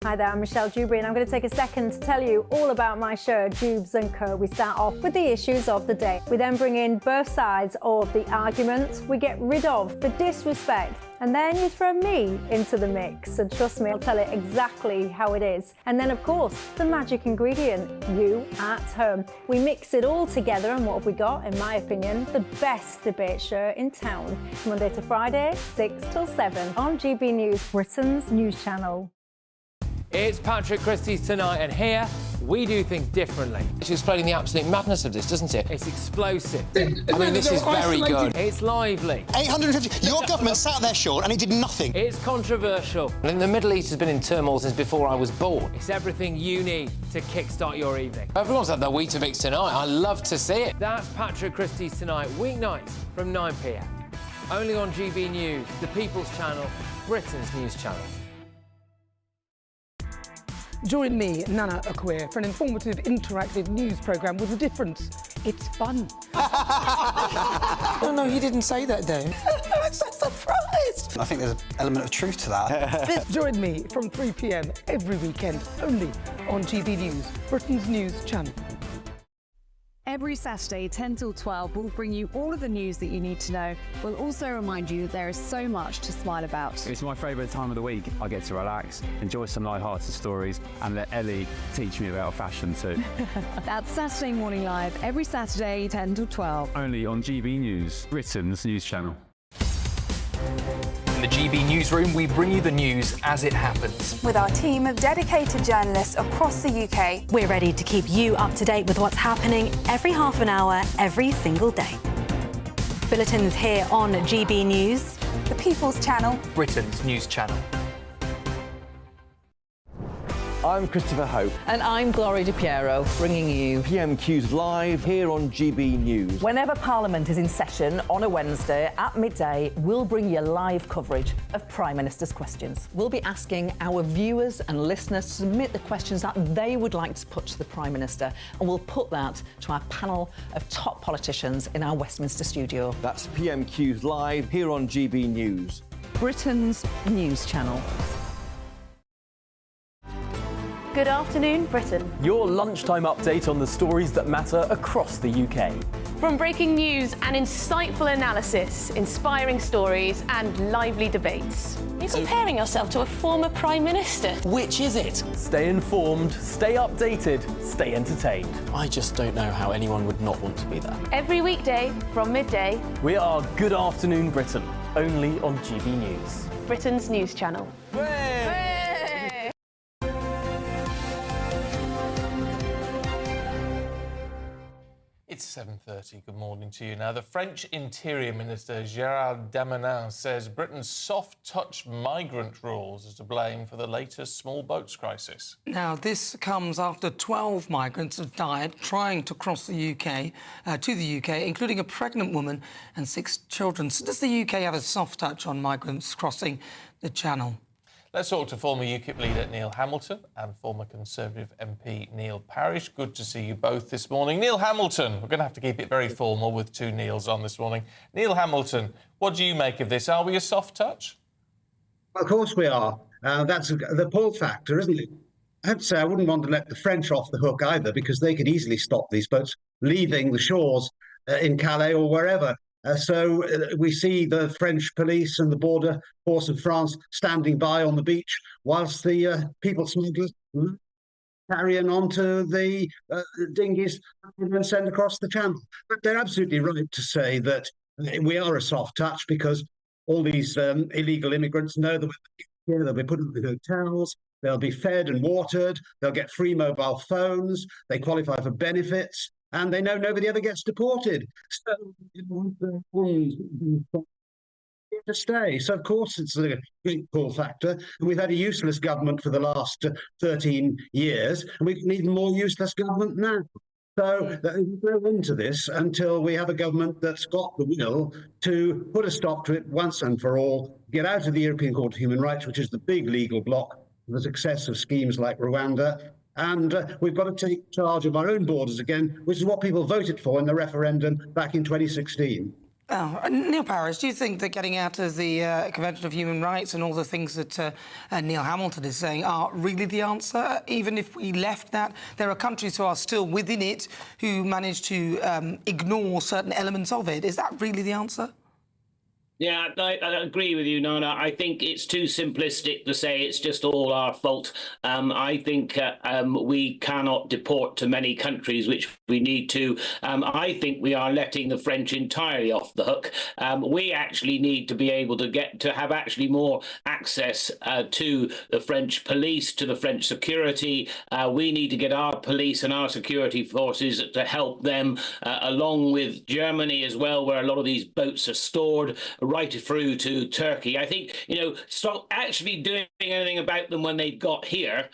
Hi there, I'm Michelle Joplin, and I'm going to take a second to tell you all about my show, Jubes & Co. We start off with the issues of the day. We then bring in both sides of the argument. We get rid of the disrespect. And then you throw me into the mix. And trust me, I'll tell it exactly how it is. And then, of course, the magic ingredient, you at home. We mix it all together, and what have we got? In my opinion, the best debate show in town. Monday to Friday, 6 till 7 on GB News, Britain's news channel. It's Patrick Christie's Tonight, and here we do things differently. It's explaining the absolute madness of this, doesn't it? It's explosive. I mean, this is very good. It's lively. 850. Your government sat there, Sean, and he did nothing. It's controversial. And the Middle East has been in turmoil since before I was born. It's everything you need to kickstart your evening. Everyone's had their Weetabix tonight. I love to see it. That's Patrick Christie's Tonight, weeknights from 9 p.m. Only on GB News, the People's Channel, Britain's news channel. Join me, Nana Akwe, for an informative, interactive news programme with a difference. It's fun. No, he didn't say that, though. I'm so surprised. I think there's an element of truth to that. Join me from 3 p.m. every weekend, only on GB News, Britain's news channel. Every Saturday, 10 till 12, we'll bring you all of the news that you need to know. We'll also remind you that there is so much to smile about. It's my favourite time of the week. I get to relax, enjoy some light-hearted stories, and let Ellie teach me about fashion too. That's Saturday Morning Live, every Saturday, 10 till 12. Only on GB News, Britain's news channel. In the GB Newsroom, we bring you the news as it happens. With our team of dedicated journalists across the UK, we're ready to keep you up to date with what's happening every half an hour, every single day. Bulletins here on GB News, the People's Channel, Britain's news channel. I'm Christopher Hope. And I'm Gloria Di Piero, bringing you PMQ's live here on GB News. Whenever Parliament is in session on a Wednesday at midday, we'll bring you live coverage of Prime Minister's questions. We'll be asking our viewers and listeners to submit the questions that they would like to put to the Prime Minister, and we'll put that to our panel of top politicians in our Westminster studio. That's PMQ's live here on GB News, Britain's news channel. Good afternoon, Britain. Your lunchtime update on the stories that matter across the UK. From breaking news and insightful analysis, inspiring stories and lively debates. You're comparing yourself to a former Prime Minister. Which is it? Stay informed, stay updated, stay entertained. I just don't know how anyone would not want to be that. Every weekday from midday. We are Good Afternoon Britain, only on GB News, Britain's news channel. It's 7:30. Good morning to you. Now, the French Interior Minister Gérald Darmanin says Britain's soft-touch migrant rules are to blame for the latest small boats crisis. Now, this comes after 12 migrants have died trying to cross the UK, including a pregnant woman and 6 children. So does the UK have a soft touch on migrants crossing the Channel? Let's talk to former UKIP leader Neil Hamilton and former Conservative MP Neil Parish. Good to see you both this morning. Neil Hamilton, we're going to have to keep it very formal with 2 Neils on this morning. Neil Hamilton, what do you make of this? Are we a soft touch? Of course we are. That's the pull factor, isn't it? I have to say I wouldn't want to let the French off the hook either, because they could easily stop these boats leaving the shores in Calais or wherever. So we see the French police and the border force of France standing by on the beach whilst the people smugglers carrying on to the dinghies and then send across the channel. But they're absolutely right to say that we are a soft touch, because all these illegal immigrants know that they'll be put in the hotels, they'll be fed and watered, they'll get free mobile phones, they qualify for benefits, and they know nobody ever gets deported. So to stay. So, of course, it's a great pull factor. And we've had a useless government for the last 13 years, and we've an even more useless government now. So there's no end to this until we have a government that's got the will to put a stop to it once and for all, get out of the European Court of Human Rights, which is the big legal block for the success of schemes like Rwanda. And we've got to take charge of our own borders again, which is what people voted for in the referendum back in 2016. Oh, Neil Parris, do you think that getting out of the Convention of Human Rights and all the things that Neil Hamilton is saying are really the answer? Even if we left that, there are countries who are still within it who manage to ignore certain elements of it. Is that really the answer? Yeah, I agree with you, Nana. I think it's too simplistic to say it's just all our fault. I think we cannot deport to many countries, which we need to. I think we are letting the French entirely off the hook. We actually need to be able to have actually more access to the French police, to the French security. We need to get our police and our security forces to help them, along with Germany as well, where a lot of these boats are stored, right through to Turkey. I think, stop actually doing anything about them when they got here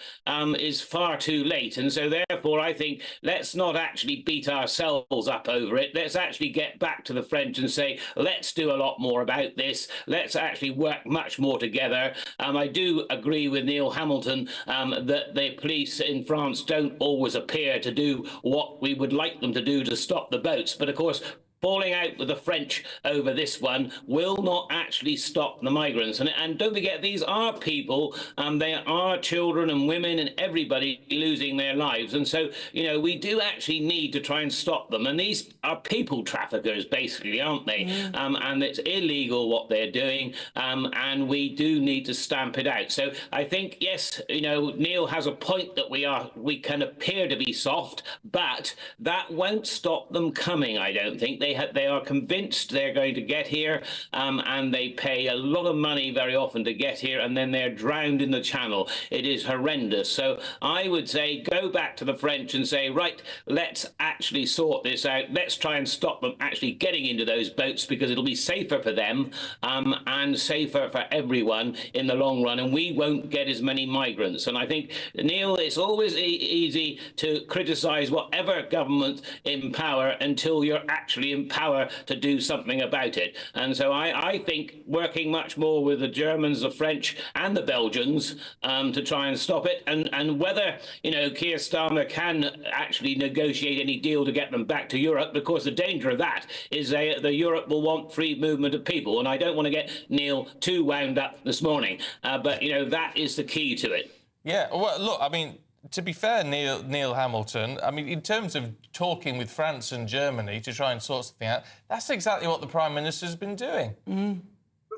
is far too late. And so therefore, I think let's not actually beat ourselves up over it. Let's actually get back to the French and say, let's do a lot more about this. Let's actually work much more together. I do agree with Neil Hamilton that the police in France don't always appear to do what we would like them to do to stop the boats. But of course, falling out with the French over this one will not actually stop the migrants. And don't forget, these are people, they are children and women and everybody losing their lives. And so, we do actually need to try and stop them. And these are people traffickers, basically, aren't they? And it's illegal what they're doing. And we do need to stamp it out. So I think, yes, Neil has a point that we can appear to be soft, but that won't stop them coming, I don't think. They are convinced they're going to get here, and they pay a lot of money very often to get here, and then they're drowned in the channel. It is horrendous. So I would say go back to the French and say, right, let's actually sort this out. Let's try and stop them actually getting into those boats, because it'll be safer for them and safer for everyone in the long run, and we won't get as many migrants. And I think, Neil, it's always easy to criticise whatever government in power until you're actually in power to do something about it. And so I think working much more with the Germans, the French and the Belgians to try and stop it, and whether Keir Starmer can actually negotiate any deal to get them back to Europe, because the danger of that is that Europe will want free movement of people. And I don't want to get Neil too wound up this morning, but that is the key to it. Yeah, well, look, I mean, to be fair, Neil Hamilton, I mean, in terms of talking with France and Germany to try and sort something out, that's exactly what the Prime Minister's been doing.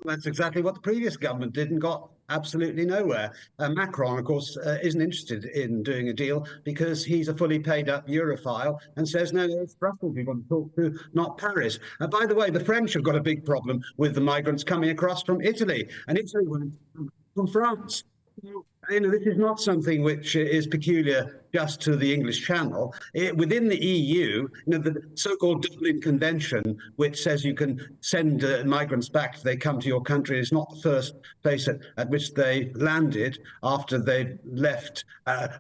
That's exactly what the previous government did and got absolutely nowhere. Macron, of course, isn't interested in doing a deal because he's a fully paid-up Europhile and says, no, it's Brussels we want to talk to, not Paris. By the way, the French have got a big problem with the migrants coming across from Italy, and Italy went from France. This is not something which is peculiar just to the English Channel. Within the EU, the so-called Dublin Convention, which says you can send migrants back if they come to your country, is not the first place at which they landed after they've left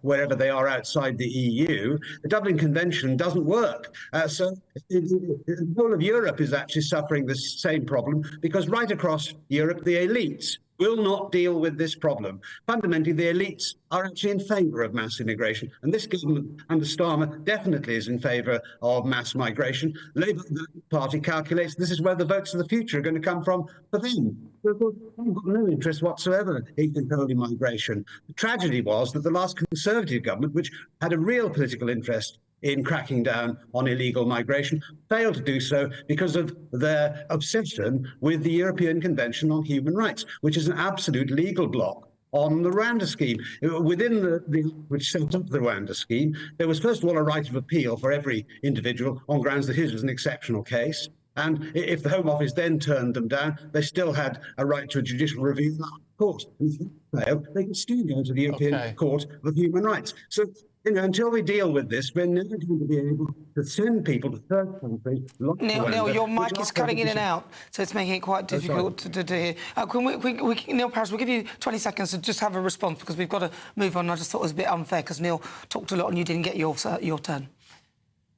wherever they are outside the EU. The Dublin Convention doesn't work. So the whole of Europe is actually suffering the same problem, because right across Europe, the elites, will not deal with this problem. Fundamentally, the elites are actually in favour of mass immigration, and this government under Starmer definitely is in favour of mass migration. Labour Party calculates this is where the votes of the future are going to come from for them. They've got no interest whatsoever in controlling migration. The tragedy was that the last Conservative government, which had a real political interest in cracking down on illegal migration, failed to do so because of their obsession with the European Convention on Human Rights, which is an absolute legal block on the Rwanda scheme. Within which set up the Rwanda scheme, there was first of all a right of appeal for every individual on grounds that his was an exceptional case. And if the Home Office then turned them down, they still had a right to a judicial review in the court. And if they failed, they could still go to the European Court of Human Rights. So, until we deal with this, we're never going to be able to send people to third countries. Neil, your mic is cutting in and out, so it's making it quite difficult to hear. Neil Parish, we'll give you 20 seconds to just have a response, because we've got to move on. I just thought it was a bit unfair, because Neil talked a lot and you didn't get your turn.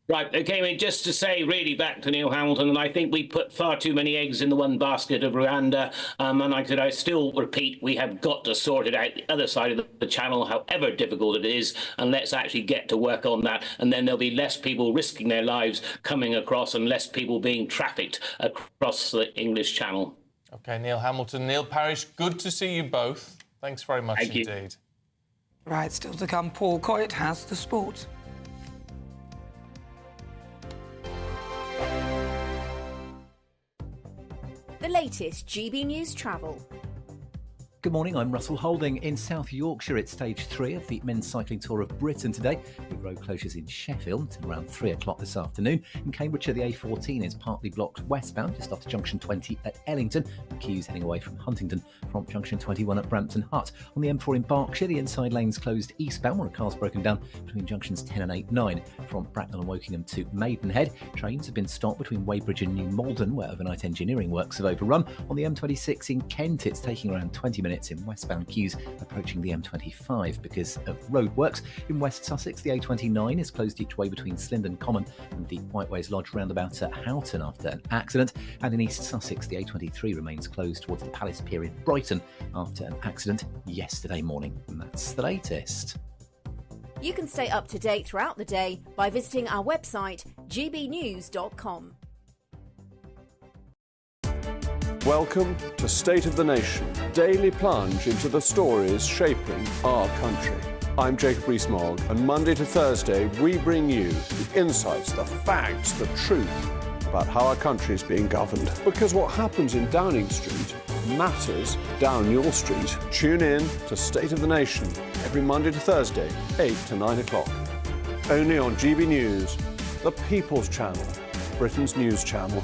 Right, OK, I mean, just to say, really, back to Neil Hamilton, and I think we put far too many eggs in the one basket of Rwanda, and I still repeat, we have got to sort it out the other side of the channel, however difficult it is, and let's actually get to work on that, and then there'll be less people risking their lives coming across and less people being trafficked across the English Channel. OK, Neil Hamilton, Neil Parish, good to see you both. Thanks very much indeed. Right, still to come, Paul Coyett has the sport. The latest GB News travel. Good morning, I'm Russell Holding. In South Yorkshire, it's stage 3 of the Men's Cycling Tour of Britain today, with road closures in Sheffield until around 3 o'clock this afternoon. In Cambridgeshire, the A14 is partly blocked westbound, just after junction 20 at Ellington, and queues heading away from Huntingdon from junction 21 at Brampton Hut. On the M4 in Berkshire, the inside lane's closed eastbound, where a car's broken down between junctions 10 and 8-9. From Bracknell and Wokingham to Maidenhead, trains have been stopped between Weybridge and New Malden, where overnight engineering works have overrun. On the M26 in Kent, it's taking around 20 minutes in westbound queues approaching the M25 because of roadworks. In West Sussex, the A29 is closed each way between Slindon Common and the Whiteways Lodge roundabout at Houghton after an accident. And in East Sussex, the A23 remains closed towards the Palace Pier in Brighton after an accident yesterday morning. And that's the latest. You can stay up to date throughout the day by visiting our website, gbnews.com. Welcome to State of the Nation, daily plunge into the stories shaping our country. I'm Jacob Rees-Mogg, and Monday to Thursday we bring you the insights, the facts, the truth about how our country is being governed. Because what happens in Downing Street matters down your street. Tune in to State of the Nation every Monday to Thursday, 8 to 9 o'clock. Only on GB News, the People's Channel, Britain's news channel.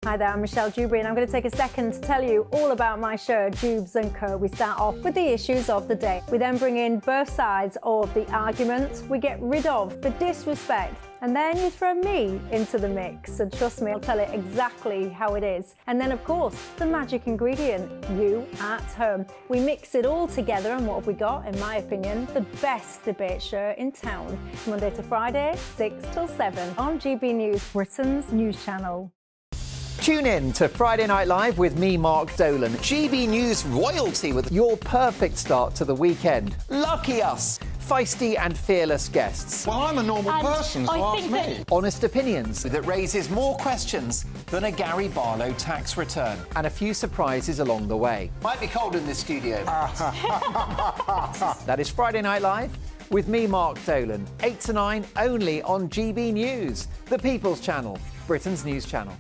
Hi there, I'm Michelle Joplin, and I'm going to take a second to tell you all about my show, Jubes & Co. We start off with the issues of the day. We then bring in both sides of the argument. We get rid of the disrespect. And then you throw me into the mix. And trust me, I'll tell it exactly how it is. And then, of course, the magic ingredient, you at home. We mix it all together, and what have we got? In my opinion, the best debate show in town. Monday to Friday, 6 till 7 on GB News, Britain's news channel. Tune in to Friday Night Live with me, Mark Dolan. GB News royalty with your perfect start to the weekend. Lucky us. Feisty and fearless guests. Well, I'm a normal person, so ask me. Honest opinions that raises more questions than a Gary Barlow tax return. And a few surprises along the way. Might be cold in this studio. That is Friday Night Live with me, Mark Dolan. 8 to 9 only on GB News, the People's Channel, Britain's news channel.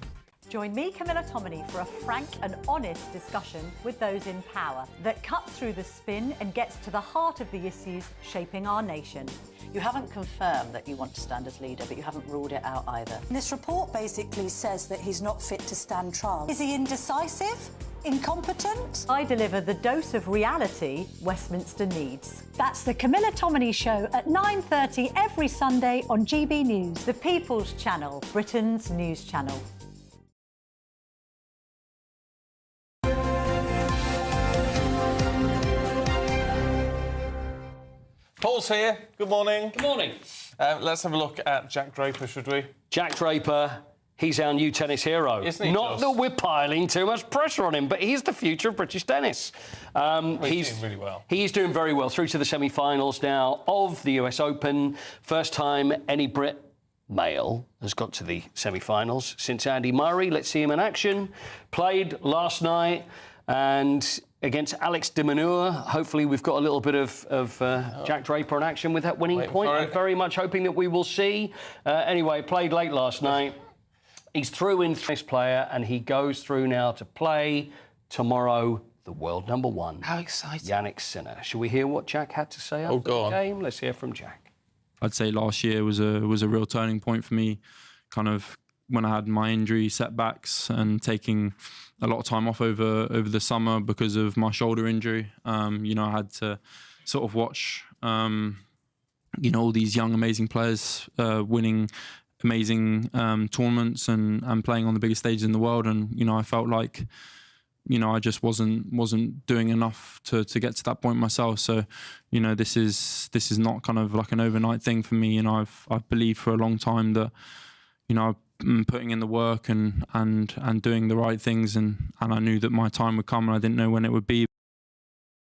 Join me, Camilla Tominey, for a frank and honest discussion with those in power that cuts through the spin and gets to the heart of the issues shaping our nation. You haven't confirmed that you want to stand as leader, but you haven't ruled it out either. This report basically says that he's not fit to stand trial. Is he indecisive? Incompetent? I deliver the dose of reality Westminster needs. That's the Camilla Tominey Show at 9:30 every Sunday on GB News. The People's Channel, Britain's news channel. Paul's here. Good morning. Good morning. Let's have a look at Jack Draper, should we? Jack Draper, He's our new tennis hero. Isn't he, Not that we're piling too much pressure on him, but he's the future of British tennis. He's doing really well. He's doing very well. Through to the semi-finals now of the US Open. First time any Brit male has got to the semi-finals since Andy Murray. Let's see him in action. Played last night and against Alex de Minaur. Hopefully we've got a little bit of Jack Draper in action with that winning point. I'm very much hoping that we will see. Anyway, played late last night. He's through in this player, and he goes through now to play tomorrow the world number 1. How exciting. Yannick Sinner. Shall we hear what Jack had to say after the game? Let's hear from Jack. I'd say last year was a real turning point for me, kind of when I had my injury setbacks and taking a lot of time off over the summer because of my shoulder injury. You know, I had to sort of watch, you know, all these young, amazing players winning amazing tournaments and playing on the biggest stages in the world, and you know, I felt like, you know, I just wasn't doing enough to get to that point myself. So, you know, this is not kind of like an overnight thing for me. You know, I've believed for a long time that, you know, I'm putting in the work and doing the right things, and I knew that my time would come, and I didn't know when it would be.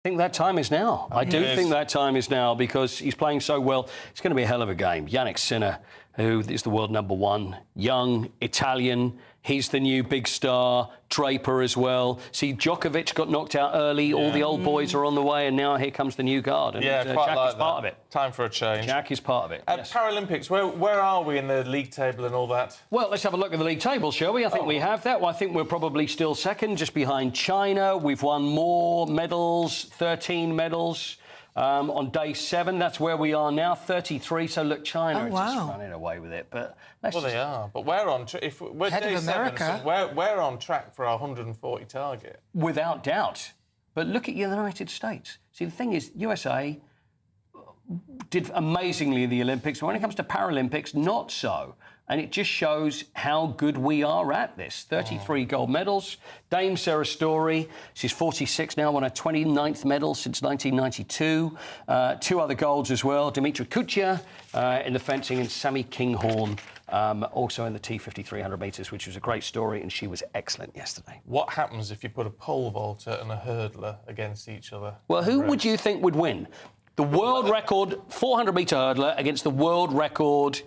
I think that time is now. I do think that time is now because he's playing so well. It's going to be a hell of a game. Yannick Sinner, who is the world number 1, young, Italian. He's the new big star. Draper as well. See, Djokovic got knocked out early. Yeah. All the old boys are on the way, and now here comes the new guard. And yeah, quite Jack like is part of it. Time for a change. Jack is part of it. Yes. Paralympics, where are we in the league table and all that? Well, let's have a look at the league table, shall we? I think we have that. Well, I think we're probably still second, just behind China. We've won more medals, 13 medals. On day 7, that's where we are now, 33. So look, China are just running away with it. But they are. But we're on. If we're Head day of 7, America. so we're on track for our 140 target. Without doubt. But look at the United States. See, the thing is, USA did amazingly in the Olympics. But when it comes to Paralympics, not so. And it just shows how good we are at this. 33 gold medals. Dame Sarah Story, she's 46 now, won her 29th medal since 1992. 2 other golds as well. Dimitri Kutia in the fencing, and Sammy Kinghorn also in the T50 300 metres, which was a great story, and she was excellent yesterday. What happens if you put a pole vaulter and a hurdler against each other? Well, who would you think would win? The world record 400-metre hurdler against the world record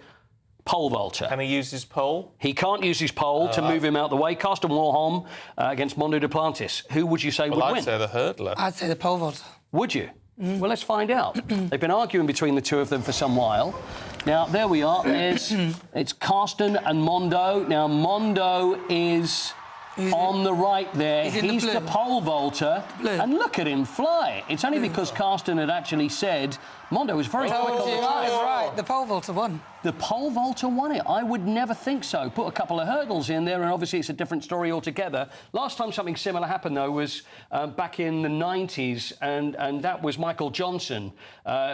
pole vaulter. Can he use his pole? He can't use his pole to move him out the way. Carsten Warholm against Mondo Duplantis. Who would you say would win? I'd say the hurdler. I'd say the pole vaulter. Would you? Well, let's find out. They've been arguing between the two of them for some while. Now, there we are. It's Carsten and Mondo. Now, Mondo is on the right there. He's the pole vaulter. And look at him fly. It's only because Carsten had actually said Mondo was very quick on the time. I was right. The pole vaulter won. The pole vaulter won it. I would never think so. Put a couple of hurdles in there, and obviously it's a different story altogether. Last time something similar happened, though, was back in the 90s, and that was Michael Johnson,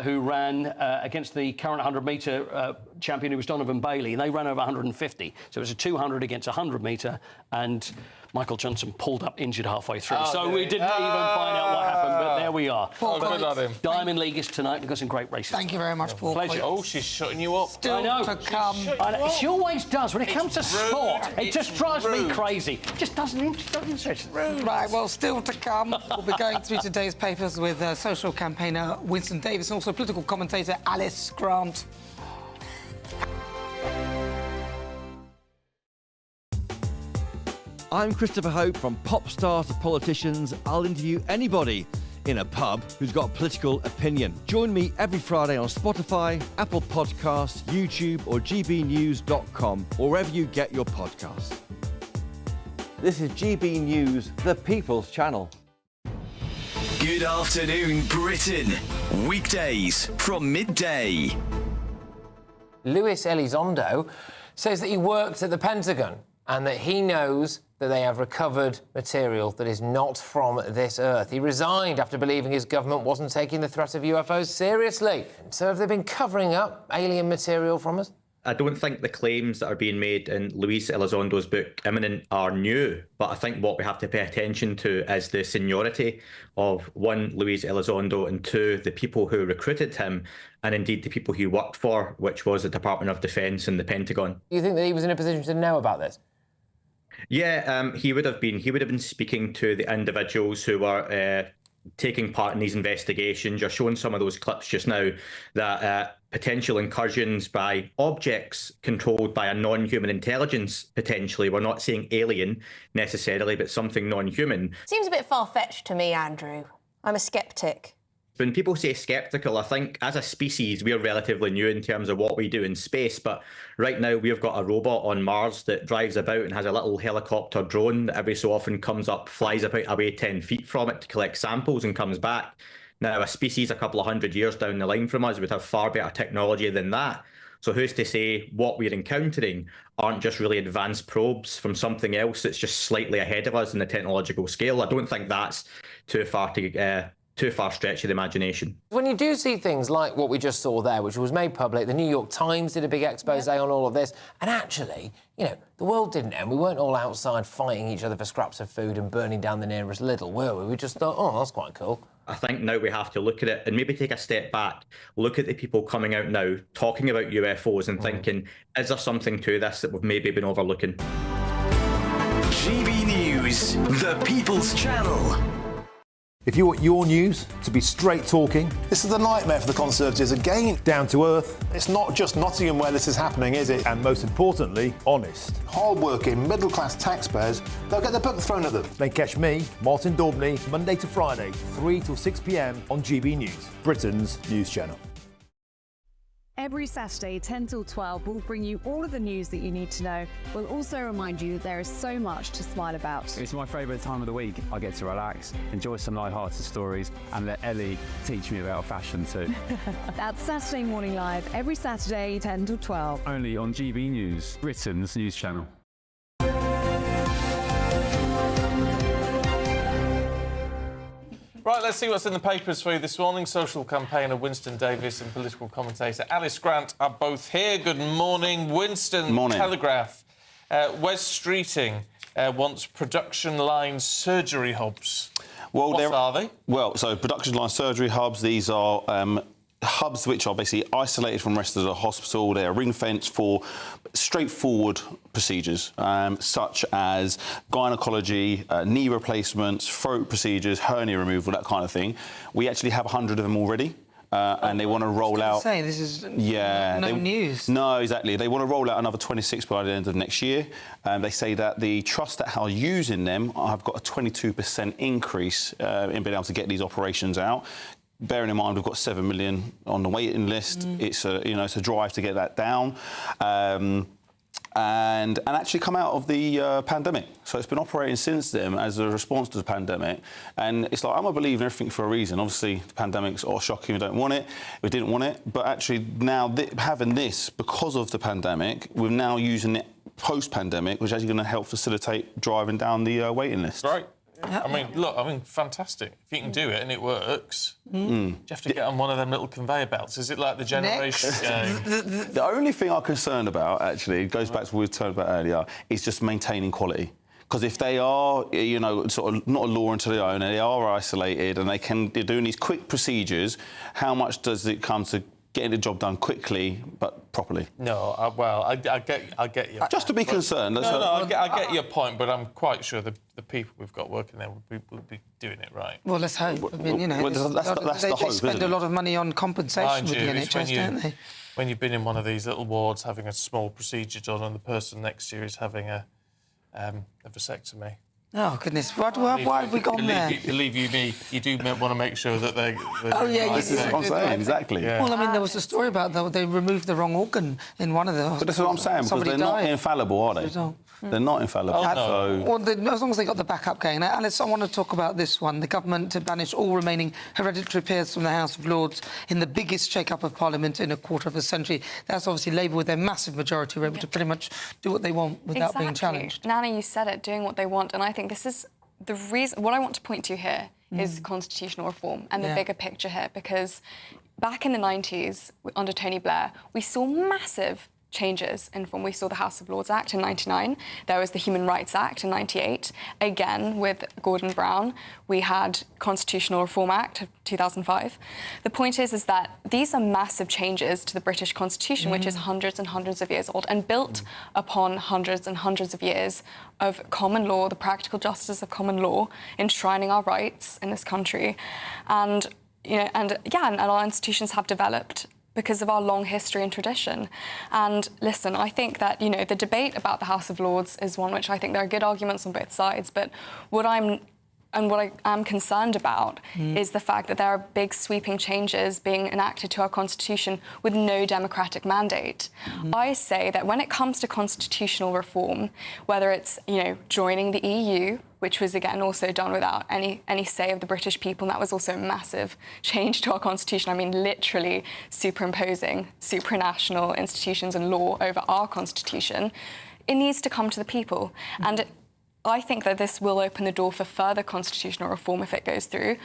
who ran against the current 100-metre champion, who was Donovan Bailey, and they ran over 150. So it was a 200 against a 100-metre, and Michael Johnson pulled up injured halfway through. So we didn't even find out what happened, but there we are. Good on him. Diamond League is tonight. We've got some great races. Thank you very much, Paul. Pleasure. Oh, she's shutting you up. Still to come. She always does. When it comes to sport, it just drives me crazy. It just doesn't interest me. Right, well, still to come. We'll be going through today's papers with social campaigner Winston Davis and also political commentator Alice Grant. I'm Christopher Hope. From pop stars to politicians, I'll interview anybody in a pub who's got a political opinion. Join me every Friday on Spotify, Apple Podcasts, YouTube or gbnews.com, or wherever you get your podcasts. This is GB News, the People's Channel. Good afternoon, Britain. Weekdays from midday. Luis Elizondo says that he worked at the Pentagon and that he knows that they have recovered material that is not from this Earth. He resigned after believing his government wasn't taking the threat of UFOs seriously. So have they been covering up alien material from us? I don't think the claims that are being made in Luis Elizondo's book, Imminent, are new. But I think what we have to pay attention to is the seniority of, one, Luis Elizondo, and two, the people who recruited him, and indeed the people he worked for, which was the Department of Defence and the Pentagon. You think that he was in a position to know about this? Yeah, he would have been. He would have been speaking to the individuals who were taking part in these investigations. You're showing some of those clips just now that potential incursions by objects controlled by a non-human intelligence, potentially. We're not saying alien necessarily, but something non-human. Seems a bit far-fetched to me, Andrew. I'm a sceptic. When people say sceptical, I think as a species, we're relatively new in terms of what we do in space. But right now, we've got a robot on Mars that drives about and has a little helicopter drone that every so often comes up, flies about away 10 feet from it to collect samples and comes back. Now, a species a couple of hundred years down the line from us would have far better technology than that. So who's to say what we're encountering aren't just really advanced probes from something else that's just slightly ahead of us in the technological scale? I don't think that's too far stretch of the imagination. When you do see things like what we just saw there, which was made public, the New York Times did a big expose on all of this, and actually, you know, the world didn't end. We weren't all outside fighting each other for scraps of food and burning down the nearest Lidl, were we? We just thought, oh, that's quite cool. I think now we have to look at it and maybe take a step back, look at the people coming out now, talking about UFOs and thinking, is there something to this that we've maybe been overlooking? GB News, the People's Channel. If you want your news to be straight talking... This is a nightmare for the Conservatives again. Down to earth. It's not just Nottingham where this is happening, is it? And most importantly, honest. Hard-working, middle-class taxpayers, they'll get their book thrown at them. Then catch me, Martin Daubney, Monday to Friday, 3 till 6 p.m. on GB News, Britain's news channel. Every Saturday, 10 till 12, we'll bring you all of the news that you need to know. We'll also remind you that there is so much to smile about. It's my favourite time of the week. I get to relax, enjoy some light-hearted stories, and let Ellie teach me about fashion too. That's Saturday Morning Live, every Saturday, 10 till 12. Only on GB News, Britain's news channel. Right, let's see what's in the papers for you this morning. Social campaigner Winston Davies and political commentator Alice Grant are both here. Good morning. Winston, morning. Telegraph. Wes Streeting wants production line surgery hubs. Well, what are they? Well, so production line surgery hubs, these are hubs which are basically isolated from the rest of the hospital. They're ring-fenced for straightforward procedures, such as gynecology, knee replacements, throat procedures, hernia removal, that kind of thing. We actually have 100 of them already. And they want to roll out... Say, this is no news. No, exactly. They want to roll out another 26 by the end of next year. They say that the trusts that are using them have got a 22% increase in being able to get these operations out. Bearing in mind we've got 7 million on the waiting list, it's a drive to get that down. And actually come out of the pandemic. So it's been operating since then as a response to the pandemic. And it's like, I'm a believer in everything for a reason. Obviously, the pandemic's shocking, we don't want it, we didn't want it. But actually now having this, because of the pandemic, we're now using it post-pandemic, which is actually going to help facilitate driving down the waiting list. Right. I mean, fantastic. If you can do it and it works, do you have to get on one of them little conveyor belts? Is it like the generation game? The only thing I'm concerned about, actually, goes back to what we were talking about earlier, is just maintaining quality. Because if they are, sort of not a law unto their own, and they are isolated, and they're doing these quick procedures, how much does it come to getting the job done quickly but properly? No, I get you. Just to be concerned. I get your point, but I'm quite sure the people we've got working there would be doing it right. Well, let's hope. I mean, that's the hope, they spend a lot of money on compensation Mind with you, the NHS, don't they? When you've been in one of these little wards having a small procedure done and the person next to you is having a vasectomy. Oh, goodness. Why have we gone there? Believe you me, you do want to make sure that they're oh, yeah, that's what I'm saying, exactly. Yeah. Well, I mean, there was a story about they removed the wrong organ in one of the hospitals. But that's what I'm saying, because they're not infallible, are they? They're not infallible. Well, as long as they got the backup going. Now, Alice, I want to talk about this one. The government to banish all remaining hereditary peers from the House of Lords in the biggest shake-up of Parliament in a quarter of a century. That's obviously Labour, with their massive majority, were able to pretty much do what they want without being challenged. Nana, you said it, doing what they want, and I think this is the reason. What I want to point to here is constitutional reform and the bigger picture here, because back in the 90s, under Tony Blair, we saw massive changes in form. We saw the House of Lords Act in 99. There was the Human Rights Act in 98. Again, with Gordon Brown, we had Constitutional Reform Act of 2005. The point is that these are massive changes to the British Constitution, which is hundreds and hundreds of years old and built upon hundreds and hundreds of years of common law, the practical justice of common law, enshrining our rights in this country. And, and our institutions have developed because of our long history and tradition. And listen, I think that, the debate about the House of Lords is one which I think there are good arguments on both sides, but what I am concerned about is the fact that there are big sweeping changes being enacted to our constitution with no democratic mandate. I say that when it comes to constitutional reform, whether it's, joining the EU, which was again also done without any say of the British people, and that was also a massive change to our constitution. I mean, literally superimposing supranational institutions and law over our constitution. It needs to come to the people. And I think that this will open the door for further constitutional reform if it goes through,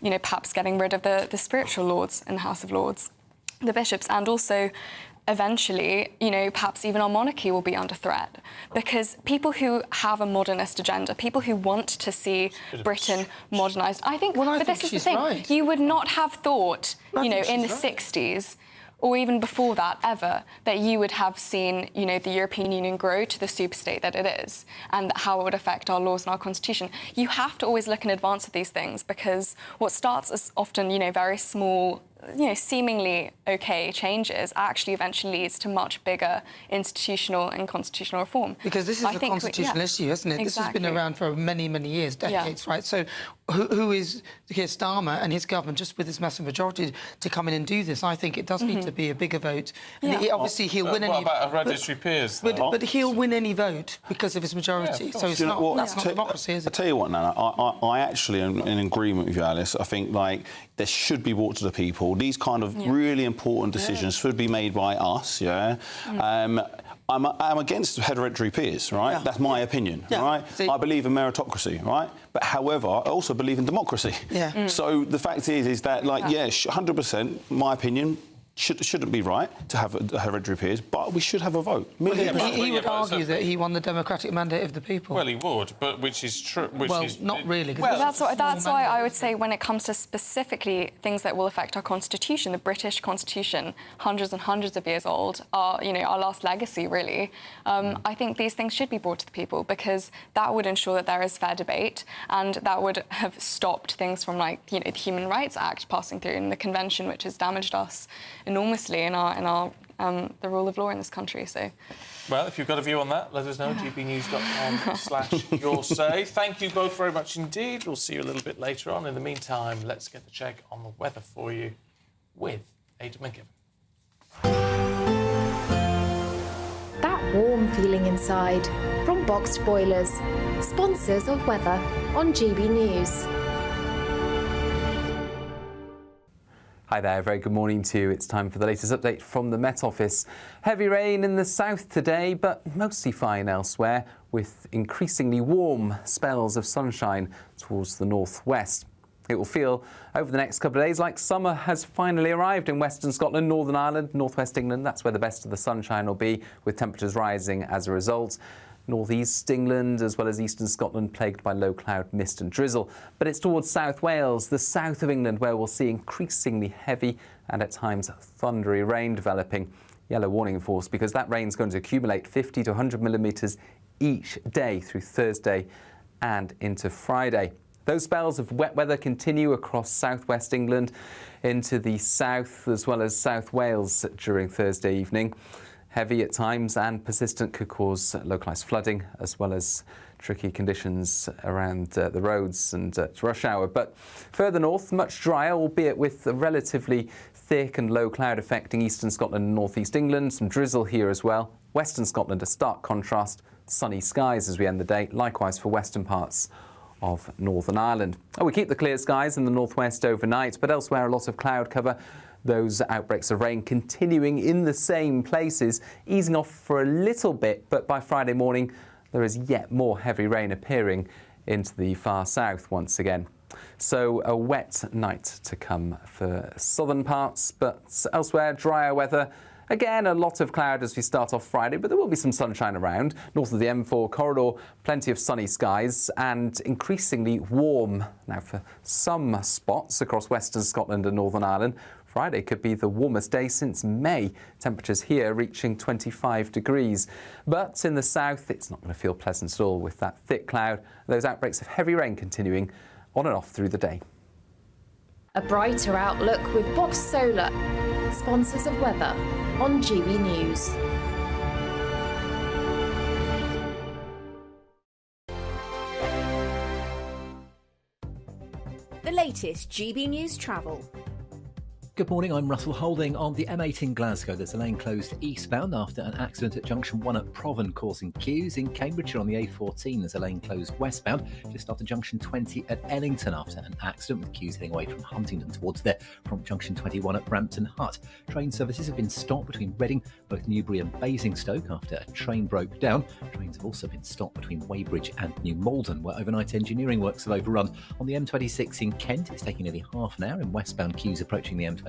perhaps getting rid of the spiritual lords in the House of Lords, the bishops, and also eventually, perhaps even our monarchy will be under threat, because people who have a modernist agenda, people who want to see Britain modernised, I think, but this is the thing, right. You would not have thought, in the 60s, or even before that, ever, that you would have seen, the European Union grow to the superstate that it is, and how it would affect our laws and our constitution. You have to always look in advance of these things, because what starts as often, very small, seemingly okay changes actually eventually leads to much bigger institutional and constitutional reform. Because this is a constitutional issue, isn't it? Exactly. This has been around for many, many years, decades, right? So who is Keir Starmer and his government, just with this massive majority, to come in and do this? I think it does need to be a bigger vote. And obviously, he'll win any... What about hereditary peers? But he'll win any vote because of his majority. So it's that's not democracy, is it? I'll tell you what, Nana, I actually am in agreement with you, Alice. I think, there should be brought to the people. These kind of really important decisions should be made by us, I'm against hereditary peers, right? Yeah. That's my opinion, right? I believe in meritocracy, right? But however, I also believe in democracy. Yeah. So the fact is that, 100%, my opinion, shouldn't be right to have a hereditary peers, but we should have a vote. He would argue that he won the democratic mandate of the people. Well, he would, but which is true. Not really. Well, that's why I would say when it comes to specifically things that will affect our constitution, the British Constitution, hundreds and hundreds of years old, our last legacy, really. I think these things should be brought to the people, because that would ensure that there is fair debate, and that would have stopped things from the Human Rights Act passing through, and the convention, which has damaged us enormously in our the rule of law in this country. So, well, if you've got a view on that, let us know. gbnews.com/your say. Thank you both very much indeed. We'll see you a little bit later on. In the meantime, let's get the check on the weather for you with Ada McGibbon. That warm feeling inside from Boxed Boilers, sponsors of weather on GB News. Hi there, very good morning to you. It's time for the latest update from the Met Office. Heavy rain in the south today, but mostly fine elsewhere, with increasingly warm spells of sunshine towards the northwest. It will feel over the next couple of days like summer has finally arrived in Western Scotland, Northern Ireland, northwest England. That's where the best of the sunshine will be, with temperatures rising as a result. North East England as well as eastern Scotland plagued by low cloud, mist and drizzle. But it's towards South Wales, the south of England, where we'll see increasingly heavy and at times thundery rain developing. Yellow warning in force because that rain's going to accumulate 50 to 100 millimetres each day through Thursday and into Friday. Those spells of wet weather continue across southwest England into the south as well as South Wales during Thursday evening. Heavy at times and persistent could cause localised flooding as well as tricky conditions around the roads and rush hour. But further north, much drier, albeit with a relatively thick and low cloud affecting eastern Scotland and north east England. Some drizzle here as well. Western Scotland, a stark contrast. Sunny skies as we end the day. Likewise for western parts of Northern Ireland. We keep the clear skies in the northwest overnight, but elsewhere a lot of cloud cover. Those outbreaks of rain continuing in the same places, easing off for a little bit, but by Friday morning there is yet more heavy rain appearing into the far south once again. So a wet night to come for southern parts, but elsewhere drier weather Again, a lot of cloud as we start off Friday, but there will be some sunshine around. North of the M4 corridor, plenty of sunny skies and increasingly warm. Now, for some spots across Western Scotland and Northern Ireland, Friday could be the warmest day since May. Temperatures here reaching 25 degrees. But in the south, it's not going to feel pleasant at all with that thick cloud. Those outbreaks of heavy rain continuing on and off through the day. A brighter outlook with Box Solar, sponsors of weather on GB News. The latest GB News travel. Good morning, I'm Russell Holding. On the M8 in Glasgow, there's a lane closed eastbound after an accident at junction 1 at Provan causing queues. In Cambridgeshire on the A14, there's a lane closed westbound just after junction 20 at Ellington after an accident with queues heading away from Huntingdon towards there from junction 21 at Brampton Hut. Train services have been stopped between Reading, both Newbury and Basingstoke after a train broke down. Trains have also been stopped between Weybridge and New Malden, where overnight engineering works have overrun. On the M26 in Kent, it's taking nearly half an hour in westbound queues approaching the M25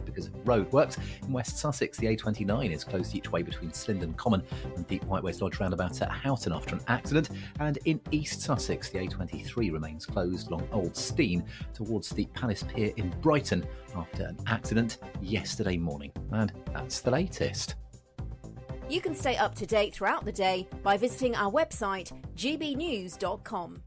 because of roadworks. In West Sussex, the A29 is closed each way between Slindon Common and Deep Whiteways Lodge roundabout at Houghton after an accident. And in East Sussex, the A23 remains closed along Old Stein towards the Palace Pier in Brighton after an accident yesterday morning. And that's the latest. You can stay up to date throughout the day by visiting our website, gbnews.com.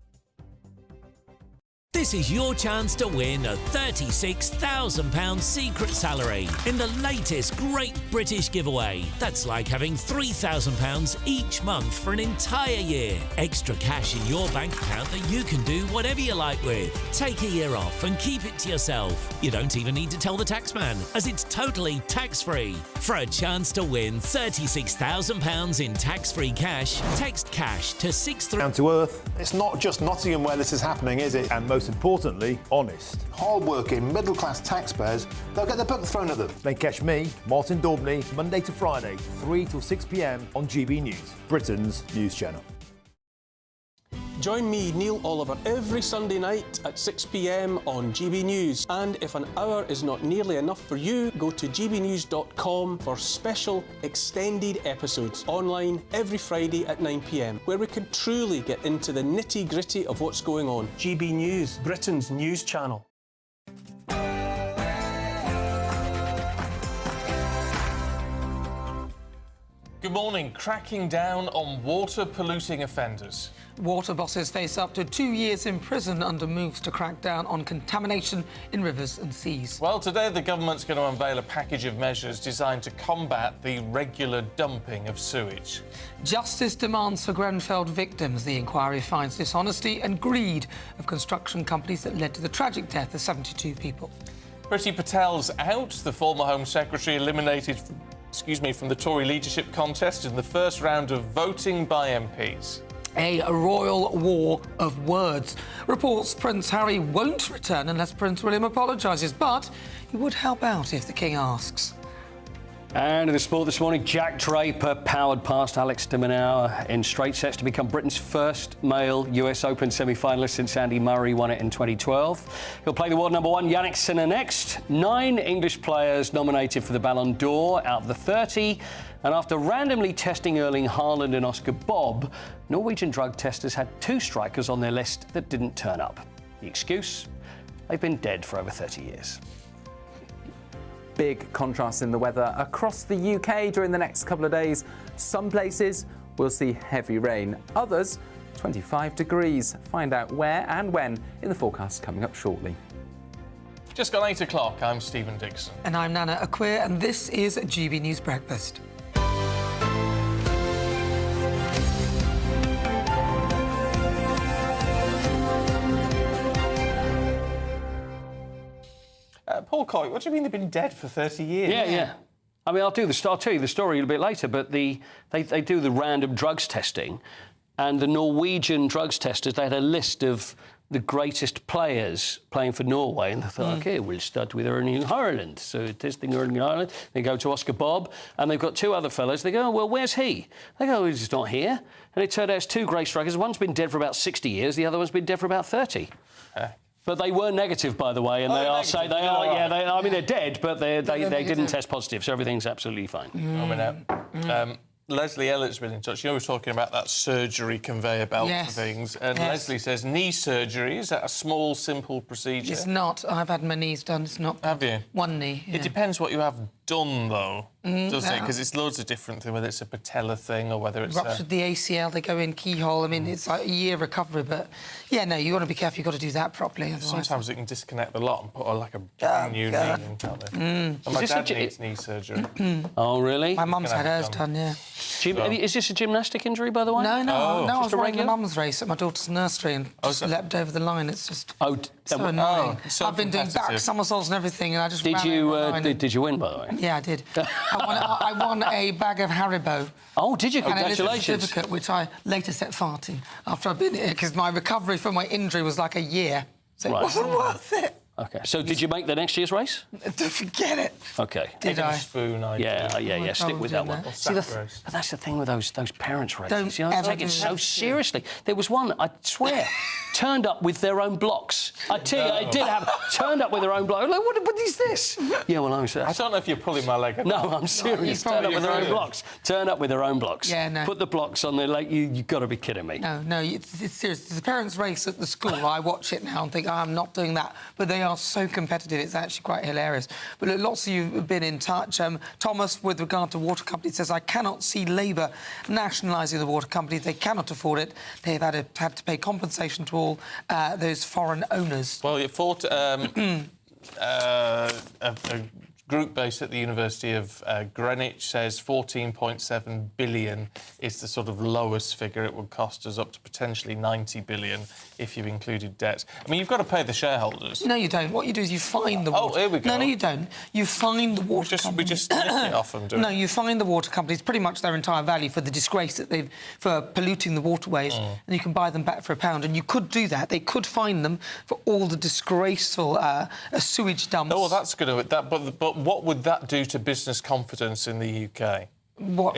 This is your chance to win a £36,000 secret salary in the latest Great British Giveaway. That's like having £3,000 each month for an entire year. Extra cash in your bank account that you can do whatever you like with. Take a year off and keep it to yourself. You don't even need to tell the taxman, as it's totally tax-free. For a chance to win £36,000 in tax-free cash, text cash to 63... Down to earth. It's not just Nottingham where this is happening, is it? And most importantly, honest. Hard-working, middle-class taxpayers, they'll get the book thrown at them. Then catch me, Martin Daubney, Monday to Friday, 3 till 6 p.m. on GB News, Britain's news channel. Join me, Neil Oliver, every Sunday night at 6 p.m. on GB News. And if an hour is not nearly enough for you, go to gbnews.com for special extended episodes online every Friday at 9 p.m, where we can truly get into the nitty-gritty of what's going on. GB News, Britain's news channel. Good morning. Cracking down on water-polluting offenders. Water bosses face up to 2 years in prison under moves to crack down on contamination in rivers and seas. Well, today the government's going to unveil a package of measures designed to combat the regular dumping of sewage. Justice demands for Grenfell victims. The inquiry finds dishonesty and greed of construction companies that led to the tragic death of 72 people. Priti Patel's out. The former Home Secretary eliminated from the Tory leadership contest in the first round of voting by MPs. A royal war of words. Reports Prince Harry won't return unless Prince William apologises, but he would help out if the King asks. And in the sport this morning, Jack Draper powered past Alex de Minaur in straight sets to become Britain's first male US Open semi-finalist since Andy Murray won it in 2012. He'll play the world number one, Yannick Sinner, next. 9 English players nominated for the Ballon d'Or out of the 30. And after randomly testing Erling Haaland and Oscar Bob, Norwegian drug testers had 2 strikers on their list that didn't turn up. The excuse? They've been dead for over 30 years. Big contrast in the weather across the UK during the next couple of days. Some places will see heavy rain, others 25 degrees. Find out where and when in the forecast coming up shortly. Just gone 8 o'clock, I'm Stephen Dixon. And I'm Nana Acquia, and this is GB News Breakfast. Paul Coy, what do you mean they've been dead for 30 years? Yeah. I mean, I'll tell you the story a bit later, but they do the random drugs testing, and the Norwegian drugs testers, they had a list of the greatest players playing for Norway, and they thought, OK, we'll start with Erling Haaland. So testing Erling Haaland, they go to Oscar Bob, and they've got 2 other fellas. They go, oh, well, where's he? They go, he's not here. And it turned out it's 2 great strikers. One's been dead for about 60 years, the other one's been dead for about 30. But they were negative, by the way, and they are saying they are. Yeah, I mean they're dead, but they didn't test positive, so everything's absolutely fine. Leslie Elliot's been in touch. You know, we were talking about that surgery conveyor belt for things, and Leslie says knee surgery, is that a small, simple procedure? It's not. I've had my knees done. It's not. Have you? One knee. It depends what you have done, though, doesn't it? Because it's loads of different things, whether it's a patella thing or whether it's ruptured the ACL, they go in keyhole. I mean, it's like a year recovery, but yeah, no, you want to be careful. You've got to do that properly. Sometimes it can disconnect the lot and put like a brand new knee in, can't they? And my dad needs knee surgery. Oh, really? My mum's had hers done, yeah. Is this a gymnastic injury, by the way? No, I was running regular a mum's race at my daughter's nursery and just leapt over the line. It's just so annoying. I've been doing back somersaults and everything, and I just did you win, by the way? Yeah, I did. I won a bag of Haribo. Oh, did you? Congratulations. And a certificate, which I later set farting after I'd been here, because my recovery from my injury was like a year. So it wasn't worth it. OK. So did you make the next year's race? Forget it. OK. Did I? Spoon, Yeah. Stick with that one. See, that's the thing with those parents' races. You know, they take it so seriously. There was one, I swear, turned up with their own blocks. I tell you, it did happen. Turned up with their own blocks. Like, what is this? Yeah, well, I don't know if you're pulling my leg. No, I'm serious. Turned up with their own blocks. Turned up with their own blocks. Yeah, no. Put the blocks on there. Like you've got to be kidding me. No, it's serious. The parents' race at the school. I watch it now and think, I'm not doing that. But they are so competitive, it's actually quite hilarious. But look, lots of you have been in touch. Thomas, with regard to water companies, says, I cannot see Labour nationalising the water companies. They cannot afford it. They've had to pay compensation to all those foreign owners. Well, it fought a group based at the University of Greenwich says 14.7 billion is the sort of lowest figure it would cost us, up to potentially 90 billion if you've included debts. I mean, you've got to pay the shareholders. No, you don't. What you do is you fine the water... Oh, here we go. No, you don't. You fine the water companies. We just lift it off them, do we? No, you fine the water companies pretty much their entire value for the disgrace that they've... for polluting the waterways, and you can buy them back for £1. And you could do that. They could fine them for all the disgraceful sewage dumps. Oh, well, that's good. But what would that do to business confidence in the UK? What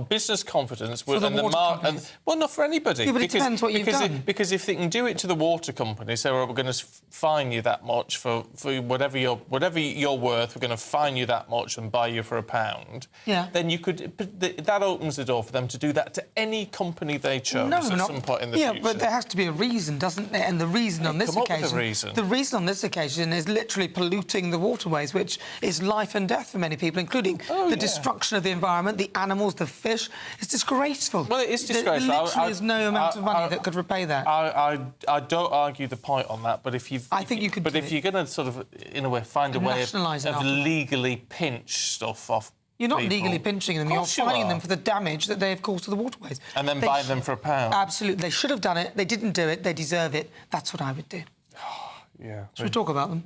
business confidence would, for the water companies? Well, not for anybody. Yeah, but it depends what you've done. Because if they can do it to the water companies, say, well, we're going to fine you that much for whatever you're worth, we're going to fine you that much and buy you for £1. Yeah. Then you could. That opens the door for them to do that to any company they chose at some point in the future. Yeah, but there has to be a reason, doesn't there? And the reason on this occasion, the reason on this occasion is literally polluting the waterways, which is life and death for many people, including the destruction of the environment, the animals, the fish. It's disgraceful. Well, it is disgraceful. There literally is no amount of money that could repay that. I don't argue the point on that, but if you're going to sort of, in a way, find a way of legally pinch stuff off. You're not legally pinching them. You're fining them for the damage that they have caused to the waterways. And then buying them for £1. Absolutely. They should have done it. They didn't do it. They deserve it. That's what I would do. Yeah. Should we talk about them?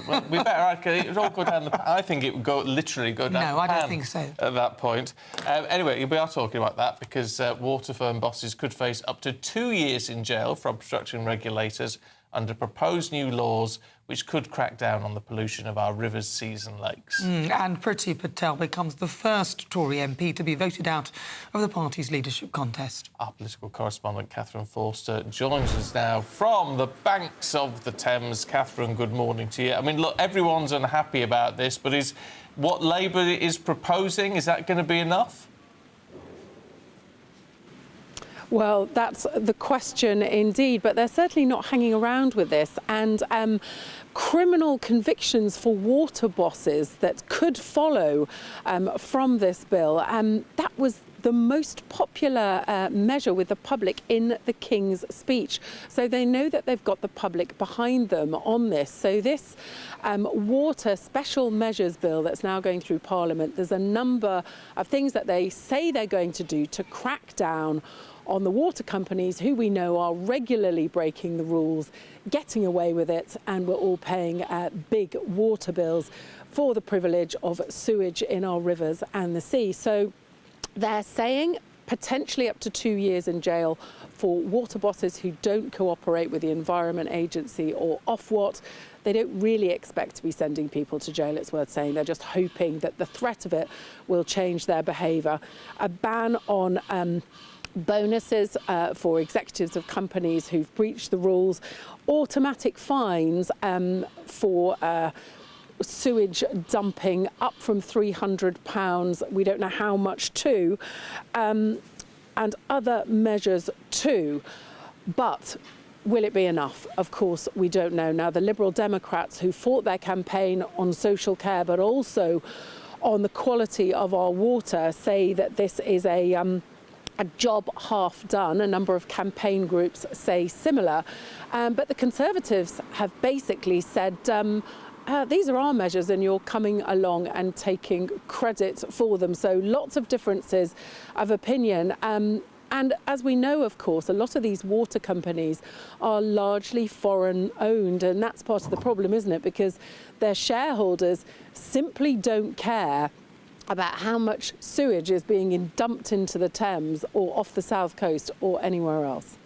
Well, we better. It would all go down the... I think it would literally go down the pan. No, I don't think so. At that point. Anyway, we are talking about that because water firm bosses could face up to 2 years in jail for obstructing regulators under proposed new laws which could crack down on the pollution of our rivers, seas and lakes. And Priti Patel becomes the first Tory MP to be voted out of the party's leadership contest. Our political correspondent, Catherine Forster, joins us now from the banks of the Thames. Catherine, good morning to you. I mean, look, everyone's unhappy about this, but is what Labour is proposing, is that going to be enough? Well, that's the question indeed, but they're certainly not hanging around with this. And criminal convictions for water bosses that could follow from this bill, that was the most popular measure with the public in the King's speech. So they know that they've got the public behind them on this. So this water special measures bill that's now going through Parliament, there's a number of things that they say they're going to do to crack down on the water companies who we know are regularly breaking the rules, getting away with it, and we're all paying big water bills for the privilege of sewage in our rivers and the sea. So they're saying potentially up to 2 years in jail for water bosses who don't cooperate with the Environment Agency or Ofwat. They don't really expect to be sending people to jail, it's worth saying. They're just hoping that the threat of it will change their behaviour. A ban on bonuses for executives of companies who've breached the rules, automatic fines for sewage dumping up from £300, we don't know how much to, and other measures too. But will it be enough? Of course, we don't know. Now, the Liberal Democrats who fought their campaign on social care, but also on the quality of our water, say that this is a job half done. A number of campaign groups say similar. But the Conservatives have basically said, these are our measures and you're coming along and taking credit for them. So lots of differences of opinion. And as we know, of course, a lot of these water companies are largely foreign owned, and that's part of the problem, isn't it? Because their shareholders simply don't care about how much sewage is being dumped into the Thames or off the south coast or anywhere else.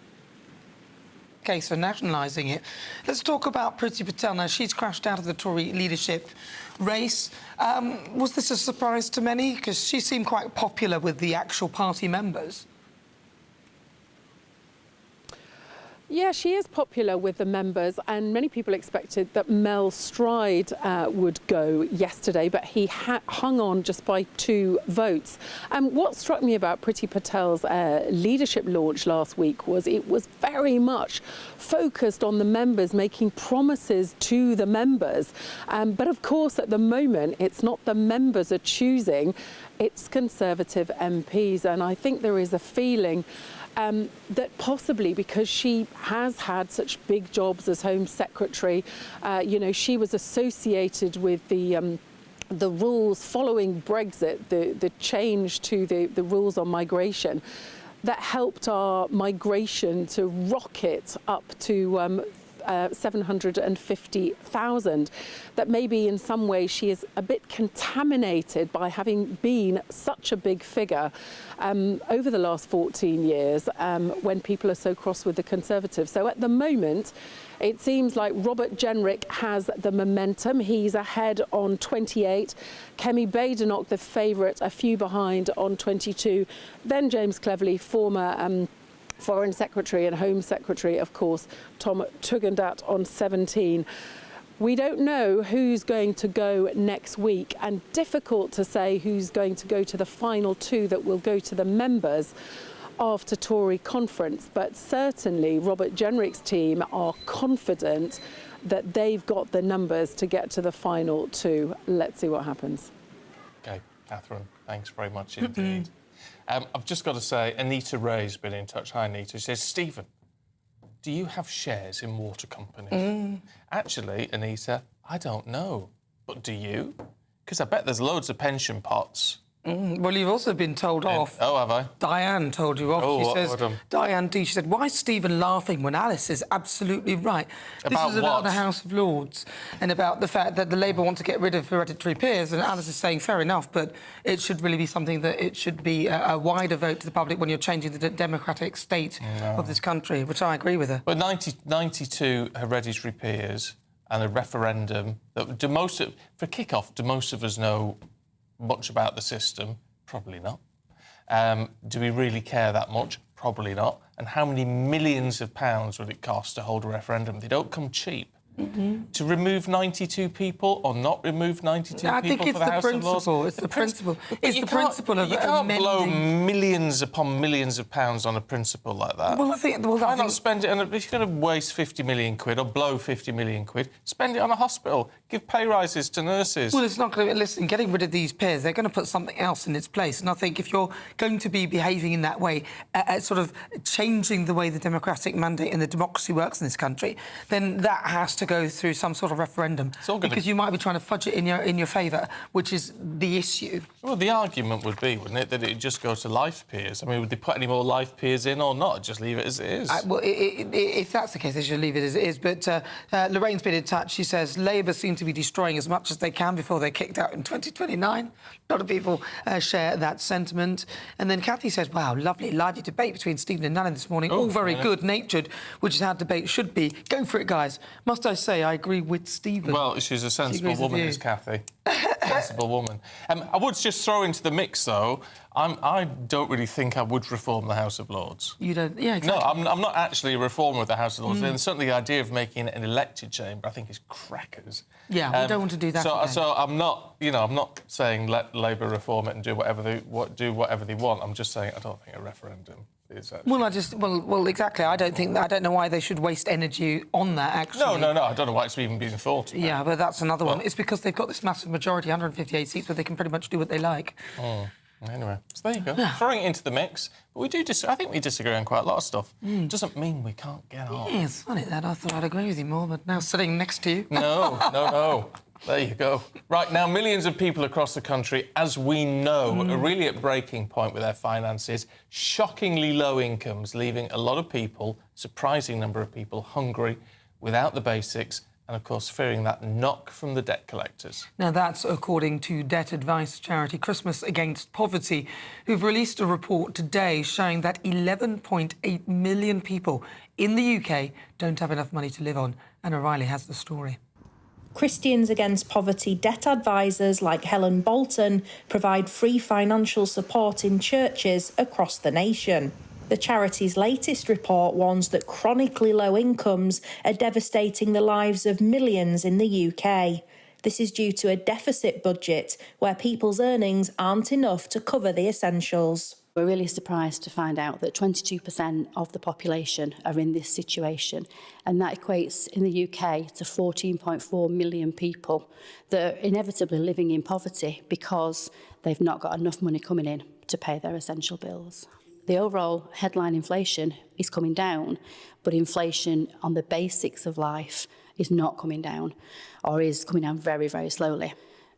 Case for nationalising it. Let's talk about Priti Patel. Now, she's crashed out of the Tory leadership race. Was this a surprise to many? Because she seemed quite popular with the actual party members. Yeah, she is popular with the members, and many people expected that Mel Stride would go yesterday, but he hung on just by 2 votes. And what struck me about Priti Patel's leadership launch last week was it was very much focused on the members, making promises to the members. But of course, at the moment, it's not the members are choosing, it's Conservative MPs. And I think there is a feeling that possibly because she has had such big jobs as Home Secretary, you know, she was associated with the rules following Brexit, the change to the rules on migration, that helped our migration to rocket up to 750,000, that maybe in some way she is a bit contaminated by having been such a big figure over the last 14 years when people are so cross with the Conservatives. So at the moment, it seems like Robert Jenrick has the momentum. He's ahead on 28. Kemi Badenoch, the favourite, a few behind on 22. Then James Cleverly, former Foreign Secretary and Home Secretary, of course, Tom Tugendhat on 17. We don't know who's going to go next week, and difficult to say who's going to go to the final 2 that will go to the members after Tory conference. But certainly Robert Jenrick's team are confident that they've got the numbers to get to the final 2. Let's see what happens. OK, Catherine, thanks very much indeed. I've just got to say, Anita Ray's been in touch. Hi, Anita. She says, Stephen, do you have shares in water companies? Actually, Anita, I don't know. But do you? Because I bet there's loads of pension pots. Well, you've also been told off. Oh, have I? Diane told you off. Oh, she says, Diane D, she said, why is Stephen laughing when Alice is absolutely right? This is about the House of Lords and about the fact that the Labour want to get rid of hereditary peers, and Alice is saying, fair enough, but it should really be something that it should be a wider vote to the public when you're changing the democratic state of this country, which I agree with her. But 92 hereditary peers and a referendum, for kick-off, do most of us know much about the system? Probably not. Do we really care that much? Probably not. And how many millions of pounds would it cost to hold a referendum? They don't come cheap. To remove 92 people or not remove 92 people for the House of Lords? It's the principle. It's the principle of you can't amending. blow millions upon millions of pounds on a principle like that. Well, I think... Why not spend it on... If you're going to waste 50 million quid or blow 50 million quid, spend it on a hospital. Give pay rises to nurses. Well, it's not going to... Listen, getting rid of these peers, they're going to put something else in its place. And I think if you're going to be behaving in that way, sort of changing the way the democratic mandate and the democracy works in this country, then that has to go through some sort of referendum. Because you might be trying to fudge it in your favour, which is the issue. Well, the argument would be, wouldn't it, that it'd just go to life peers? I mean, would they put any more life peers in or not? Just leave it as it is? Well, if that's the case, they should leave it as it is. But Lorraine's been in touch. She says Labour seem to be destroying as much as they can before they're kicked out in 2029. A lot of people share that sentiment. And then Cathy says, wow, lovely, lively debate between Stephen and Nalin this morning. All very good-natured, which is how debate should be. Go for it, guys. Must I I say? I agree with Stephen. Well, she's a sensible woman, is Kathy. Sensible woman. I would just throw into the mix, though, I don't really think I would reform the House of Lords. You don't? Yeah, exactly. No, I'm not actually a reformer of the House of Lords. And certainly the idea of making it an elected chamber, I think, is crackers. Yeah, we don't want to do that. So I'm not, I'm not saying let Labour reform it and do whatever they want. I'm just saying I don't think a referendum is actually... Well, exactly. I don't know why they should waste energy on that. Actually, no. I don't know why it's even being thought about. Yeah, but that's another one. It's because they've got this massive majority, 158 seats, where they can pretty much do what they like. Anyway, so there you go. Throwing it into the mix. But we do I think we disagree on quite a lot of stuff. Doesn't mean we can't get on. Yeah, it's funny that. I thought I'd agree with you more, but now sitting next to you... No. There you go. Right, now, millions of people across the country, as we know, are really at breaking point with their finances. Shockingly low incomes, leaving a lot of people, surprising number of people, hungry, without the basics, and, of course, fearing that knock from the debt collectors. Now, that's according to debt advice charity Christmas Against Poverty, who've released a report today showing that 11.8 million people in the UK don't have enough money to live on. Anna Riley has the story. Christians Against Poverty debt advisors like Helen Bolton provide free financial support in churches across the nation. The charity's latest report warns that chronically low incomes are devastating the lives of millions in the UK. This is due to a deficit budget where people's earnings aren't enough to cover the essentials. We're really surprised to find out that 22% of the population are in this situation, and that equates in the UK to 14.4 million people that are inevitably living in poverty because they've not got enough money coming in to pay their essential bills. The overall headline inflation is coming down, but inflation on the basics of life is not coming down, or is coming down very, very slowly.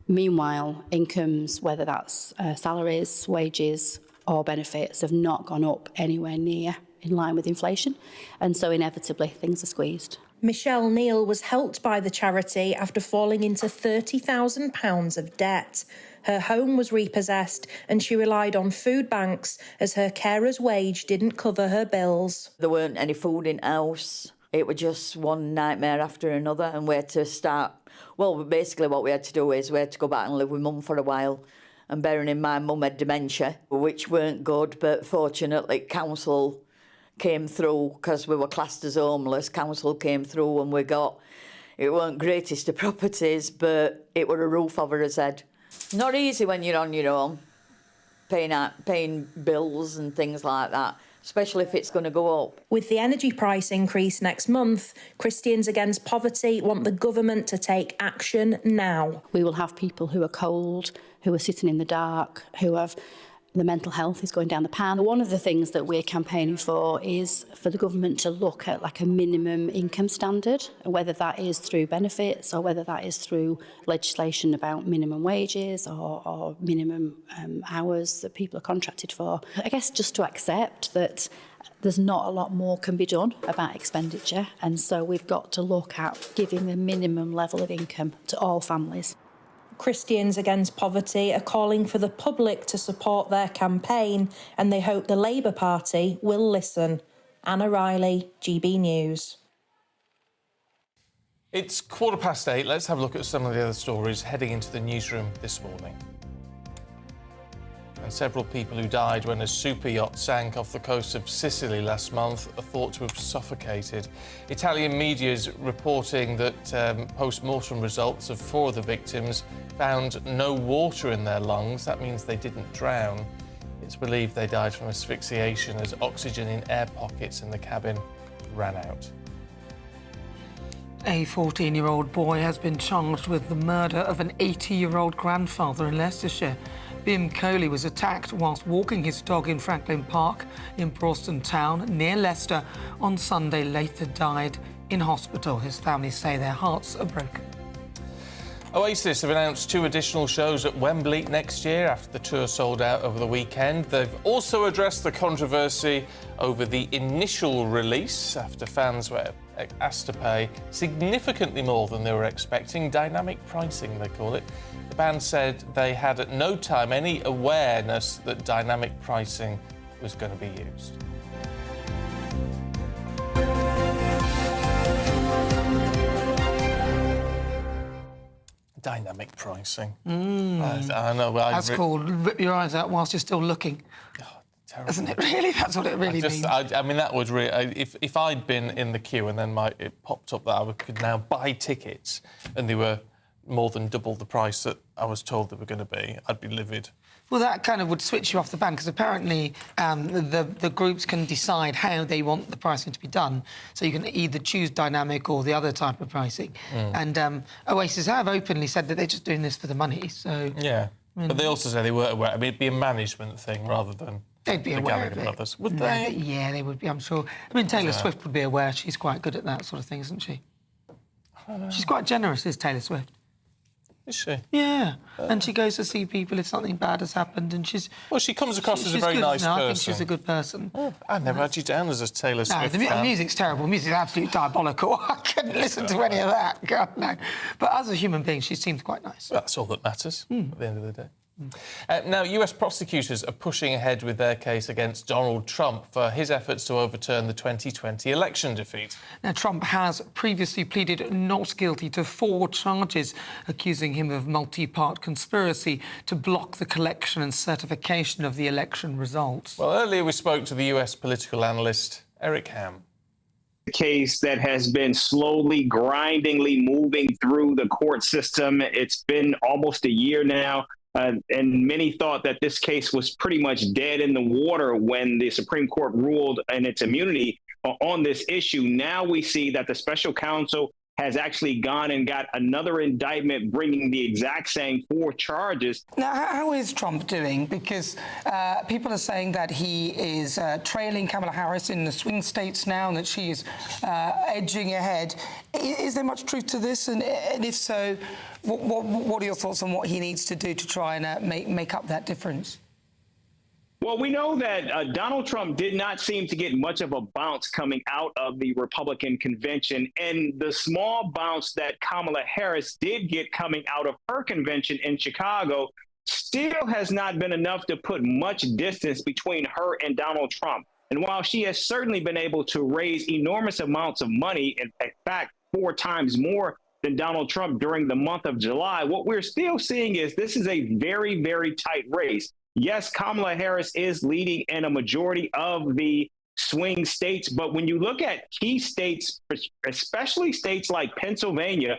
Meanwhile, incomes, whether that's salaries, wages, or benefits, have not gone up anywhere near in line with inflation, and so inevitably things are squeezed. Michelle Neal was helped by the charity after falling into £30,000 of debt. Her home was repossessed and she relied on food banks as her carer's wage didn't cover her bills. There weren't any food in house. It was just one nightmare after another, and we had to start... Well, basically what we had to do is we had to go back and live with Mum for a while. And bearing in mind Mum had dementia, which weren't good, but fortunately council came through because we were classed as homeless. Council came through and we got... It weren't greatest of properties, but it were a roof over his head. Not easy when you're on your own, paying bills and things like that, especially if it's going to go up. With the energy price increase next month, Christians Against Poverty want the government to take action now. We will have people who are cold, who are sitting in the dark, who have... The mental health is going down the pan. One of the things that we're campaigning for is for the government to look at like a minimum income standard, whether that is through benefits or whether that is through legislation about minimum wages or minimum hours that people are contracted for. I guess just to accept that there's not a lot more can be done about expenditure, and so we've got to look at giving a minimum level of income to all families. Christians Against Poverty are calling for the public to support their campaign, and they hope the Labour Party will listen. Anna Riley, GB News. It's 8:15. Let's have a look at some of the other stories heading into the newsroom this morning. And several people who died when a super yacht sank off the coast of Sicily last month are thought to have suffocated. Italian media is reporting that post-mortem results of 4 of the victims found no water in their lungs. That means they didn't drown. It's believed they died from asphyxiation as oxygen in air pockets in the cabin ran out. A 14-year-old boy has been charged with the murder of an 80-year-old grandfather in Leicestershire. Bim Coley was attacked whilst walking his dog in Franklin Park in Braunston Town near Leicester on Sunday, later died in hospital. His family say their hearts are broken. Oasis have announced 2 additional shows at Wembley next year after the tour sold out over the weekend. They've also addressed the controversy over the initial release after fans were asked to pay significantly more than they were expecting. Dynamic pricing, they call it. The band said they had at no time any awareness that dynamic pricing was going to be used. Dynamic pricing. I know. That's called rip your eyes out whilst you're still looking. Terrible. Isn't it really? That's what it really means. I mean, that would really... If I'd been in the queue and then it popped up that I could now buy tickets and they were more than double the price that I was told they were going to be, I'd be livid. Well, that kind of would switch you off the ban, because apparently the groups can decide how they want the pricing to be done. So you can either choose dynamic or the other type of pricing. And Oasis have openly said that they're just doing this for the money, so... Yeah, but they also say they weren't aware. I mean, it'd be a management thing rather than... They'd be aware of it. Brothers. Would they? Yeah, they would be, I'm sure. I mean, Taylor Swift would be aware. She's quite good at that sort of thing, isn't she? She's quite generous, is Taylor Swift. Is she? Yeah, and she goes to see people if something bad has happened, and she's... Well, she comes across as a very good, nice person. I think she's a good person. I never had you down as a Taylor Swift No, the fan. music's terrible. The music's absolutely diabolical. I couldn't listen to any of that. God, no. But as a human being, she seems quite nice. Well, that's all that matters at the end of the day. Now, US prosecutors are pushing ahead with their case against Donald Trump for his efforts to overturn the 2020 election defeat. Now, Trump has previously pleaded not guilty to 4 charges, accusing him of multi-part conspiracy to block the collection and certification of the election results. Well, earlier we spoke to the US political analyst Eric Ham. Case that has been slowly, grindingly moving through the court system. It's been almost a year now. And many thought that this case was pretty much dead in the water when the Supreme Court ruled in its immunity on this issue. Now we see that the special counsel has actually gone and got another indictment bringing the exact same 4 charges. Now, how is Trump doing? Because people are saying that he is trailing Kamala Harris in the swing states now and that she is edging ahead. Is there much truth to this? And if so, what are your thoughts on what he needs to do to try and make up that difference? Well, we know that Donald Trump did not seem to get much of a bounce coming out of the Republican convention. And the small bounce that Kamala Harris did get coming out of her convention in Chicago still has not been enough to put much distance between her and Donald Trump. And while she has certainly been able to raise enormous amounts of money, in fact, 4 times more than Donald Trump during the month of July, what we're still seeing is this is a very, very tight race. Yes, Kamala Harris is leading in a majority of the swing states, but when you look at key states, especially states like Pennsylvania,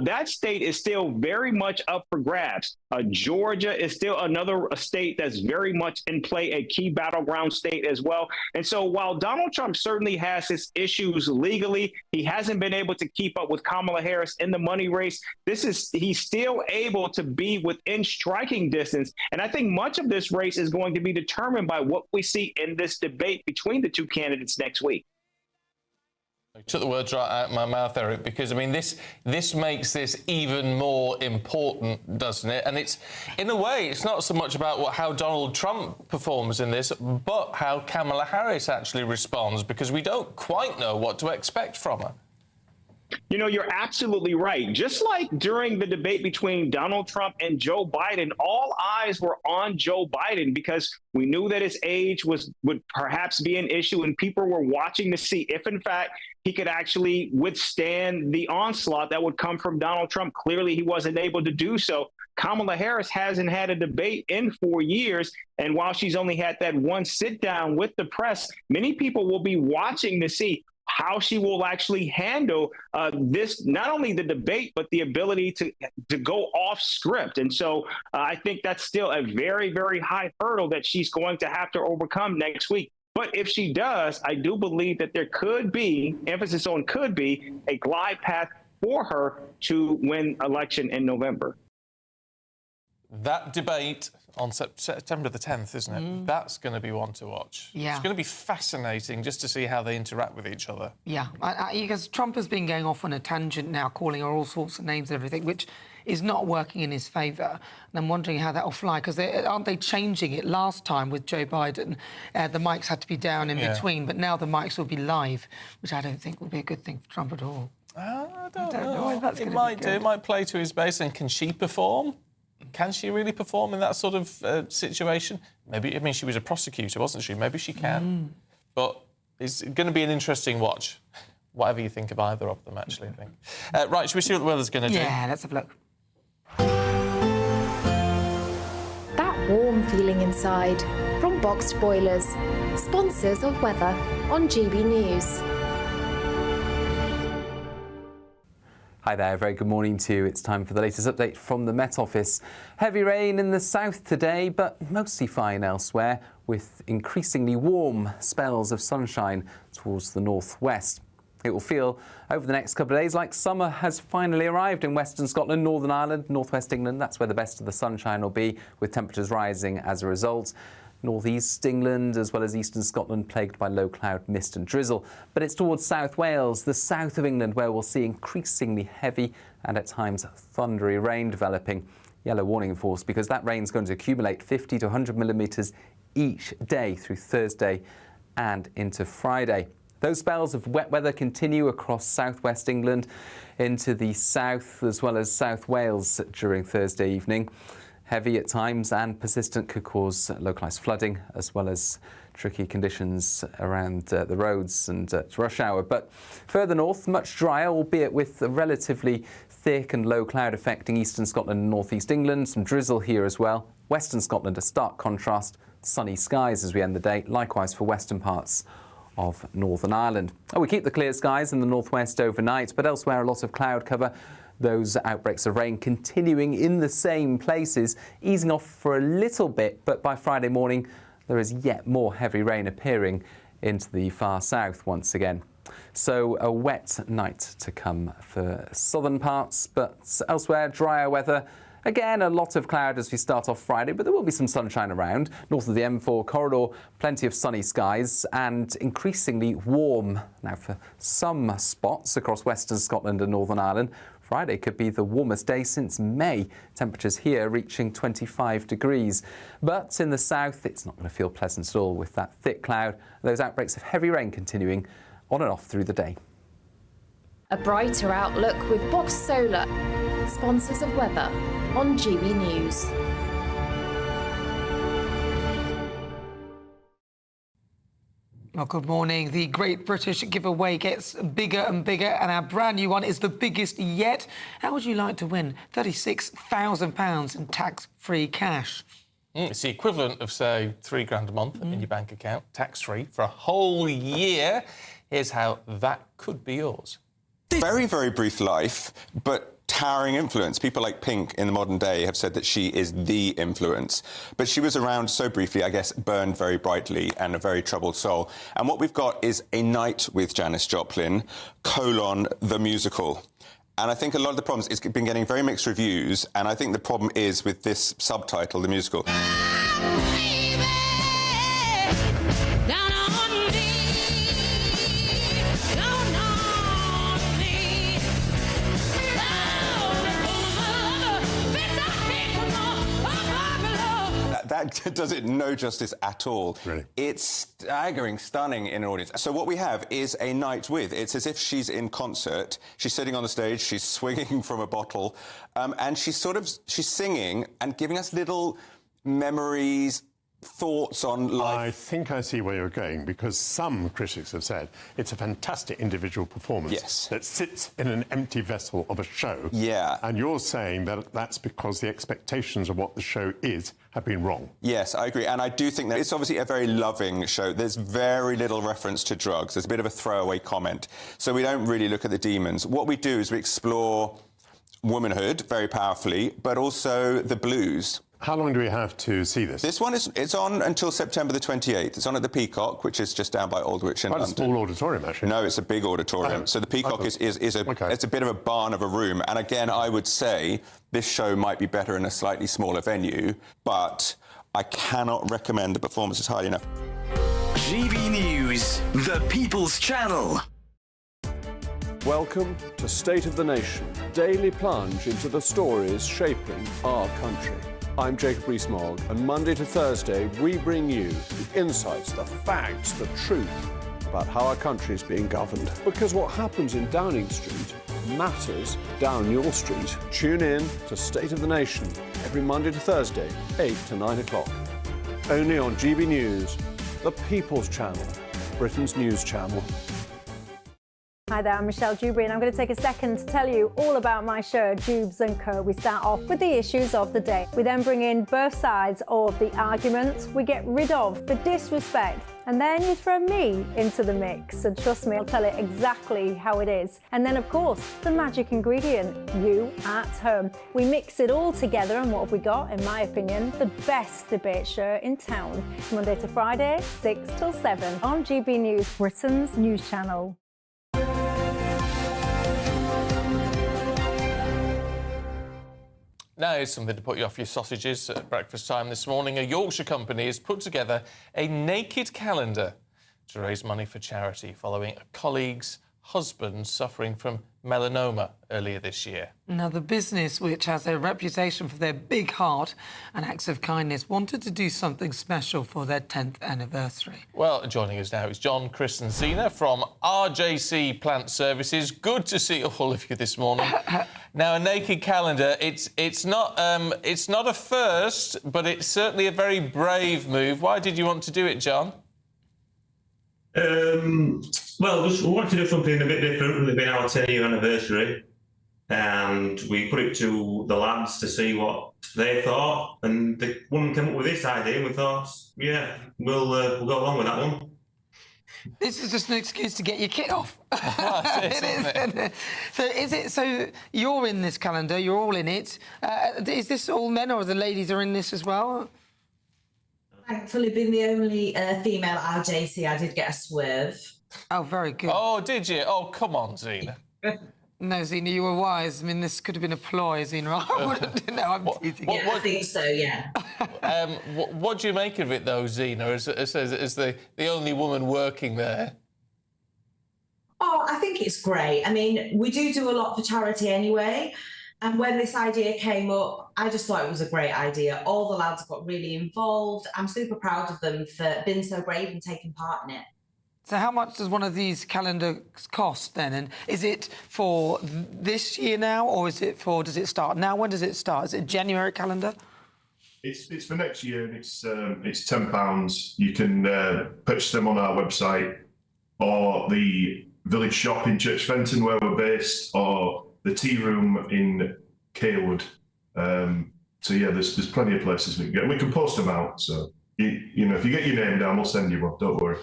that state is still very much up for grabs. Georgia is still another state that's very much in play, a key battleground state as well. And so while Donald Trump certainly has his issues legally, he hasn't been able to keep up with Kamala Harris in the money race. He's still able to be within striking distance. And I think much of this race is going to be determined by what we see in this debate between the 2 candidates next week. I took the words right out of my mouth, Eric, because, I mean, this makes this even more important, doesn't it? And it's, in a way, it's not so much about how Donald Trump performs in this, but how Kamala Harris actually responds, because we don't quite know what to expect from her. You know, you're absolutely right. Just like during the debate between Donald Trump and Joe Biden, all eyes were on Joe Biden because we knew that his age would perhaps be an issue, and people were watching to see if, in fact, he could actually withstand the onslaught that would come from Donald Trump. Clearly, he wasn't able to do so. Kamala Harris hasn't had a debate in 4 years, and while she's only had that one sit down with the press, many people will be watching to see how she will actually handle this, not only the debate, but the ability to go off script. And so I think that's still a very, very high hurdle that she's going to have to overcome next week. But if she does, I do believe that there could be, emphasis on could be, a glide path for her to win election in November. That debate on September the 10th, isn't it? That's going to be one to watch. Yeah. It's going to be fascinating just to see how they interact with each other. Yeah, because Trump has been going off on a tangent now, calling her all sorts of names and everything, which is not working in his favour. And I'm wondering how that will fly, because aren't they changing it? Last time with Joe Biden, the mics had to be down in between, but now the mics will be live, which I don't think will be a good thing for Trump at all. I don't know. It might do. It might play to his base. And can she perform? Can she really perform in that sort of situation? Maybe. I mean, she was a prosecutor, wasn't she? Maybe she can. But it's going to be an interesting watch, whatever you think of either of them, actually, I think. Right, should we see what the weather's going to do? Yeah, let's have a look. warm feeling inside from Boxed Boilers, sponsors of weather on GB News. Hi there, very good morning to you. It's time for the latest update from the Met Office. Heavy rain in the south today, but mostly fine elsewhere, with increasingly warm spells of sunshine towards the northwest. It will feel over the next couple of days like summer has finally arrived in Western Scotland, Northern Ireland, northwest England. That's where the best of the sunshine will be, with temperatures rising as a result. Northeast England as well as eastern Scotland plagued by low cloud, mist and drizzle. But it's towards South Wales, the south of England, where we'll see increasingly heavy and at times thundery rain developing. Yellow warning in force because that rain's going to accumulate 50 to 100 millimetres each day through Thursday and into Friday. Those spells of wet weather continue across southwest England into the south as well as South Wales during Thursday evening. Heavy at times and persistent could cause localised flooding as well as tricky conditions around the roads and rush hour. But further north, much drier, albeit with a relatively thick and low cloud affecting eastern Scotland and northeast England. Some drizzle here as well. Western Scotland, a stark contrast, sunny skies as we end the day. Likewise for western parts of Northern Ireland. We keep the clear skies in the northwest overnight, but elsewhere a lot of cloud cover. Those outbreaks of rain continuing in the same places, easing off for a little bit, but by Friday morning there is yet more heavy rain appearing into the far south once again. So a wet night to come for southern parts, but elsewhere drier weather. Again, a lot of cloud as we start off Friday, but there will be some sunshine around. North of the M4 corridor, plenty of sunny skies and increasingly warm. Now for some spots across western Scotland and Northern Ireland, Friday could be the warmest day since May. Temperatures here reaching 25 degrees. But in the south, it's not going to feel pleasant at all with that thick cloud. Those outbreaks of heavy rain continuing on and off through the day. A brighter outlook with Box Solar, sponsors of weather on GB News. Well, good morning. The Great British Giveaway gets bigger and bigger, and our brand new one is the biggest yet. How would you like to win £36,000 in tax-free cash? It's the equivalent of, say, £3 a month in your bank account, tax-free, for a whole year. Here's how that could be yours. Very, very brief life, but towering influence. People like Pink in the modern day have said that she is the influence. But she was around so briefly, I guess, burned very brightly and a very troubled soul. And what we've got is A Night with Janice Joplin, the musical. And I think a lot of the problems, it's been getting very mixed reviews, and I think the problem is with this subtitle, the musical. That does it no justice at all. Really? It's staggering, stunning in an audience. So what we have is A Night with. It's as if she's in concert. She's sitting on the stage, she's swinging from a bottle, and she's singing and giving us little memories, thoughts on life. I think I see where you're going, because some critics have said it's a fantastic individual performance that sits in an empty vessel of a show. Yeah. And you're saying that that's because the expectations of what the show is have been wrong. Yes, I agree. And I do think that it's obviously a very loving show. There's very little reference to drugs. There's a bit of a throwaway comment. So we don't really look at the demons. What we do is we explore womanhood very powerfully, but also the blues. How long do we have to see this? This one it's on until September the 28th. It's on at the Peacock, which is just down by Aldwych in London. Quite a small auditorium, actually. No, it's a big auditorium. So the Peacock is it's a bit of a barn of a room. And again, I would say this show might be better in a slightly smaller venue, but I cannot recommend the performances highly enough. GB News, the People's Channel. Welcome to State of the Nation, daily plunge into the stories shaping our country. I'm Jacob Rees-Mogg, and Monday to Thursday we bring you the insights, the facts, the truth about how our country is being governed. Because what happens in Downing Street matters down your street. Tune in to State of the Nation every Monday to Thursday, 8 to 9 o'clock. Only on GB News, the People's Channel, Britain's news channel. Hi Hi there, I'm Michelle Dewberry and I'm going to take a second to tell you all about my show, Dubes & Co. We start off with the issues of the day. We then bring in both sides of the arguments. We get rid of the disrespect. And then you throw me into the mix. And trust me, I'll tell it exactly how it is. And then, of course, the magic ingredient, you at home. We mix it all together and what have we got, in my opinion, the best debate show in town. Monday to Friday, 6 till 7 on GB News, Britain's news channel. Now here's something to put you off your sausages at breakfast time this morning. A Yorkshire company has put together a naked calendar to raise money for charity following a colleague's husband suffering from melanoma earlier this year. Now, the business, which has a reputation for their big heart and acts of kindness, wanted to do something special for their 10th anniversary. Well, joining us now is John, Chris and Zena from RJC Plant Services. Good to see all of you this morning. Now, a naked calendar, it's not a first, but it's certainly a very brave move. Why did you want to do it, John? Well, we wanted to do something a bit different. It's been our 10-year anniversary, and we put it to the lads to see what they thought. And the woman came up with this idea, and we thought, yeah, we'll go along with that one. This is just an excuse to get your kit off. It is. So you're in this calendar. You're all in it. Is this all men, or the ladies are in this as well? Thankfully, being the only female at RJC, I did get a swerve. Oh, very good. Oh, did you? Oh, come on, Zena. No, Zena, you were wise. I mean, this could have been a ploy, Zena. I wouldn't. No, I'm teasing. I think so, yeah. What do you make of it, though, Zena, as the only woman working there? Oh, I think it's great. I mean, we do a lot for charity anyway. And when this idea came up, I just thought it was a great idea. All the lads got really involved. I'm super proud of them for being so brave and taking part in it. So how much does one of these calendars cost then? And is it for this year now, or does it start now? When does it start? Is it a January calendar? It's for next year, and it's £10. You can purchase them on our website, or the village shop in Church Fenton where we're based, or the tea room in Cawood. So yeah, there's plenty of places we can get. We can post them out. So you know, if you get your name down, we'll send you one. Don't worry.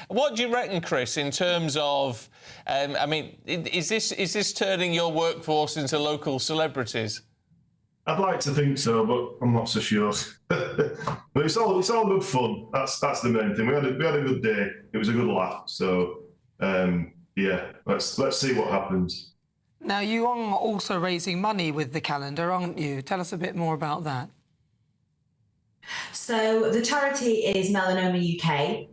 What do you reckon, Chris, in terms of? I mean, is this turning your workforce into local celebrities? I'd like to think so, but I'm not so sure. But it's all good fun. That's the main thing. We had a good day. It was a good laugh. So yeah, let's see what happens. Now, you are also raising money with the calendar, aren't you? Tell us a bit more about that. So the charity is Melanoma UK.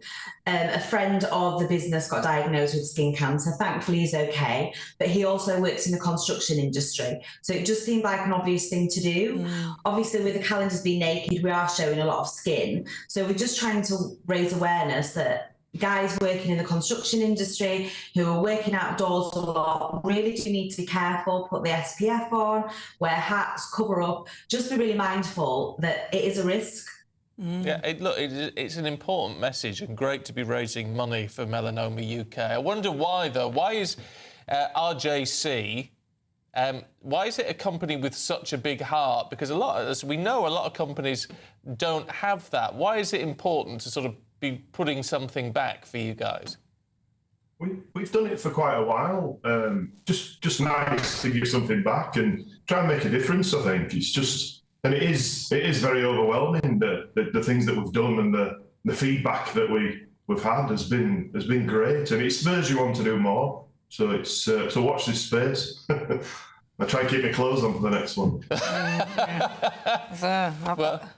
A friend of the business got diagnosed with skin cancer. Thankfully, he's okay, but he also works in the construction industry. So it just seemed like an obvious thing to do. Obviously, with the calendars being naked, we are showing a lot of skin. So we're just trying to raise awareness that guys working in the construction industry who are working outdoors a lot really do need to be careful, put the SPF on, wear hats, cover up, just be really mindful that it is a risk. Yeah, it's an important message and great to be raising money for Melanoma UK. I wonder why, though. Why is RJC, why is it a company with such a big heart? Because as we know, a lot of companies don't have that. Why is it important to sort of be putting something back for you guys? We've done it for quite a while. Just nice to give something back and try and make a difference. I think it's just, and it is very overwhelming. The things that we've done and the feedback that we've had has been great, and it spurs you on to do more. So it's so watch this space. I try and keep my clothes on for the next one.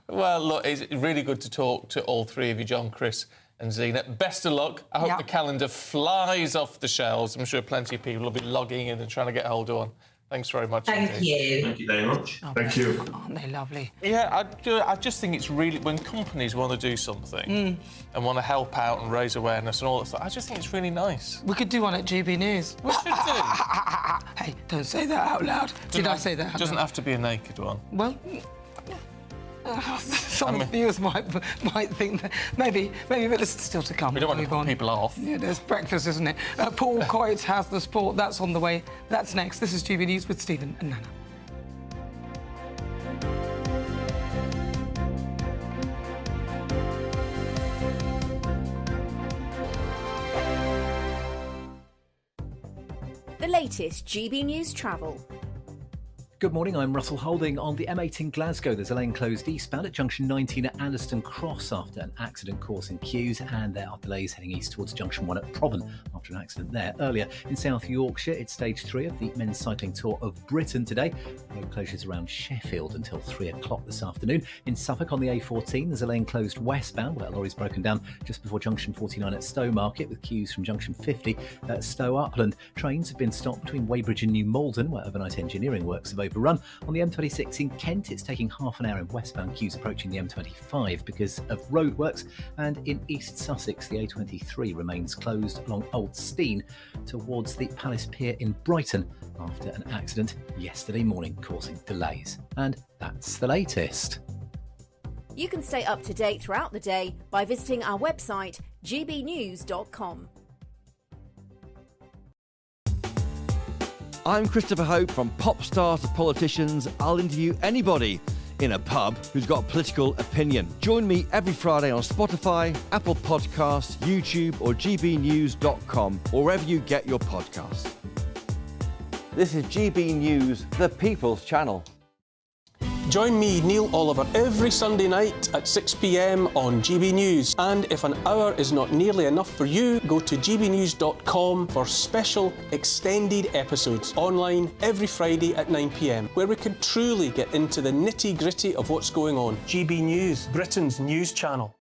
Well, look, it's really good to talk to all three of you, John, Chris and Zena. Best of luck. I hope the calendar flies off the shelves. I'm sure plenty of people will be logging in and trying to get hold of one. Thanks very much. Thank you. Thank you very much. Thank you. Aren't they lovely? Yeah, I just think it's really, when companies want to do something and want to help out and raise awareness and all that stuff, I just think it's really nice. We could do one at GB News. We should do. Hey, don't say that out loud. Did I say that out loud? Doesn't have to be a naked one. Well, Some viewers might think that maybe, but there's still to come. We don't want to put people off. Yeah, there's breakfast, isn't it? Paul Coyte has the sport. That's on the way. That's next. This is GB News with Stephen and Nana. The latest GB News travel. Good morning, I'm Russell Holding. On the M8 in Glasgow, there's a lane closed eastbound at junction 19 at Anderston Cross after an accident causing queues, and there are delays heading east towards junction 1 at Provan after an accident there. Earlier in South Yorkshire, it's stage 3 of the men's cycling tour of Britain today. Road closures around Sheffield until 3 o'clock this afternoon. In Suffolk on the A14, there's a lane closed westbound where a lorry's broken down just before junction 49 at Stowe Market, with queues from junction 50 at Stowe Upland. Trains have been stopped between Weybridge and New Malden, where overnight engineering works have overrun. On the M26 in Kent, it's taking half an hour in westbound queues approaching the M25 because of roadworks. And in East Sussex, the A23 remains closed along Old Steine towards the Palace Pier in Brighton after an accident yesterday morning causing delays. And that's the latest. You can stay up to date throughout the day by visiting our website, gbnews.com. I'm Christopher Hope. From pop stars to politicians, I'll interview anybody in a pub who's got a political opinion. Join me every Friday on Spotify, Apple Podcasts, YouTube or gbnews.com, or wherever you get your podcasts. This is GB News, the People's Channel. Join me, Neil Oliver, every Sunday night at 6 p.m. on GB News. And if an hour is not nearly enough for you, go to gbnews.com for special extended episodes online every Friday at 9 p.m, where we can truly get into the nitty-gritty of what's going on. GB News, Britain's news channel.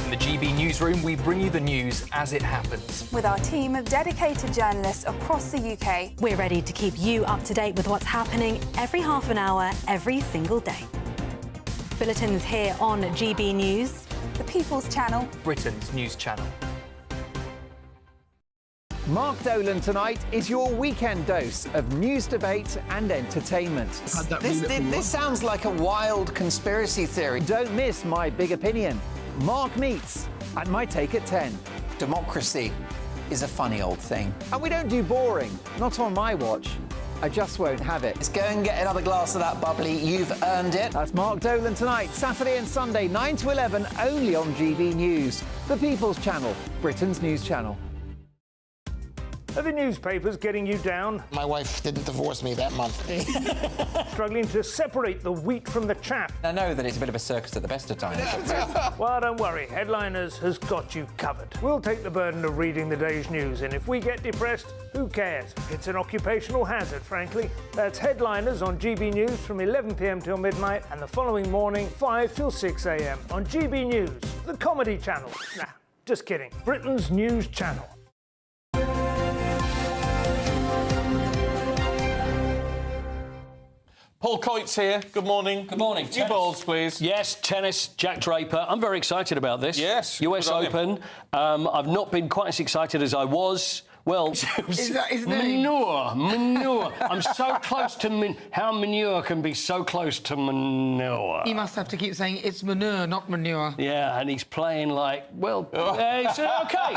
In the GB Newsroom, we bring you the news as it happens. With our team of dedicated journalists across the UK, we're ready to keep you up to date with what's happening every half an hour, every single day. Bulletins here on GB News, the People's Channel, Britain's news channel. Mark Dolan tonight is your weekend dose of news, debate and entertainment. This sounds like a wild conspiracy theory. Don't miss My Big Opinion. Mark Meets and My Take at 10. Democracy is a funny old thing. And we don't do boring, not on my watch. I just won't have it. Let's go and get another glass of that bubbly. You've earned it. That's Mark Dolan tonight, Saturday and Sunday, 9 to 11, only on GB News, the People's Channel, Britain's news channel. Are the newspapers getting you down? My wife didn't divorce me that month. Struggling to separate the wheat from the chaff? I know that it's a bit of a circus at the best of times. Well, don't worry. Headliners has got you covered. We'll take the burden of reading the day's news, and if we get depressed, who cares? It's an occupational hazard, frankly. That's Headliners on GB News from 11 p.m. till midnight, and the following morning, 5 till 6 a.m. on GB News, the comedy channel. Nah, just kidding. Britain's news channel. Paul Coyte's here. Good morning. Good morning. New balls, please. Yes, tennis, Jack Draper. I'm very excited about this. Yes. US Open. I've not been quite as excited as I was. Well, Is that his manure. I'm so close to how manure can be so close to manure. He must have to keep saying it's manure, not manure. Yeah, and he's playing like, well, it's okay.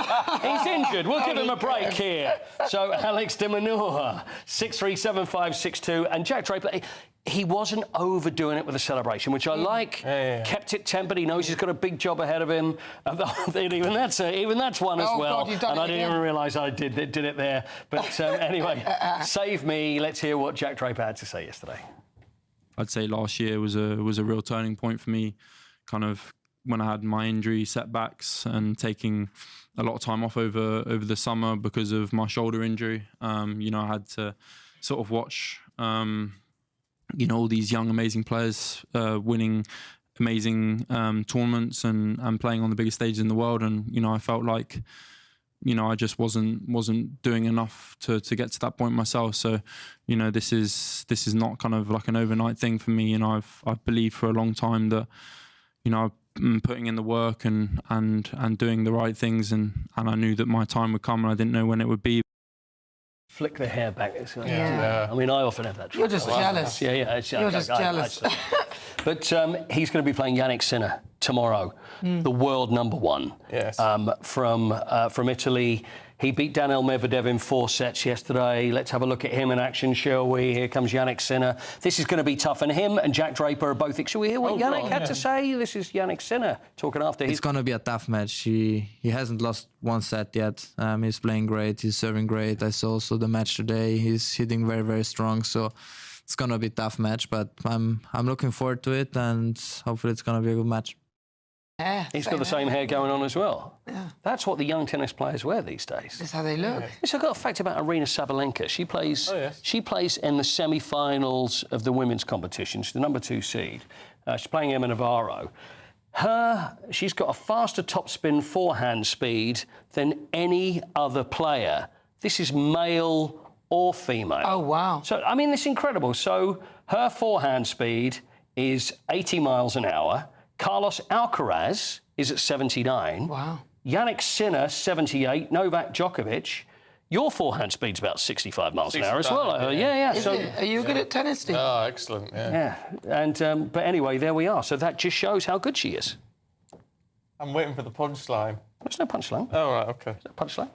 He's injured. We'll give him a break here. So Alex de Manure, 6-3-7-5-6-2, and Jack Draper. He wasn't overdoing it with the celebration, which I like. Kept it tempered. He knows he's got a big job ahead of him. Even that's one as well. God, you've done and I it didn't even realise I did it there. But anyway, save me. Let's hear what Jack Draper had to say yesterday. I'd say last year was a real turning point for me. Kind of when I had my injury setbacks and taking a lot of time off over the summer because of my shoulder injury. I had to sort of watch. All these young, amazing players winning amazing tournaments and playing on the biggest stages in the world. And, I felt like, I just wasn't doing enough to get to that point myself. So, this is not kind of like an overnight thing for me. I've believed for a long time that, I'm putting in the work and doing the right things. And I knew that my time would come, and I didn't know when it would be. Flick the hair back. Yeah. I mean, I often have that trouble. You're just jealous. Yeah. You're just jealous. But he's going to be playing Yannick Sinner tomorrow, the world number one. Yes. From Italy. He beat Daniil Medvedev in 4 sets yesterday. Let's have a look at him in action, shall we? Here comes Yannick Sinner. This is going to be tough. And him and Jack Draper are both... Shall we hear what Yannick had to say? This is Yannick Sinner talking after his... It's going to be a tough match. He hasn't lost 1 set yet. He's playing great. He's serving great. I saw also the match today. He's hitting very, very strong. So it's going to be a tough match. But I'm looking forward to it. And hopefully it's going to be a good match. Yeah, he's got the same hair going on as well. Yeah. That's what the young tennis players wear these days. That's how they look. So I've got a fact about Arina Sabalenka. She plays. She plays in the semi-finals of the women's competition. She's the number 2 seed. She's playing Emma Navarro. She's got a faster topspin forehand speed than any other player. This is male or female. Oh wow! So I mean, it's incredible. So her forehand speed is 80 miles an hour. Carlos Alcaraz is at 79. Wow. Yannick Sinner, 78. Novak Djokovic. Your forehand speed's about 65 miles an hour as well. Yeah. Is it? Are you good at tennis, Steve? Oh, excellent, yeah. And but anyway, there we are. So that just shows how good she is. I'm waiting for the punchline. There's no punchline. Oh, right, OK. Is there a punchline?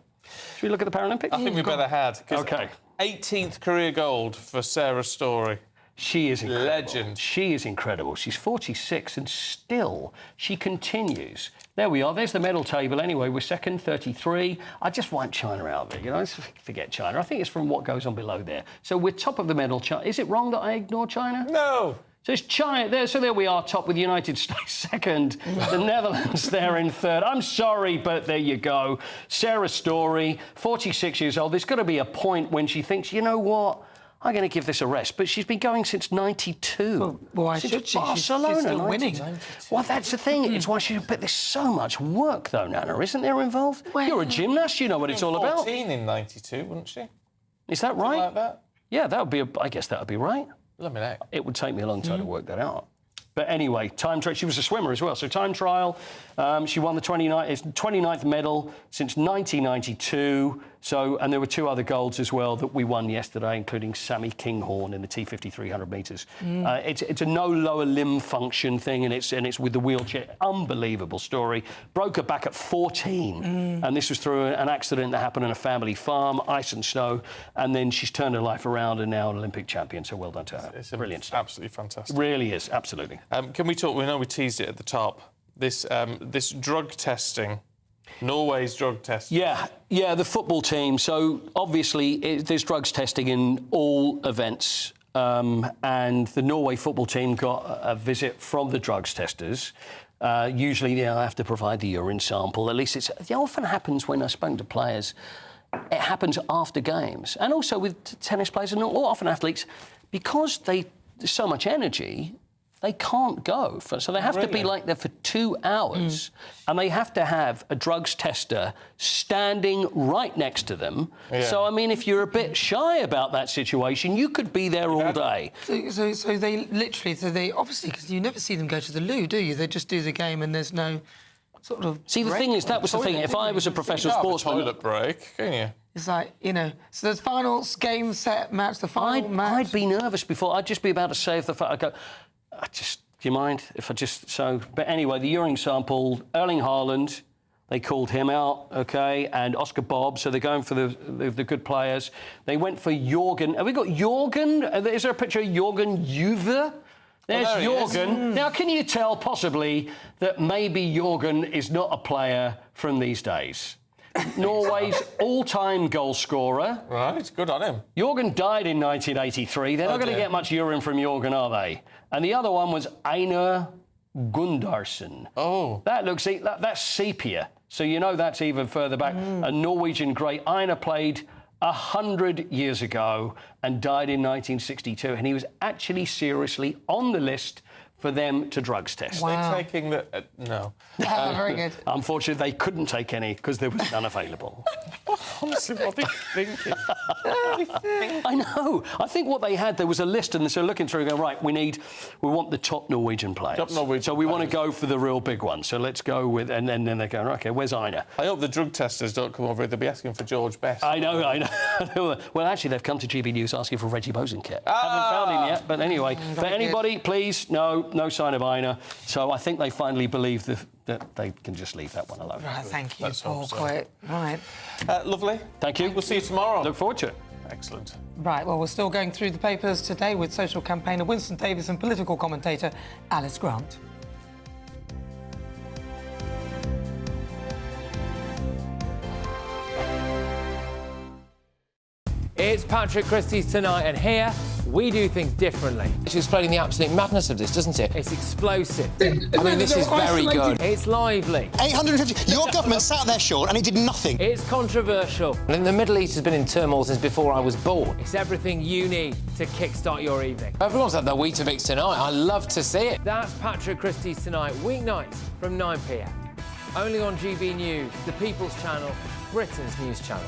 Should we look at the Paralympics? I think we better had. OK. 18th career gold for Sarah Story. She is incredible. Legend. She is incredible. She's 46 and still she continues. There we are. There's the medal table anyway. We're second, 33. I just want China out there, you know. Let's forget China. I think it's from what goes on below there. So we're top of the medal. Is it wrong that I ignore China? No. So it's China there. So there we are, top with the United States second. The Netherlands there in third. I'm sorry, but there you go. Sarah Story, 46 years old. There's got to be a point when she thinks, you know what? I'm going to give this a rest. But she's been going since 92. Well, why since should she? Barcelona, She's still winning. Well, that's the thing. It's why she... But there's so much work, though, Nana, isn't there, involved? Well, you're a gymnast. You know what it's all about. 14 in 92, wouldn't she? Is that right? Something like that? Yeah, that would be... I guess that would be right. Let me know. It would take me a long time to work that out. But anyway, time trial. She was a swimmer as well. So time trial, she won the 29th medal since 1992. So, and there were 2 other golds as well that we won yesterday, including Sammy Kinghorn in the T50 300 metres. It's a no lower limb function thing, and it's with the wheelchair. Unbelievable story. Broke her back at 14, and this was through an accident that happened on a family farm, ice and snow, and then she's turned her life around and now an Olympic champion. So well done to her. It's brilliant. Absolutely fantastic. Really is, absolutely. Can we talk? We know we teased it at the top. This drug testing. Norway's drug testing. Yeah, the football team. So, obviously, there's drugs testing in all events. And the Norway football team got a visit from the drugs testers. Usually, they'll have to provide the urine sample. At least it often happens when I've spoken to players. It happens after games. And also with tennis players and often athletes, because there's so much energy, they can't go. So they have to be like there for 2 hours and they have to have a drugs tester standing right next to them. Yeah. So, I mean, if you're a bit shy about that situation, you could be there all day. So they literally, obviously, because you never see them go to the loo, do you? They just do the game and there's no sort of... See, the thing is, that was the thing. If I was a professional sportsman... toilet break, can you? It's like, you know, so there's finals, game, set, match, the final match... I'd be nervous before. I'd just be about to say if the... I'd go... do you mind if I just... So... But anyway, the urine sample, Erling Haaland, they called him out, OK, and Oscar Bob, so they're going for the good players. They went for Jorgen. Have we got Jorgen? Is there a picture of Jorgen Juve? There's Jorgen. Now, can you tell, possibly, that maybe Jorgen is not a player from these days? Norway's all-time goal scorer. Right, good on him. Jorgen died in 1983. They're not going to get much urine from Jorgen, are they? And the other one was Einar Gundersen. Oh. That's sepia. So you know that's even further back. A Norwegian great. Einar played 100 years ago and died in 1962. And he was actually seriously on the list for them to drugs test. Wow. They're taking the... no. Very good. Unfortunately, they couldn't take any because there was none available. Honestly, what are they thinking? I know. I think what they had, there was a list, and so looking through, going, right, we want the top Norwegian players. So we want to go for the real big ones. So let's go with... And then they're going, OK, where's Einar? I hope the drug testers don't come over. They'll be asking for George Best. I know. Well, actually, they've come to GB News asking for Reggie Bosanquet. Haven't found him yet, but anyway. But anybody, please, no. no sign of Ina. So I think they finally believe that they can just leave that one alone. Right, thank you, Let's Paul. hope so. Quite right. Lovely. Thank you. We'll see you tomorrow. Look forward to it. Excellent. Right, well, we're still going through the papers today with social campaigner Winston Davis and political commentator Alice Grant. It's Patrick Christie's Tonight, and here we do things differently. It's explaining the absolute madness of this, doesn't it? It's explosive. I mean, this is very good. It's lively. 850. Your government sat there, Sean, and it did nothing. It's controversial. And the Middle East has been in turmoil since before I was born. It's everything you need to kickstart your evening. Everyone's had their Weetabix tonight. I love to see it. That's Patrick Christie's Tonight, weeknights from 9 p.m. Only on GB News, the People's Channel, Britain's news channel.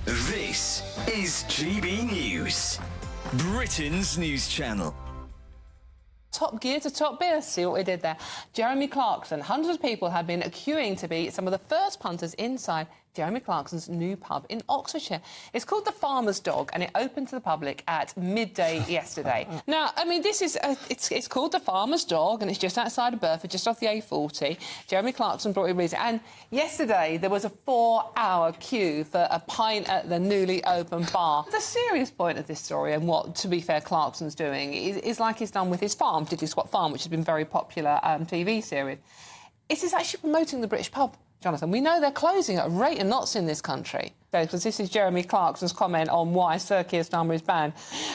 This is GB News, Britain's news channel. Top gear to top beer. See what we did there. Jeremy Clarkson. Hundreds of people have been queuing to be some of the first punters inside Jeremy Clarkson's new pub in Oxfordshire. It's called the Farmer's Dog, and it opened to the public at midday yesterday. Now, I mean, this is it's called the Farmer's Dog, and it's just outside of Burford, just off the A40. Jeremy Clarkson brought it with him, and yesterday there was a 4-hour queue for a pint at the newly opened bar. The serious point of this story, and what, to be fair, Clarkson's doing, is like he's done with his farm, Diddley Squat Farm, which has been a very popular TV series. It is actually promoting the British pub. Jonathan, we know they're closing at a rate of knots in this country. Because this is Jeremy Clarkson's comment on why Sir Keir Starmer is banned.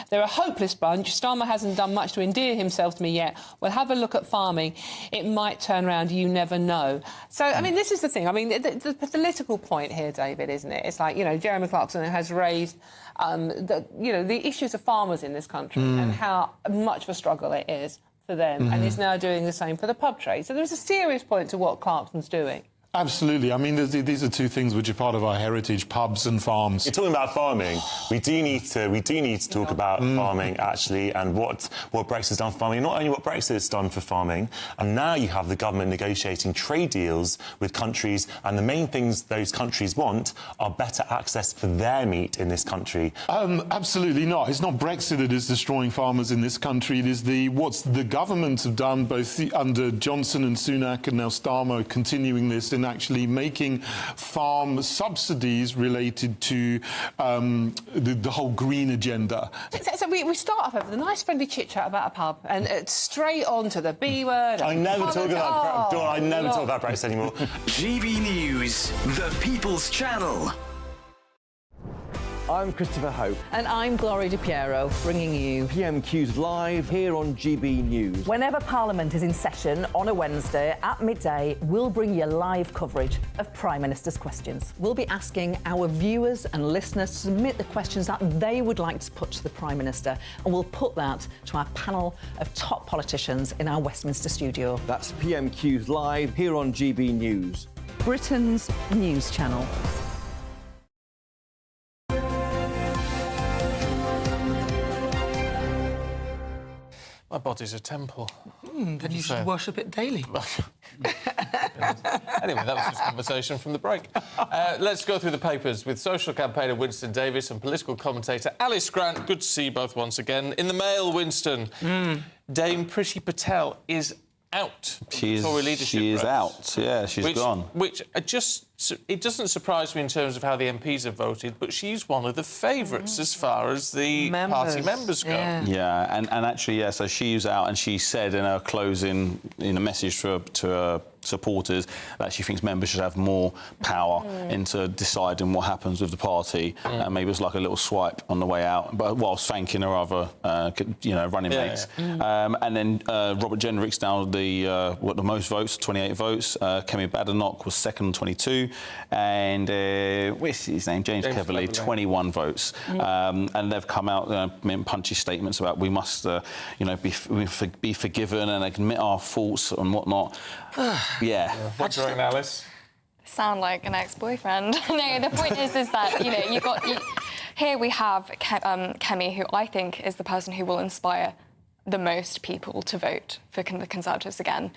They're a hopeless bunch. Starmer hasn't done much to endear himself to me yet. Well, have a look at farming. It might turn around. You never know. So, I mean, this is the thing. I mean, the political point here, David, isn't it? It's like, you know, Jeremy Clarkson has raised, the issues of farmers in this country and how much of a struggle it is for them. And he's now doing the same for the pub trade. So there's a serious point to what Clarkson's doing. Absolutely. I mean, these are two things which are part of our heritage: pubs and farms. You're talking about farming. We do need to talk about farming actually, and what Brexit's done for farming. Not only what Brexit's done for farming, and now you have the government negotiating trade deals with countries, and the main things those countries want are better access for their meat in this country. Absolutely not. It's not Brexit that is destroying farmers in this country. It is what the government have done, both under Johnson and Sunak, and now Starmer continuing this, in actually making farm subsidies related to the whole green agenda. So we start off with a nice friendly chit-chat about a pub and straight on to the B word. I never talk about Brexit anymore. GB News, the People's Channel. I'm Christopher Hope. And I'm Gloria Di Piero, bringing you PMQ's live here on GB News. Whenever Parliament is in session on a Wednesday at midday, we'll bring you live coverage of Prime Minister's questions. We'll be asking our viewers and listeners to submit the questions that they would like to put to the Prime Minister, and we'll put that to our panel of top politicians in our Westminster studio. That's PMQ's live here on GB News, Britain's news channel. My body's a temple. Then you should worship it daily. Anyway, that was just conversation from the break. Let's go through the papers with social campaigner Winston Davis and political commentator Alice Grant. Good to see you both once again. In the Mail, Winston, Dame Priti Patel is out. She is out. Yeah, she's gone. Which it doesn't surprise me in terms of how the MPs have voted, but she's one of the favourites as far as the party members go. Yeah, and actually, so she's out, and she said in her closing, in a message to her supporters, that she thinks members should have more power into deciding what happens with the party, and maybe it was like a little swipe on the way out, but whilst thanking her other, running mates. And then Robert Jenrick's now the most votes, 28 votes. Kemi Badenoch was second on 22, and what's his name, James Cleverly, 21 votes. And they've come out in punchy statements about we must, be forgiven and admit our faults and whatnot. What do you reckon, Alice? Sound like an ex-boyfriend. No, the point is that here we have Kemi, who I think is the person who will inspire the most people to vote for the Conservatives again.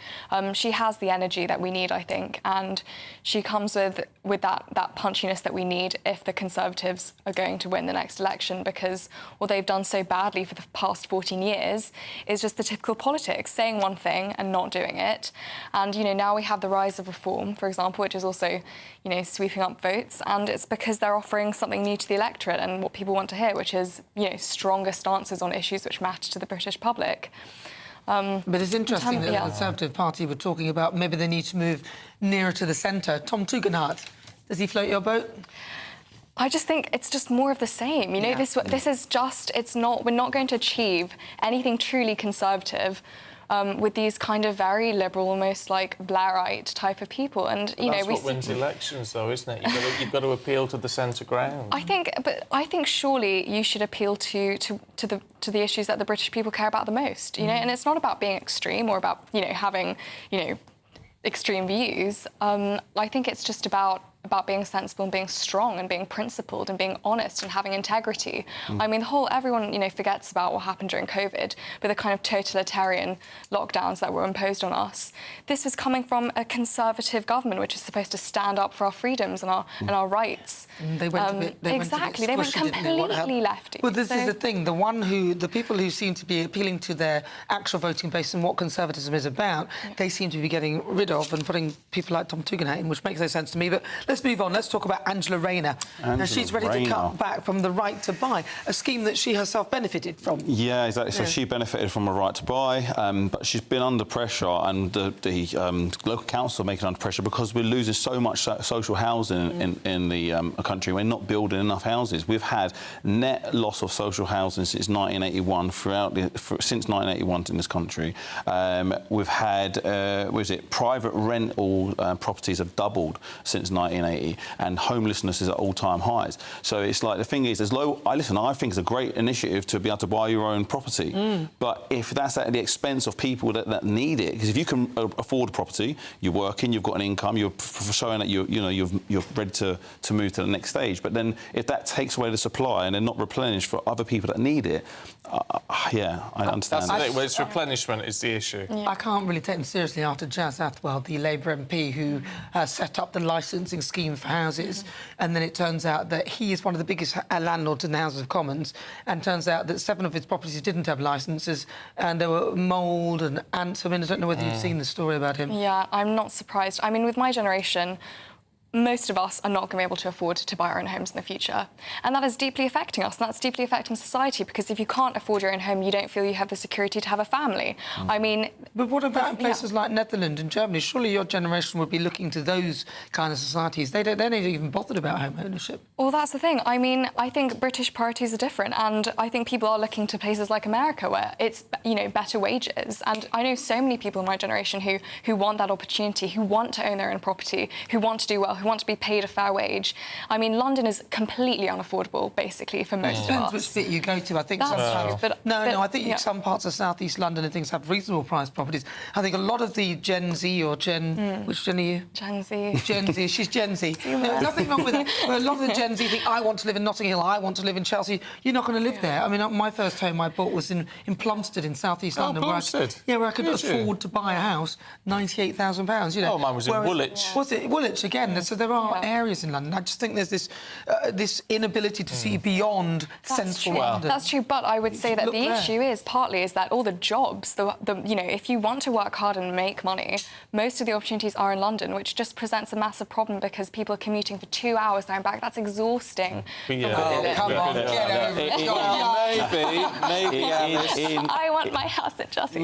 She has the energy that we need, I think, and she comes with that punchiness that we need if the Conservatives are going to win the next election, because what they've done so badly for the past 14 years is just the typical politics, saying one thing and not doing it. And, you know, now we have the rise of reform, for example, which is also, you know, sweeping up votes, and it's because they're offering something new to the electorate and what people want to hear, which is, you know, stronger stances on issues which matter to the British public. But it's interesting that the Conservative Party were talking about maybe they need to move nearer to the centre. Tom Tugendhat, does he float your boat? I just think it's just more of the same. You know, this is just, we're not going to achieve anything truly conservative with these kind of very liberal, almost like Blairite type of people. And you that's know, what wins elections, though, isn't it? You've got to appeal to the centre ground. I think surely you should appeal to the issues that the British people care about the most. You know, and it's not about being extreme or about, you know, having, you know, extreme views. I think it's just about being sensible and being strong and being principled and being honest and having integrity. I mean, everyone, you know, forgets about what happened during COVID, but the kind of totalitarian lockdowns that were imposed on us. This was coming from a Conservative government, which is supposed to stand up for our freedoms and our rights. They went a bit, they went completely lefty. Well, this is the thing. The people who seem to be appealing to their actual voting base and what conservatism is about, they seem to be getting rid of and putting people like Tom Tugendhat in, which makes no sense to me. But let's move on. Let's talk about Angela Rayner. Now, she's ready to cut back from the right to buy, a scheme that she herself benefited from. Yeah, exactly. So she benefited from a right to buy, but she's been under pressure, and the local council are making under pressure because we're losing so much social housing in the country. We're not building enough houses. We've had net loss of social housing since 1981 since 1981 in this country. We've had private rental properties have doubled since 1980, and homelessness is at all-time highs. So it's like, the thing is, I think it's a great initiative to be able to buy your own property, but if that's at the expense of people that need it, because if you can afford a property, you're working, you've got an income, you're showing that you're ready to move to the next stage. But then if that takes away the supply and they're not replenished for other people that need it, I understand. That's it. Well, it's replenishment is the issue. Yeah. I can't really take them seriously after Jazz Athwell, the Labour MP who set up the licensing scheme for houses, and then it turns out that he is one of the biggest landlords in the House of Commons, and turns out that 7 of his properties didn't have licences, and there were mould and ants. I mean, I don't know whether you've seen the story about him. Yeah, I'm not surprised. I mean, with my generation, most of us are not going to be able to afford to buy our own homes in the future. And that is deeply affecting us, and that's deeply affecting society, because if you can't afford your own home, you don't feel you have the security to have a family. I mean... But what about in places like Netherlands and Germany? Surely your generation would be looking to those kind of societies. They're not even bothered about home ownership. Well, that's the thing. I mean, I think British priorities are different, and I think people are looking to places like America where it's, you know, better wages. And I know so many people in my generation who want that opportunity, who want to own their own property, who want to do well, who want to be paid a fair wage. I mean, London is completely unaffordable, basically, for most of us. Depends which bit you go to. I think sometimes... I think some parts of South East London and things have reasonable priced properties. I think a lot of the Gen Z or Gen... Which Gen are you? Gen Z. Gen Z. She's Gen Z. There's nothing wrong with that. But a lot of the Gen Z think, I want to live in Notting Hill, I want to live in Chelsea. You're not going to live there. I mean, my first home I bought was in Plumstead in South East London. Plumstead? Where I could afford to buy a house, £98,000, you know. Oh, mine was in Woolwich. Was it? Woolwich, again. So there are areas in London. I just think there's this inability to see beyond central London. That's true, but I would say that the issue is partly is that all the jobs, you know, if you want to work hard and make money, most of the opportunities are in London, which just presents a massive problem because people are commuting for 2 hours there and back. That's exhausting. Come on, get over it. Maybe I want my house at Chelsea.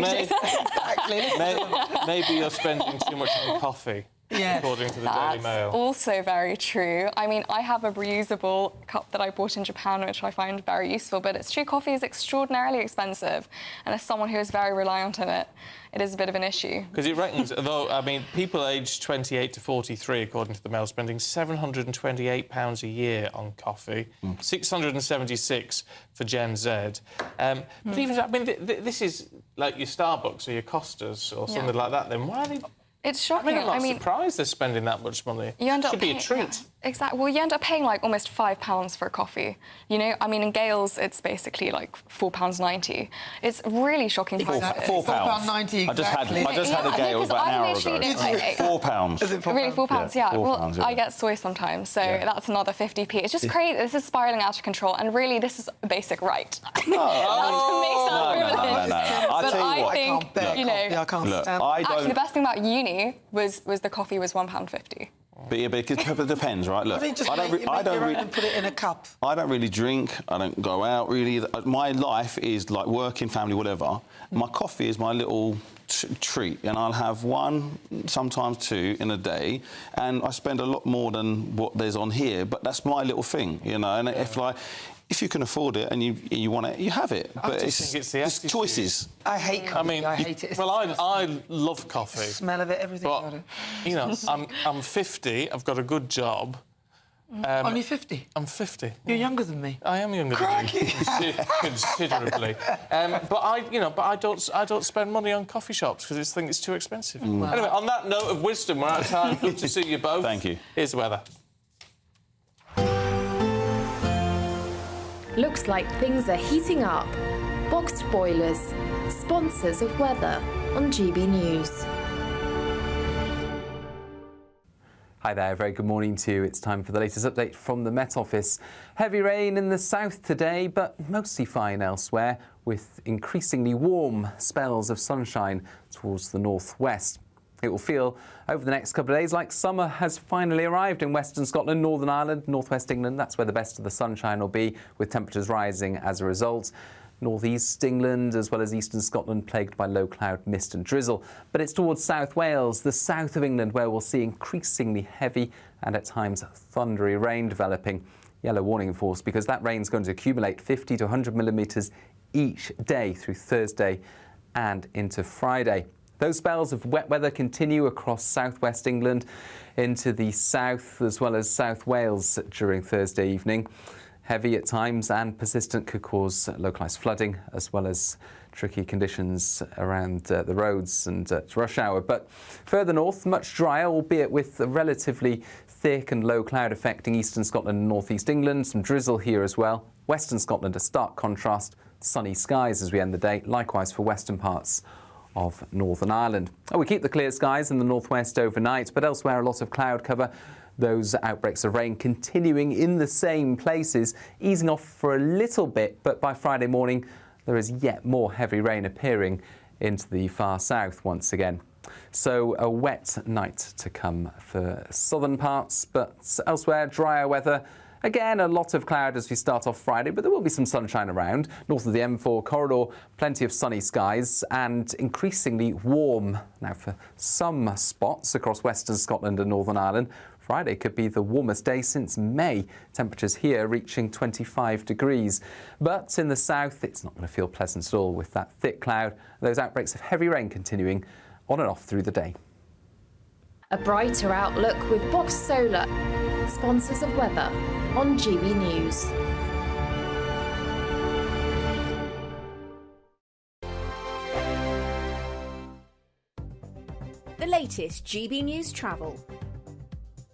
Maybe you're spending too much on coffee. Yes. According to the Daily Mail. That's also very true. I mean, I have a reusable cup that I bought in Japan, which I find very useful, but it's true, coffee is extraordinarily expensive, and as someone who is very reliant on it, it is a bit of an issue. Because it reckons, though, I mean, people aged 28 to 43, according to the Mail, spending £728 a year on coffee, 676 for Gen Z. But even, I mean, this is like your Starbucks or your Costas or something like that, then why are they... It's shocking. I'm not surprised they're spending that much money. You end up should be a treat. Exactly. Well, you end up paying like almost £5 for a coffee. You know, I mean, in Gales, it's basically like £4.90. It's really shocking prices. £4.90 exactly. I just had a Gales about an hour ago. £4. Is it £4? Really, £4, yeah. £4, well, I get soy sometimes, so that's another 50p. It's just crazy. This is spiralling out of control, and really, this is a basic right. No. But I think, you know, I can't stand. Actually, the best thing about uni was the coffee was £1.50. But it depends, right? Look, I don't really put it in a cup. I don't really drink. I don't go out really. My life is like working, family, whatever. My coffee is my little treat, and I'll have one, sometimes two in a day, and I spend a lot more than what there's on here. But that's my little thing, you know. And if you can afford it and you want it, you have it. But it's choices. I hate coffee. I hate it. Well, I love coffee. The smell of it, everything about it. You know, I'm 50. I've got a good job. Only 50? I'm 50. You're younger than me. I am younger than you, considerably. But I don't spend money on coffee shops because I think it's too expensive. Anyway, on that note of wisdom, we're out of time. Good to see you both. Thank you. Here's the weather. Looks like things are heating up. Boxed boilers, sponsors of weather on GB News. Hi there, very good morning to you. It's time for the latest update from the Met Office. Heavy rain in the south today, but mostly fine elsewhere, with increasingly warm spells of sunshine towards the northwest. It will feel over the next couple of days like summer has finally arrived in Western Scotland, Northern Ireland, northwest England. That's where the best of the sunshine will be, with temperatures rising as a result. Northeast England as well as eastern Scotland plagued by low cloud, mist and drizzle. But it's towards South Wales, the south of England, where we'll see increasingly heavy and at times thundery rain developing. Yellow warning in force because that rain's going to accumulate 50 to 100 millimetres each day through Thursday and into Friday. Those spells of wet weather continue across southwest England into the south as well as South Wales during Thursday evening. Heavy at times and persistent could cause localised flooding as well as tricky conditions around the roads and rush hour. But further north, much drier, albeit with a relatively thick and low cloud affecting eastern Scotland and northeast England. Some drizzle here as well. Western Scotland, a stark contrast, sunny skies as we end the day. Likewise for western parts of Northern Ireland. We keep the clear skies in the northwest overnight, but elsewhere a lot of cloud cover. Those outbreaks of rain continuing in the same places, easing off for a little bit, but by Friday morning there is yet more heavy rain appearing into the far south once again. So a wet night to come for southern parts, but elsewhere drier weather. Again, a lot of cloud as we start off Friday, but there will be some sunshine around. North of the M4 corridor, plenty of sunny skies and increasingly warm. Now, for some spots across Western Scotland and Northern Ireland, Friday could be the warmest day since May. Temperatures here reaching 25 degrees. But in the south, it's not going to feel pleasant at all with that thick cloud. Those outbreaks of heavy rain continuing on and off through the day. A brighter outlook with Box Solar, sponsors of weather on GB News. The latest GB News travel.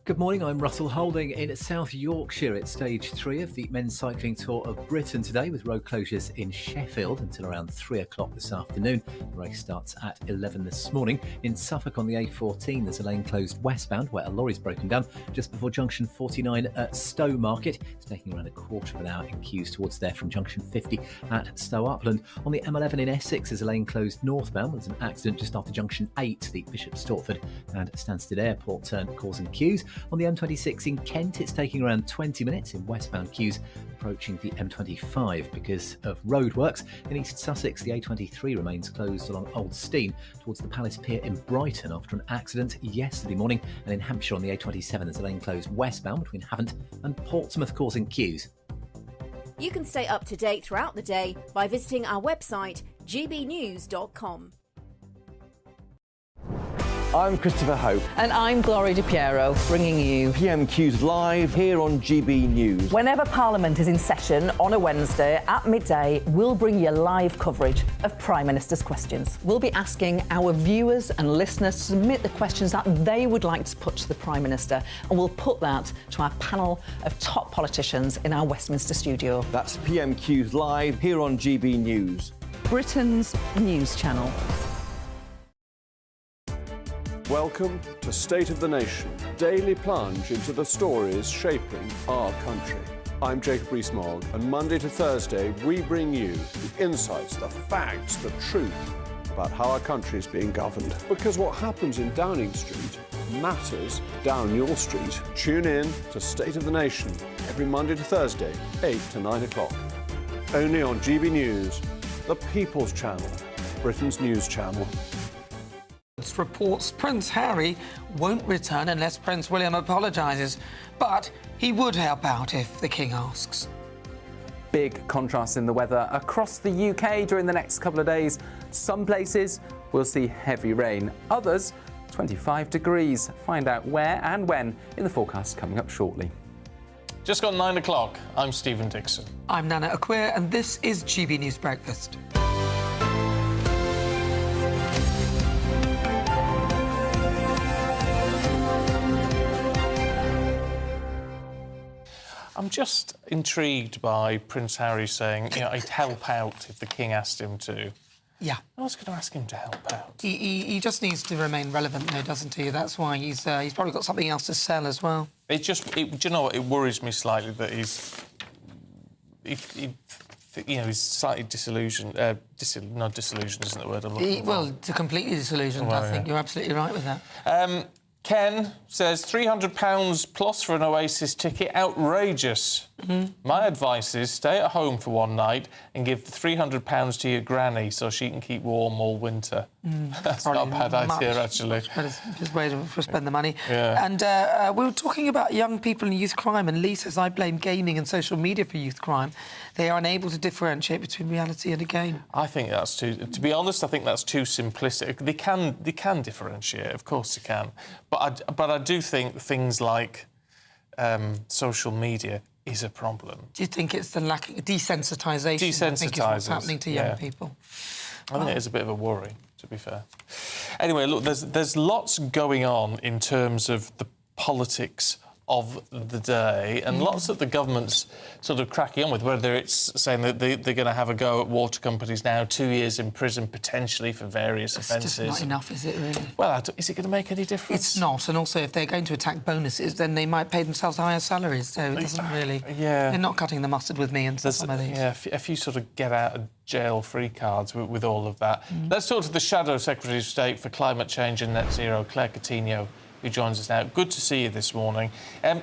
Good morning, I'm Russell Holding in South Yorkshire. It's stage 3 of the men's cycling tour of Britain today, with road closures in Sheffield until around 3 o'clock this afternoon. The race starts at 11 this morning. In Suffolk on the A14, there's a lane closed westbound where a lorry's broken down just before junction 49 at Stowe Market. It's taking around a quarter of an hour in queues towards there from junction 50 at Stowe Upland. On the M11 in Essex, there's a lane closed northbound. There's an accident just after junction 8, the Bishop Stortford and Stansted Airport turn causing queues. On the M26 in Kent, it's taking around 20 minutes in westbound queues approaching the M25 because of roadworks. In East Sussex, the A23 remains closed along Old Steam towards the Palace Pier in Brighton after an accident yesterday morning. And in Hampshire on the A27, there's a lane closed westbound between Havant and Portsmouth causing queues. You can stay up to date throughout the day by visiting our website gbnews.com. I'm Christopher Hope. And I'm Gloria Di Piero, bringing you PMQ's live here on GB News. Whenever Parliament is in session on a Wednesday at midday, we'll bring you live coverage of Prime Minister's questions. We'll be asking our viewers and listeners to submit the questions that they would like to put to the Prime Minister, and we'll put that to our panel of top politicians in our Westminster studio. That's PMQ's live here on GB News, Britain's news channel. Welcome to State of the Nation, daily plunge into the stories shaping our country. I'm Jacob Rees-Mogg, and Monday to Thursday we bring you the insights, the facts, the truth about how our country is being governed. Because what happens in Downing Street matters down your street. Tune in to State of the Nation every Monday to Thursday, 8 to 9 o'clock. Only on GB News, the People's Channel, Britain's news channel. Reports Prince Harry won't return unless Prince William apologises, but he would help out if the King asks. Big contrast in the weather across the UK during the next couple of days. Some places will see heavy rain, others 25 degrees. Find out where and when in the forecast coming up shortly. Just got 9 o'clock. I'm Stephen Dixon. I'm Nana Acquia, and this is GB News Breakfast. I'm just intrigued by Prince Harry saying, you know, he'd help out if the King asked him to. Yeah. I was going to ask him to help out. He just needs to remain relevant, though, doesn't he? That's why he's probably got something else to sell as well. Do you know what? It worries me slightly that he's slightly disillusioned. Not disillusioned isn't the word I'm looking for. Well, completely disillusioned, I think. You're absolutely right with that. Ken says £300 plus for an Oasis ticket, outrageous. My advice is stay at home for one night and give the £300 to your granny so she can keep warm all winter. That's not a bad idea, actually. Just way to spend the money. Yeah. And we were talking about young people and youth crime, and Lee says, I blame gaming and social media for youth crime. They are unable to differentiate between reality and a game. I think that's too... To be honest, I think that's too simplistic. They can differentiate, of course they can. But I do think things like social media is a problem. Do you think it's the lack of desensitisation? I think is what's happening to young people. I think it is a bit of a worry, to be fair. Anyway, look, there's lots going on in terms of the politics of the day, and lots that the government's sort of cracking on with, whether it's saying that they're going to have a go at water companies now, 2 years in prison potentially for various offences. It's just not enough, is it, really? Well, is it going to make any difference? It's not, and also if they're going to attack bonuses, then they might pay themselves higher salaries, so it doesn't really... Yeah. They're not cutting the mustard with me and some of these. Yeah, a few sort of get-out-of-jail-free cards with all of that. Let's talk to the Shadow Secretary of State for Climate Change and Net Zero, Claire Coutinho, who joins us now. Good to see you this morning.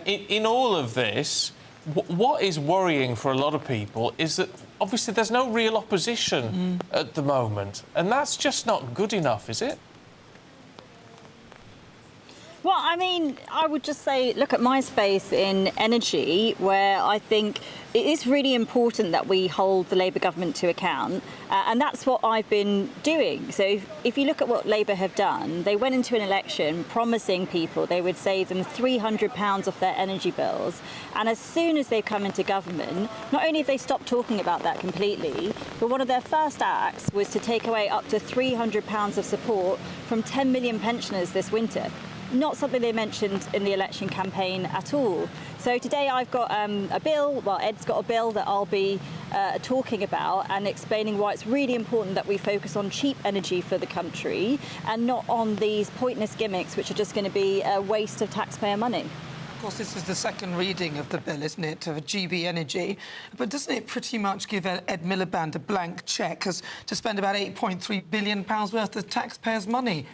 In all of this, what is worrying for a lot of people is that, obviously, there's no real opposition at the moment, and that's just not good enough, is it? Well, I mean, I would just say, look at my space in energy, where I think it is really important that we hold the Labour government to account, and that's what I've been doing. So if you look at what Labour have done, they went into an election promising people they would save them £300 off their energy bills, and as soon as they've come into government, not only have they stopped talking about that completely, but one of their first acts was to take away up to £300 of support from 10 million pensioners this winter. Not something they mentioned in the election campaign at all. So today I've got a bill, well, Ed's got a bill that I'll be talking about and explaining why it's really important that we focus on cheap energy for the country and not on these pointless gimmicks which are just going to be a waste of taxpayer money. Of course, this is the second reading of the bill, isn't it, of GB Energy? But doesn't it pretty much give Ed Miliband a blank cheque to spend about £8.3 billion worth of taxpayers' money?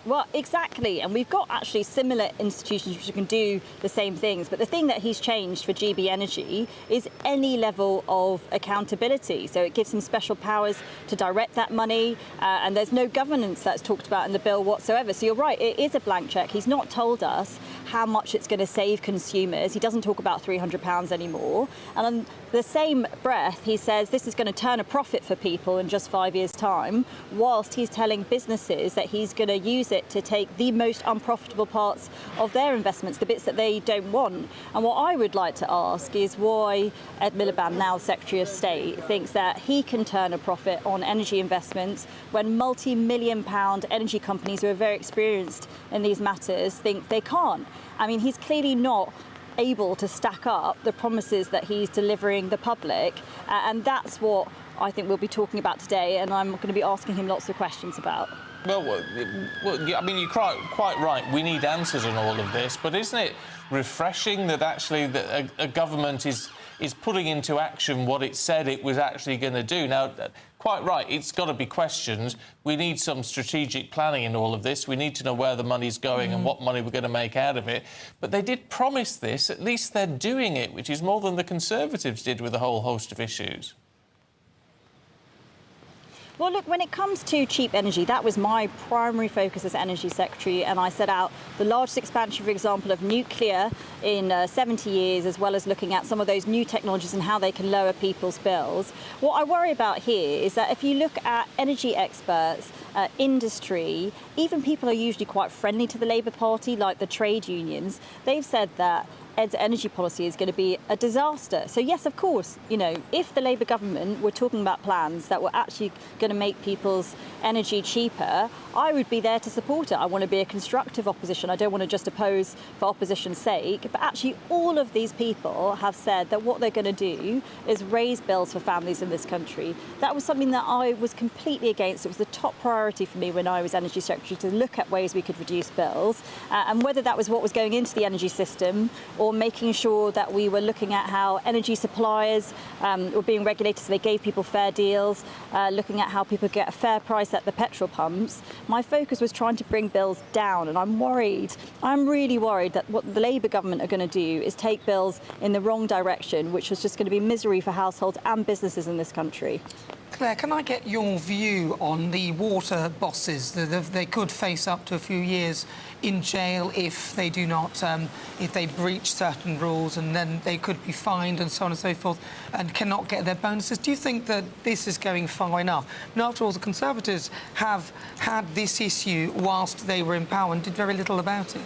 Well, exactly, and we've got actually similar institutions which can do the same things, but the thing that he's changed for GB Energy is any level of accountability. So it gives him special powers to direct that money, and there's no governance that's talked about in the bill whatsoever. So you're right, it is a blank cheque. He's not told us how much it's going to save consumers. He doesn't talk about £300 anymore. And on the same breath, he says this is going to turn a profit for people in just 5 years' time, whilst he's telling businesses that he's going to use it to take the most unprofitable parts of their investments, the bits that they don't want. And what I would like to ask is why Ed Miliband, now Secretary of State, thinks that he can turn a profit on energy investments when multi-million-pound energy companies who are very experienced in these matters think they can't. I mean, he's clearly not able to stack up the promises that he's delivering the public, and that's what I think we'll be talking about today, and I'm going to be asking him lots of questions about. Well, I mean, you're quite right. We need answers on all of this, but isn't it refreshing that actually a government is putting into action what it said it was actually going to do? Now, quite right, it's got to be questioned. We need some strategic planning in all of this. We need to know where the money's going and what money we're going to make out of it. But they did promise this. At least they're doing it, which is more than the Conservatives did with a whole host of issues. Well, look, when it comes to cheap energy, that was my primary focus as Energy Secretary, and I set out the largest expansion, for example, of nuclear in 70 years, as well as looking at some of those new technologies and how they can lower people's bills. What I worry about here is that if you look at energy experts, industry, even people who are usually quite friendly to the Labour Party, like the trade unions, they've said that Ed's energy policy is going to be a disaster. So yes, of course, you know, if the Labour government were talking about plans that were actually going to make people's energy cheaper, I would be there to support it. I want to be a constructive opposition. I don't want to just oppose for opposition's sake. But actually, all of these people have said that what they're going to do is raise bills for families in this country. That was something that I was completely against. It was the top priority for me when I was Energy Secretary, to look at ways we could reduce bills. And whether that was what was going into the energy system, or making sure that we were looking at how energy suppliers were being regulated so they gave people fair deals, looking at how people get a fair price at the petrol pumps. My focus was trying to bring bills down, and I'm really worried that what the Labour government are going to do is take bills in the wrong direction, which was just going to be misery for households and businesses in this country. Claire, can I get your view on the water bosses? They could face up to a few years in jail if they do not, if they breach certain rules, and then they could be fined and so on and so forth, and cannot get their bonuses. Do you think that this is going far enough? And after all, the Conservatives have had this issue whilst they were in power and did very little about it.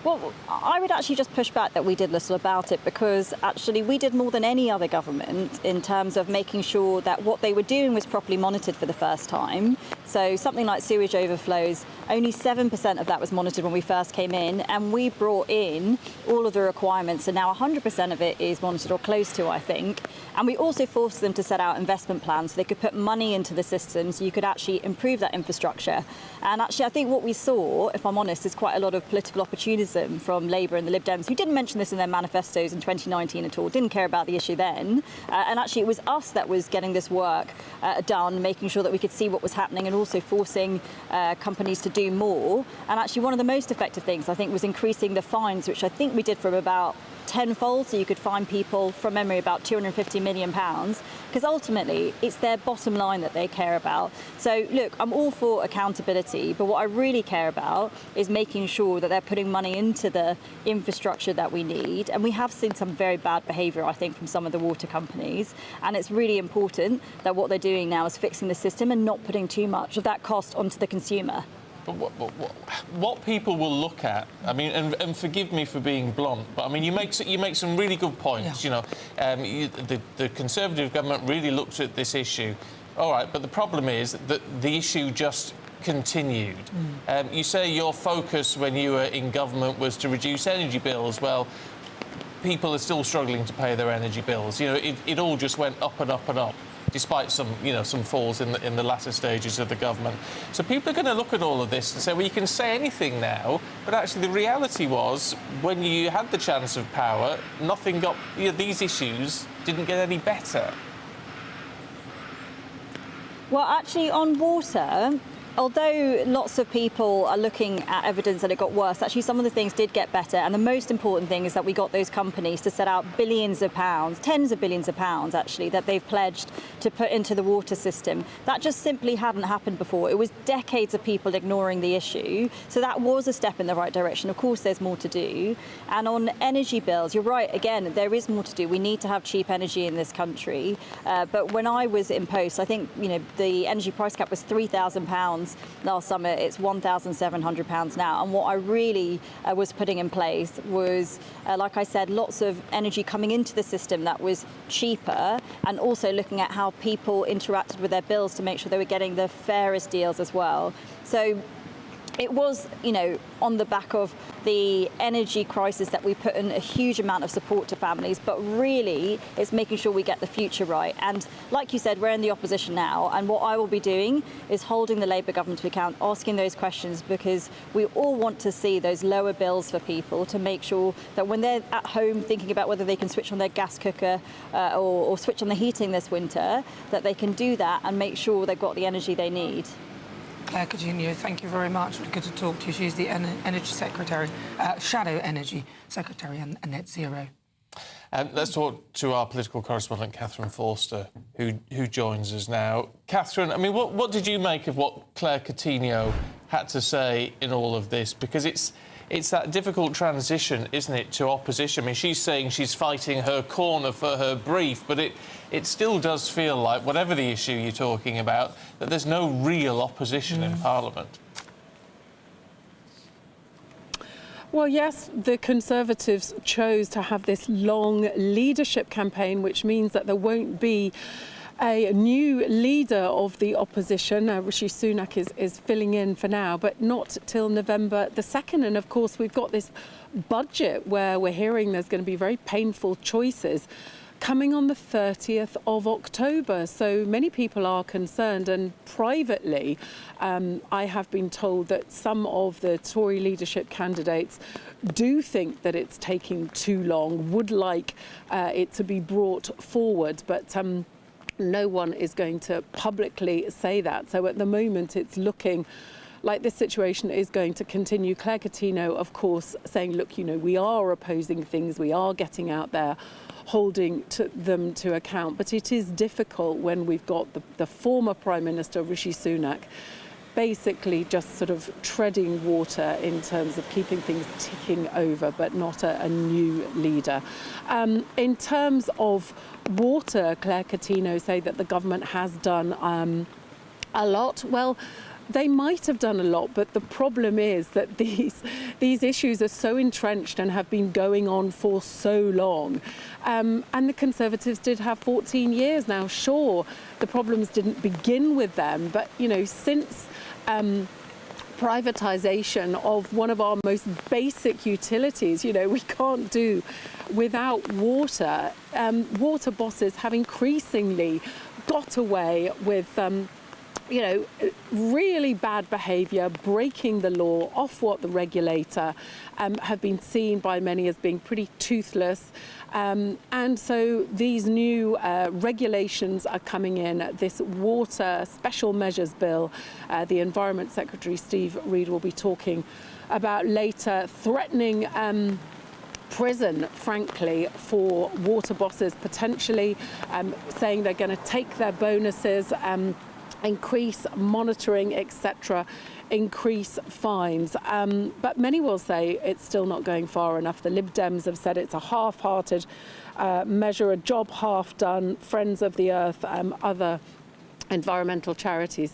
Well, I would actually just push back that we did little about it, because actually we did more than any other government in terms of making sure that what they were doing was properly monitored for the first time. So something like sewage overflows, only 7% of that was monitored when we first came in, and we brought in all of the requirements, and now 100% of it is monitored, or close to, I think. And we also forced them to set out investment plans so they could put money into the system so you could actually improve that infrastructure. And actually, I think what we saw, if I'm honest, is quite a lot of political opportunism from Labour and the Lib Dems, who didn't mention this in their manifestos in 2019 at all, didn't care about the issue then. And actually, it was us that was getting this work done, making sure that we could see what was happening, and also forcing companies to do more. And actually, one of the most effective things, I think, was increasing the fines, which I think we did from about tenfold, so you could fine people, from memory, about £250 million, because ultimately it's their bottom line that they care about. So look, I'm all for accountability, but what I really care about is making sure that they're putting money into the infrastructure that we need. And we have seen some very bad behaviour, I think, from some of the water companies, and it's really important that what they're doing now is fixing the system and not putting too much of that cost onto the consumer. What people will look at, I mean, and forgive me for being blunt, but I mean, you make some really good points. Yeah. You know, the Conservative government really looked at this issue. All right, but the problem is that the issue just continued. You say your focus when you were in government was to reduce energy bills. Well, people are still struggling to pay their energy bills. You know, it all just went up and up and up, despite some falls in the latter stages of the government. So people are going to look at all of this and say, well, you can say anything now, but actually the reality was, when you had the chance of power, nothing got, these issues didn't get any better. Well, actually, on water, although lots of people are looking at evidence that it got worse, actually some of the things did get better. And the most important thing is that we got those companies to set out billions of pounds, tens of billions of pounds actually, that they've pledged to put into the water system. That just simply hadn't happened before. It was decades of people ignoring the issue. So that was a step in the right direction. Of course, there's more to do. And on energy bills, you're right, again, there is more to do. We need to have cheap energy in this country. But when I was in post, I think, you know, the energy price cap was £3,000 last summer. It's £1,700 now. And what I really was putting in place was, like I said, lots of energy coming into the system that was cheaper, and also looking at how people interacted with their bills to make sure they were getting the fairest deals as well. So it was, you know, on the back of the energy crisis that we put in a huge amount of support to families, but really it's making sure we get the future right. And like you said, we're in the opposition now, and what I will be doing is holding the Labour government to account, asking those questions, because we all want to see those lower bills for people, to make sure that when they're at home thinking about whether they can switch on their gas cooker or switch on the heating this winter, that they can do that and make sure they've got the energy they need. Claire Coutinho, thank you very much. Good to talk to you. She's the Energy Secretary, Shadow Energy Secretary and Net Zero. Let's talk to our political correspondent, Catherine Forster, who joins us now. Catherine, I mean, what did you make of what Claire Coutinho had to say in all of this? Because it's that difficult transition, isn't it, to opposition? I mean, she's saying she's fighting her corner for her brief, but it still does feel like, whatever the issue you're talking about, that there's no real opposition in Parliament. Well, yes, the Conservatives chose to have this long leadership campaign, which means that there won't be a new leader of the opposition. Rishi Sunak is filling in for now, but not till November the 2nd. And of course, we've got this budget where we're hearing there's going to be very painful choices coming on the 30th of October. So many people are concerned, and privately, I have been told that some of the Tory leadership candidates do think that it's taking too long, would like it to be brought forward, but no one is going to publicly say that. So at the moment, it's looking like this situation is going to continue. Claire Coutinho, of course, saying, look, you know, we are opposing things, we are getting out there, holding them to account. But it is difficult when we've got the former Prime Minister, Rishi Sunak, basically just sort of treading water in terms of keeping things ticking over, but not a new leader. In terms of water, Claire Coutinho say that the government has done a lot. Well, they might have done a lot, but the problem is that these issues are so entrenched and have been going on for so long. And the Conservatives did have 14 years now. Sure, the problems didn't begin with them, but, you know, since privatisation of one of our most basic utilities, you know, we can't do without water. Water bosses have increasingly got away with you know, really bad behaviour, breaking the law, off what the regulator have been seen by many as being pretty toothless. And so these new regulations are coming in, this water special measures bill, the Environment Secretary Steve Reid will be talking about later, threatening prison, frankly, for water bosses, potentially saying they're going to take their bonuses, increase monitoring, etc., increase fines. But many will say it's still not going far enough. The Lib Dems have said it's a half-hearted measure, a job half done. Friends of the Earth, other environmental charities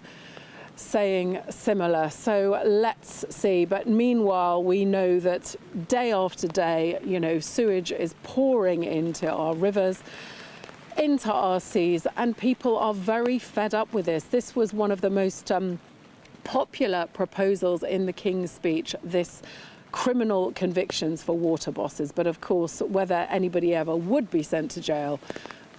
saying similar. So let's see. But meanwhile, we know that day after day, you know, sewage is pouring into our rivers, into our seas, and people are very fed up with this. This was one of the most popular proposals in the King's speech, this criminal convictions for water bosses. But of course, whether anybody ever would be sent to jail,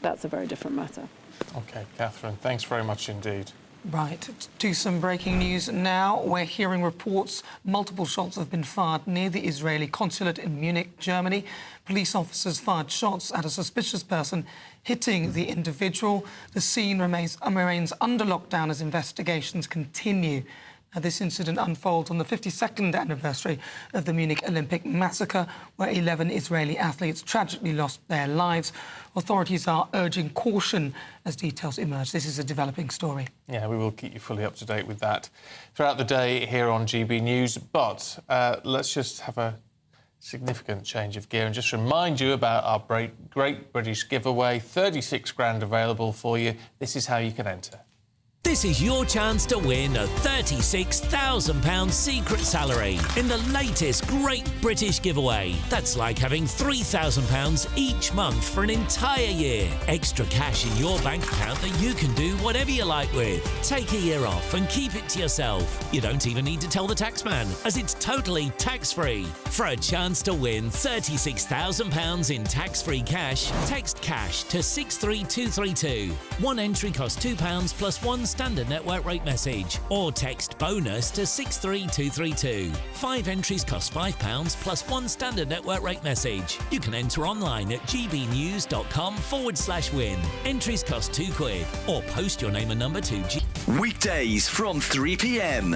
that's a very different matter. OK, Catherine, thanks very much indeed. Right, to some breaking news now. We're hearing reports multiple shots have been fired near the Israeli consulate in Munich, Germany. Police officers fired shots at a suspicious person, hitting the individual. The scene remains under lockdown as investigations continue. This incident unfolds on the 52nd anniversary of the Munich Olympic massacre, where 11 Israeli athletes tragically lost their lives. Authorities are urging caution as details emerge. This is a developing story. Yeah, we will keep you fully up to date with that throughout the day here on GB News. But let's just have a significant change of gear and just remind you about our Great British giveaway. 36 grand available for you. This is how you can enter. This is your chance to win a £36,000 secret salary in the latest Great British giveaway. That's like having £3,000 each month for an entire year. Extra cash in your bank account that you can do whatever you like with. Take a year off and keep it to yourself. You don't even need to tell the taxman, as it's totally tax-free. For a chance to win £36,000 in tax-free cash, text cash to 63232. One entry costs £2 plus one standard network rate message, or text bonus to 63232. 5 entries cost £5 plus one standard network rate message. You can enter online at gbnews.com/win. Entries cost £2, or post your name and number to Weekdays from 3 p.m.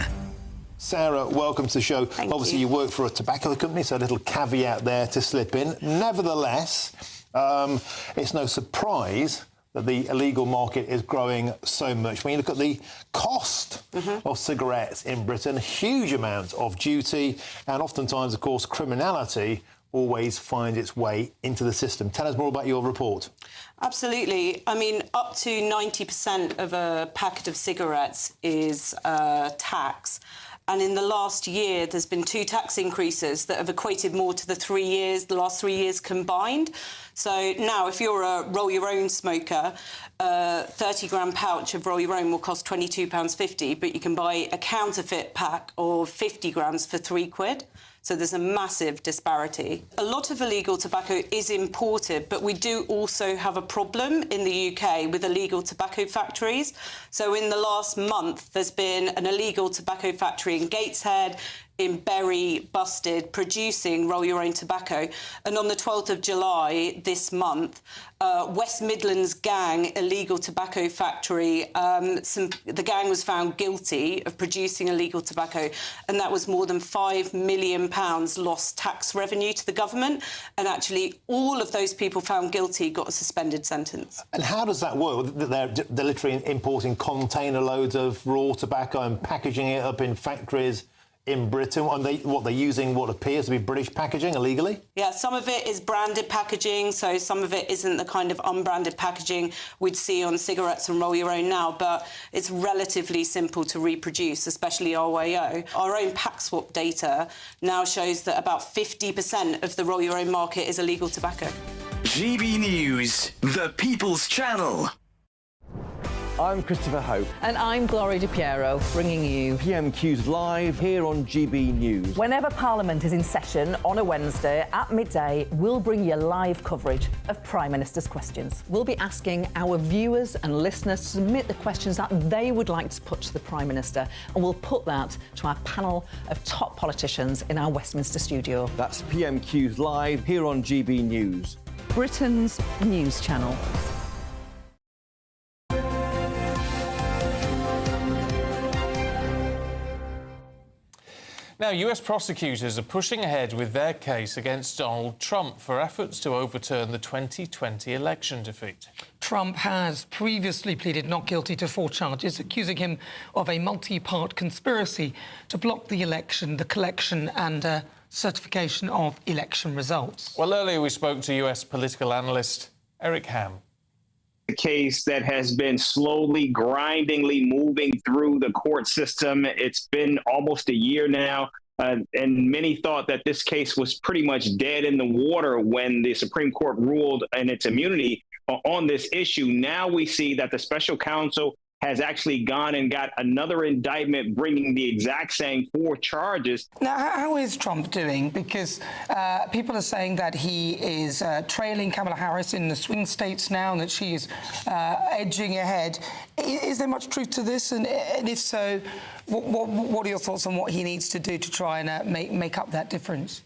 Sarah, welcome to the show. Obviously, you work for a tobacco company, so a little caveat there to slip in. Nevertheless, it's no surprise that the illegal market is growing so much. When you look at the cost of cigarettes in Britain, huge amounts of duty, and oftentimes, of course, criminality always finds its way into the system. Tell us more about your report. Absolutely. I mean, up to 90% of a packet of cigarettes is tax. And in the last year, there's been 2 tax increases that have equated more to the last 3 years combined. So now, if you're a roll-your-own smoker, a 30-gram pouch of roll-your-own will cost £22.50, but you can buy a counterfeit pack of 50 grams for £3. So there's a massive disparity. A lot of illegal tobacco is imported, but we do also have a problem in the UK with illegal tobacco factories. So in the last month, there's been an illegal tobacco factory in Gateshead, in Bury, busted, producing roll-your-own tobacco. And on the 12th of July this month, West Midlands gang illegal tobacco factory, the gang was found guilty of producing illegal tobacco, and that was more than £5 million lost tax revenue to the government. And actually, all of those people found guilty got a suspended sentence. And how does that work? They're literally importing container loads of raw tobacco and packaging it up in factories in Britain, and they're using what appears to be British packaging illegally? Yeah, some of it is branded packaging, so some of it isn't the kind of unbranded packaging we'd see on cigarettes and roll-your-own now, but it's relatively simple to reproduce, especially RYO. Our own pack swap data now shows that about 50% of the roll-your-own market is illegal tobacco. GB News, the People's Channel. I'm Christopher Hope. And I'm Gloria Di Piero, bringing you PMQ's live here on GB News. Whenever Parliament is in session on a Wednesday at midday, we'll bring you live coverage of Prime Minister's questions. We'll be asking our viewers and listeners to submit the questions that they would like to put to the Prime Minister, and we'll put that to our panel of top politicians in our Westminster studio. That's PMQ's live here on GB News, Britain's news channel. Now, US prosecutors are pushing ahead with their case against Donald Trump for efforts to overturn the 2020 election defeat. Trump has previously pleaded not guilty to 4 charges, accusing him of a multi-part conspiracy to block the election, the collection and certification of election results. Well, earlier we spoke to US political analyst Eric Ham. A case that has been slowly, grindingly moving through the court system. It's been almost a year now, and many thought that this case was pretty much dead in the water when the Supreme Court ruled in its immunity on this issue. Now we see that the special counsel has actually gone and got another indictment bringing the exact same 4 charges. Now, how is Trump doing? Because people are saying that he is trailing Kamala Harris in the swing states now and that she is edging ahead. Is there much truth to this? And if so, what are your thoughts on what he needs to do to try and make up that difference?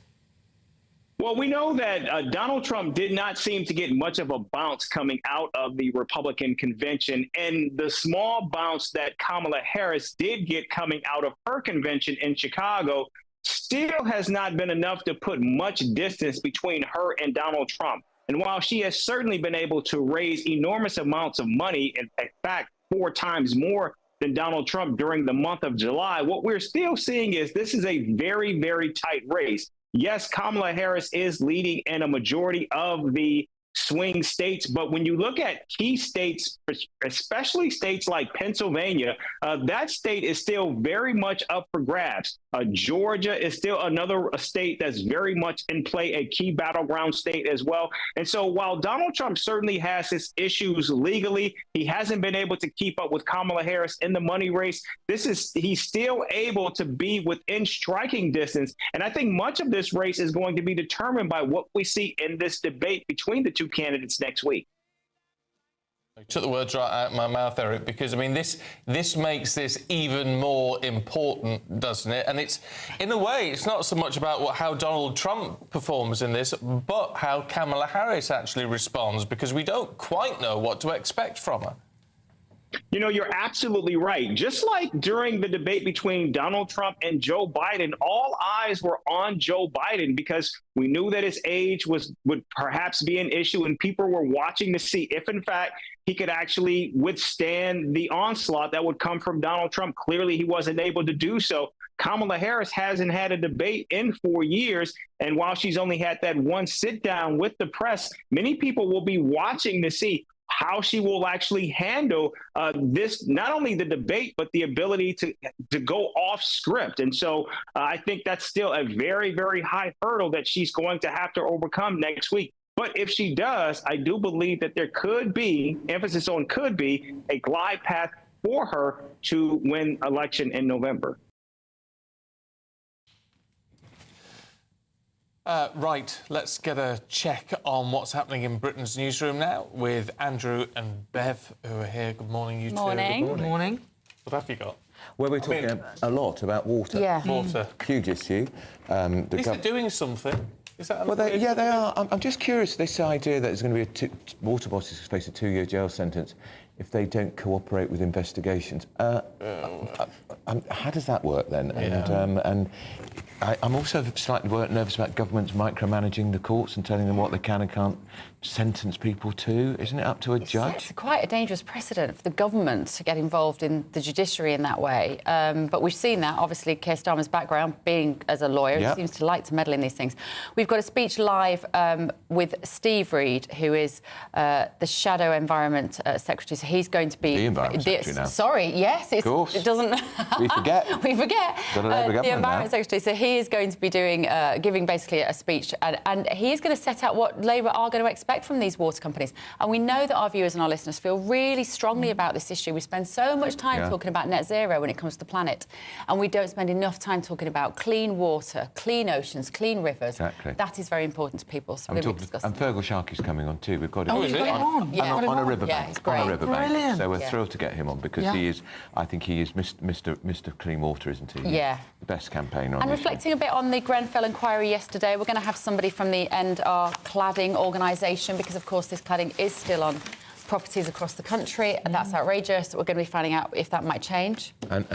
Well, we know that Donald Trump did not seem to get much of a bounce coming out of the Republican convention. And the small bounce that Kamala Harris did get coming out of her convention in Chicago still has not been enough to put much distance between her and Donald Trump. And while she has certainly been able to raise enormous amounts of money, in fact, 4 times more than Donald Trump during the month of July, what we're still seeing is this is a very, very tight race. Yes, Kamala Harris is leading in a majority of the swing states, but when you look at key states, especially states like Pennsylvania, that state is still very much up for grabs. Georgia is still another state that's very much in play, a key battleground state as well. And so while Donald Trump certainly has his issues legally, he hasn't been able to keep up with Kamala Harris in the money race. He's still able to be within striking distance. And I think much of this race is going to be determined by what we see in this debate between the two candidates next week. You took the words right out of my mouth, Eric, because, I mean, this makes this even more important, doesn't it? And it's, in a way, it's not so much about how Donald Trump performs in this, but how Kamala Harris actually responds, because we don't quite know what to expect from her. You know, you're absolutely right. Just like during the debate between Donald Trump and Joe Biden, all eyes were on Joe Biden because we knew that his age would perhaps be an issue, and people were watching to see if, in fact, he could actually withstand the onslaught that would come from Donald Trump. Clearly, he wasn't able to do so. Kamala Harris hasn't had a debate in 4 years, and while she's only had that one sit down with the press, many people will be watching to see how she will actually handle this, not only the debate, but the ability to go off script. And so I think that's still a very, very high hurdle that she's going to have to overcome next week. But if she does, I do believe that there could be, emphasis on could be, a glide path for her to win election in November. Right, let's get a check on what's happening in Britain's newsroom now with Andrew and Bev, who are here. Good morning, you two. Morning. Good morning. What have you got? Well, we're talking a lot about water. Yeah. Water. Huge issue. At least they're doing something. Is that they are. I'm just curious, this idea that there's going to be water bosses who face a 2-year jail sentence if they don't cooperate with investigations. How does that work then? Yeah. And I'm also slightly nervous about governments micromanaging the courts and telling them what they can and can't sentence people to. Isn't it up to a judge? It's quite a dangerous precedent for the government to get involved in the judiciary in that way. But we've seen that, obviously, Keir Starmer's background, being as a lawyer, he seems to like to meddle in these things. We've got a speech live with Steve Reed, who is the Shadow Environment Secretary. So he's going to be... The Environment Secretary now. Sorry, yes. Of course. It doesn't... We forget. We forget. The Environment Secretary. So he is going to be doing, giving basically a speech, and he is going to set out what Labour are going to expect from these water companies. And we know that our viewers and our listeners feel really strongly about this issue. We spend so much time talking about net zero when it comes to the planet, and we don't spend enough time talking about clean water, clean oceans, clean rivers. Exactly. That is very important to people. So we're going to be discussing. And Fergal Shark is coming on too. We've got him Oh, is it? on a riverbank. Yeah, it's great. On a riverbank. Brilliant. So we're thrilled to get him on because he is. I think he is Mr. Clean Water, isn't he? Yeah. The best campaigner on And this. reflecting a bit on the Grenfell inquiry yesterday, we're going to have somebody from the End Our Cladding organisation, because, of course, this cladding is still on properties across the country, and that's outrageous. We're going to be finding out if that might change. And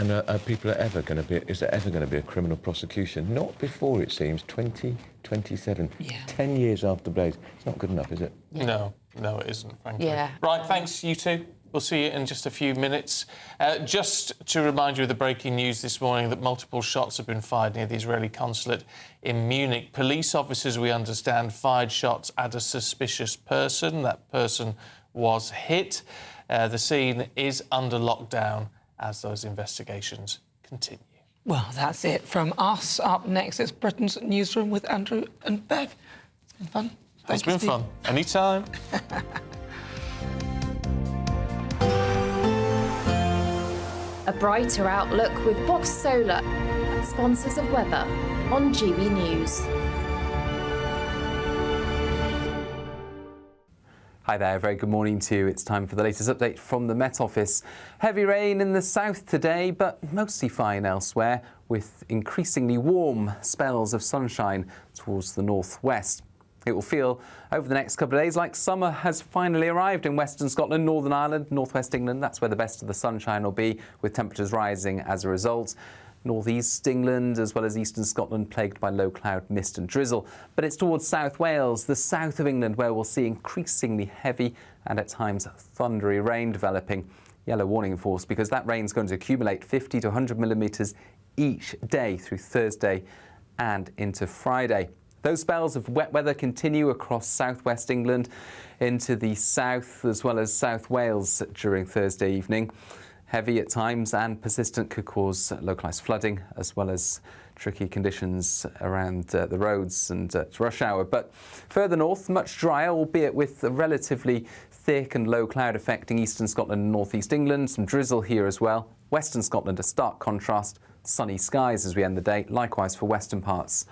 people are ever going to be... Is there ever going to be a criminal prosecution? Not before, it seems, 2027. 10 years after Blaze. It's not good enough, is it? No, it isn't, frankly. Yeah. Right, thanks, you two. We'll see you in just a few minutes. Just to remind you of the breaking news this morning that multiple shots have been fired near the Israeli consulate in Munich. Police officers, we understand, fired shots at a suspicious person. That person was hit. The scene is under lockdown as those investigations continue. Well, that's it from us. Up next, it's Britain's Newsroom with Andrew and Bev. It's been fun. It's been fun. Anytime. A brighter outlook with Box Solar, sponsors of weather on GB News. Hi there, very good morning to you. It's time for the latest update from the Met Office. Heavy rain in the south today, but mostly fine elsewhere, with increasingly warm spells of sunshine towards the northwest. It will feel over the next couple of days like summer has finally arrived in Western Scotland, Northern Ireland, northwest England. That's where the best of the sunshine will be, with temperatures rising as a result. Northeast England as well as eastern Scotland plagued by low cloud, mist and drizzle. But it's towards South Wales, the south of England, where we'll see increasingly heavy and at times thundery rain developing. Yellow warning in force because that rain's going to accumulate 50 to 100 millimetres each day through Thursday and into Friday. Those spells of wet weather continue across southwest England into the south as well as South Wales during Thursday evening. Heavy at times and persistent could cause localised flooding as well as tricky conditions around the roads and rush hour. But further north, much drier, albeit with a relatively thick and low cloud affecting eastern Scotland and northeast England. Some drizzle here as well. Western Scotland, a stark contrast, sunny skies as we end the day. Likewise for western parts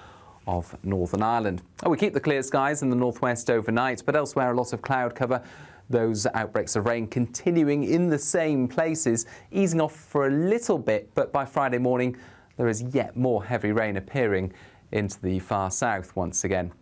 of Northern Ireland. We keep the clear skies in the northwest overnight, but elsewhere a lot of cloud cover. Those outbreaks of rain continuing in the same places, easing off for a little bit, but by Friday morning there is yet more heavy rain appearing into the far south once again.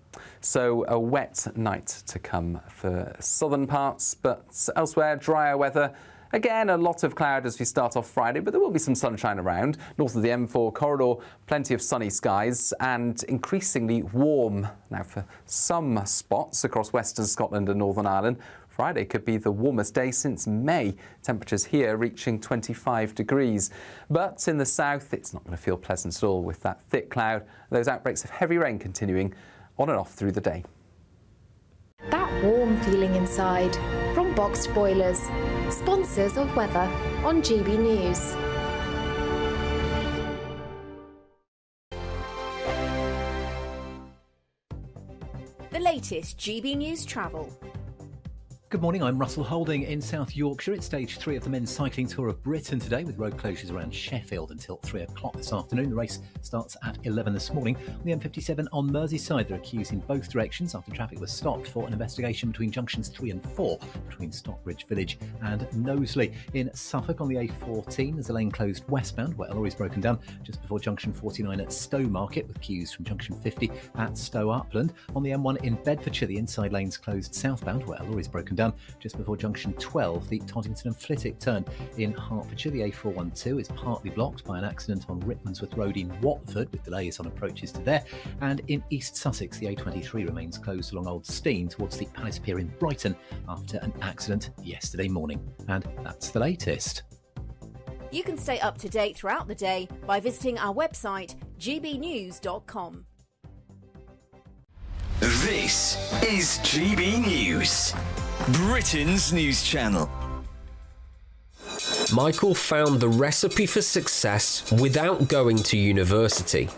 So a wet night to come for southern parts, but elsewhere drier weather. Again, a lot of cloud as we start off Friday, but there will be some sunshine around. North of the M4 corridor, plenty of sunny skies and increasingly warm. Now, for some spots across western Scotland and Northern Ireland, Friday could be the warmest day since May. Temperatures here reaching 25 degrees. But in the south, it's not going to feel pleasant at all with that thick cloud. Those outbreaks of heavy rain continuing on and off through the day. That warm feeling inside from Boxed Boilers, sponsors of weather on GB News. The latest GB News travel. Good morning, I'm Russell Holding in South Yorkshire. It's stage 3 of the men's cycling tour of Britain today, with road closures around Sheffield until 3 o'clock this afternoon. The race starts at 11 this morning. On the M57 on Merseyside, there are queues in both directions after traffic was stopped for an investigation between junctions 3 and 4, between Stockbridge Village and Knowsley. In Suffolk on the A14, there's a lane closed westbound where a lorry's broken down just before junction 49 at Stowmarket, with queues from junction 50 at Stow Upland. On the M1 in Bedfordshire, the inside lane's closed southbound where a lorry's broken down just before junction 12, the Toddington and Flitwick turn. In Hertfordshire, the A412 is partly blocked by an accident on Rickmansworth Road in Watford, with delays on approaches to there. And in East Sussex, the A23 remains closed along Old Stein towards the Palace Pier in Brighton after an accident yesterday morning. And that's the latest. You can stay up to date throughout the day by visiting our website, gbnews.com. This is GB News, Britain's news channel. Michael found the recipe for success without going to university.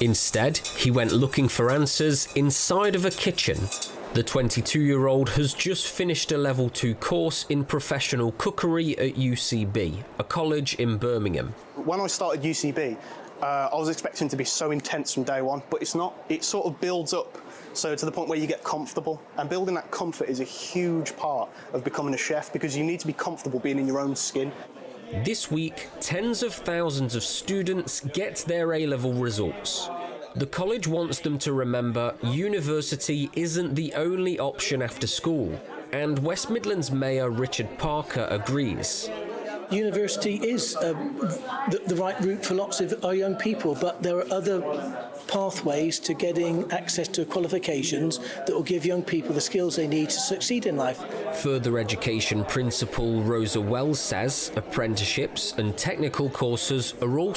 Instead, he went looking for answers inside of a kitchen. The 22-year-old has just finished a level 2 course in professional cookery at UCB, a college in Birmingham. When I started UCB, I was expecting to be so intense from day one, but it's not. It sort of builds up, so to the point where you get comfortable. And building that comfort is a huge part of becoming a chef, because you need to be comfortable being in your own skin. This week, tens of thousands of students get their A-level results. The college wants them to remember university isn't the only option after school, and West Midlands Mayor Richard Parker agrees. University is the right route for lots of our young people, but there are other pathways to getting access to qualifications that will give young people the skills they need to succeed in life. Further education principal Rosa Wells says apprenticeships and technical courses are also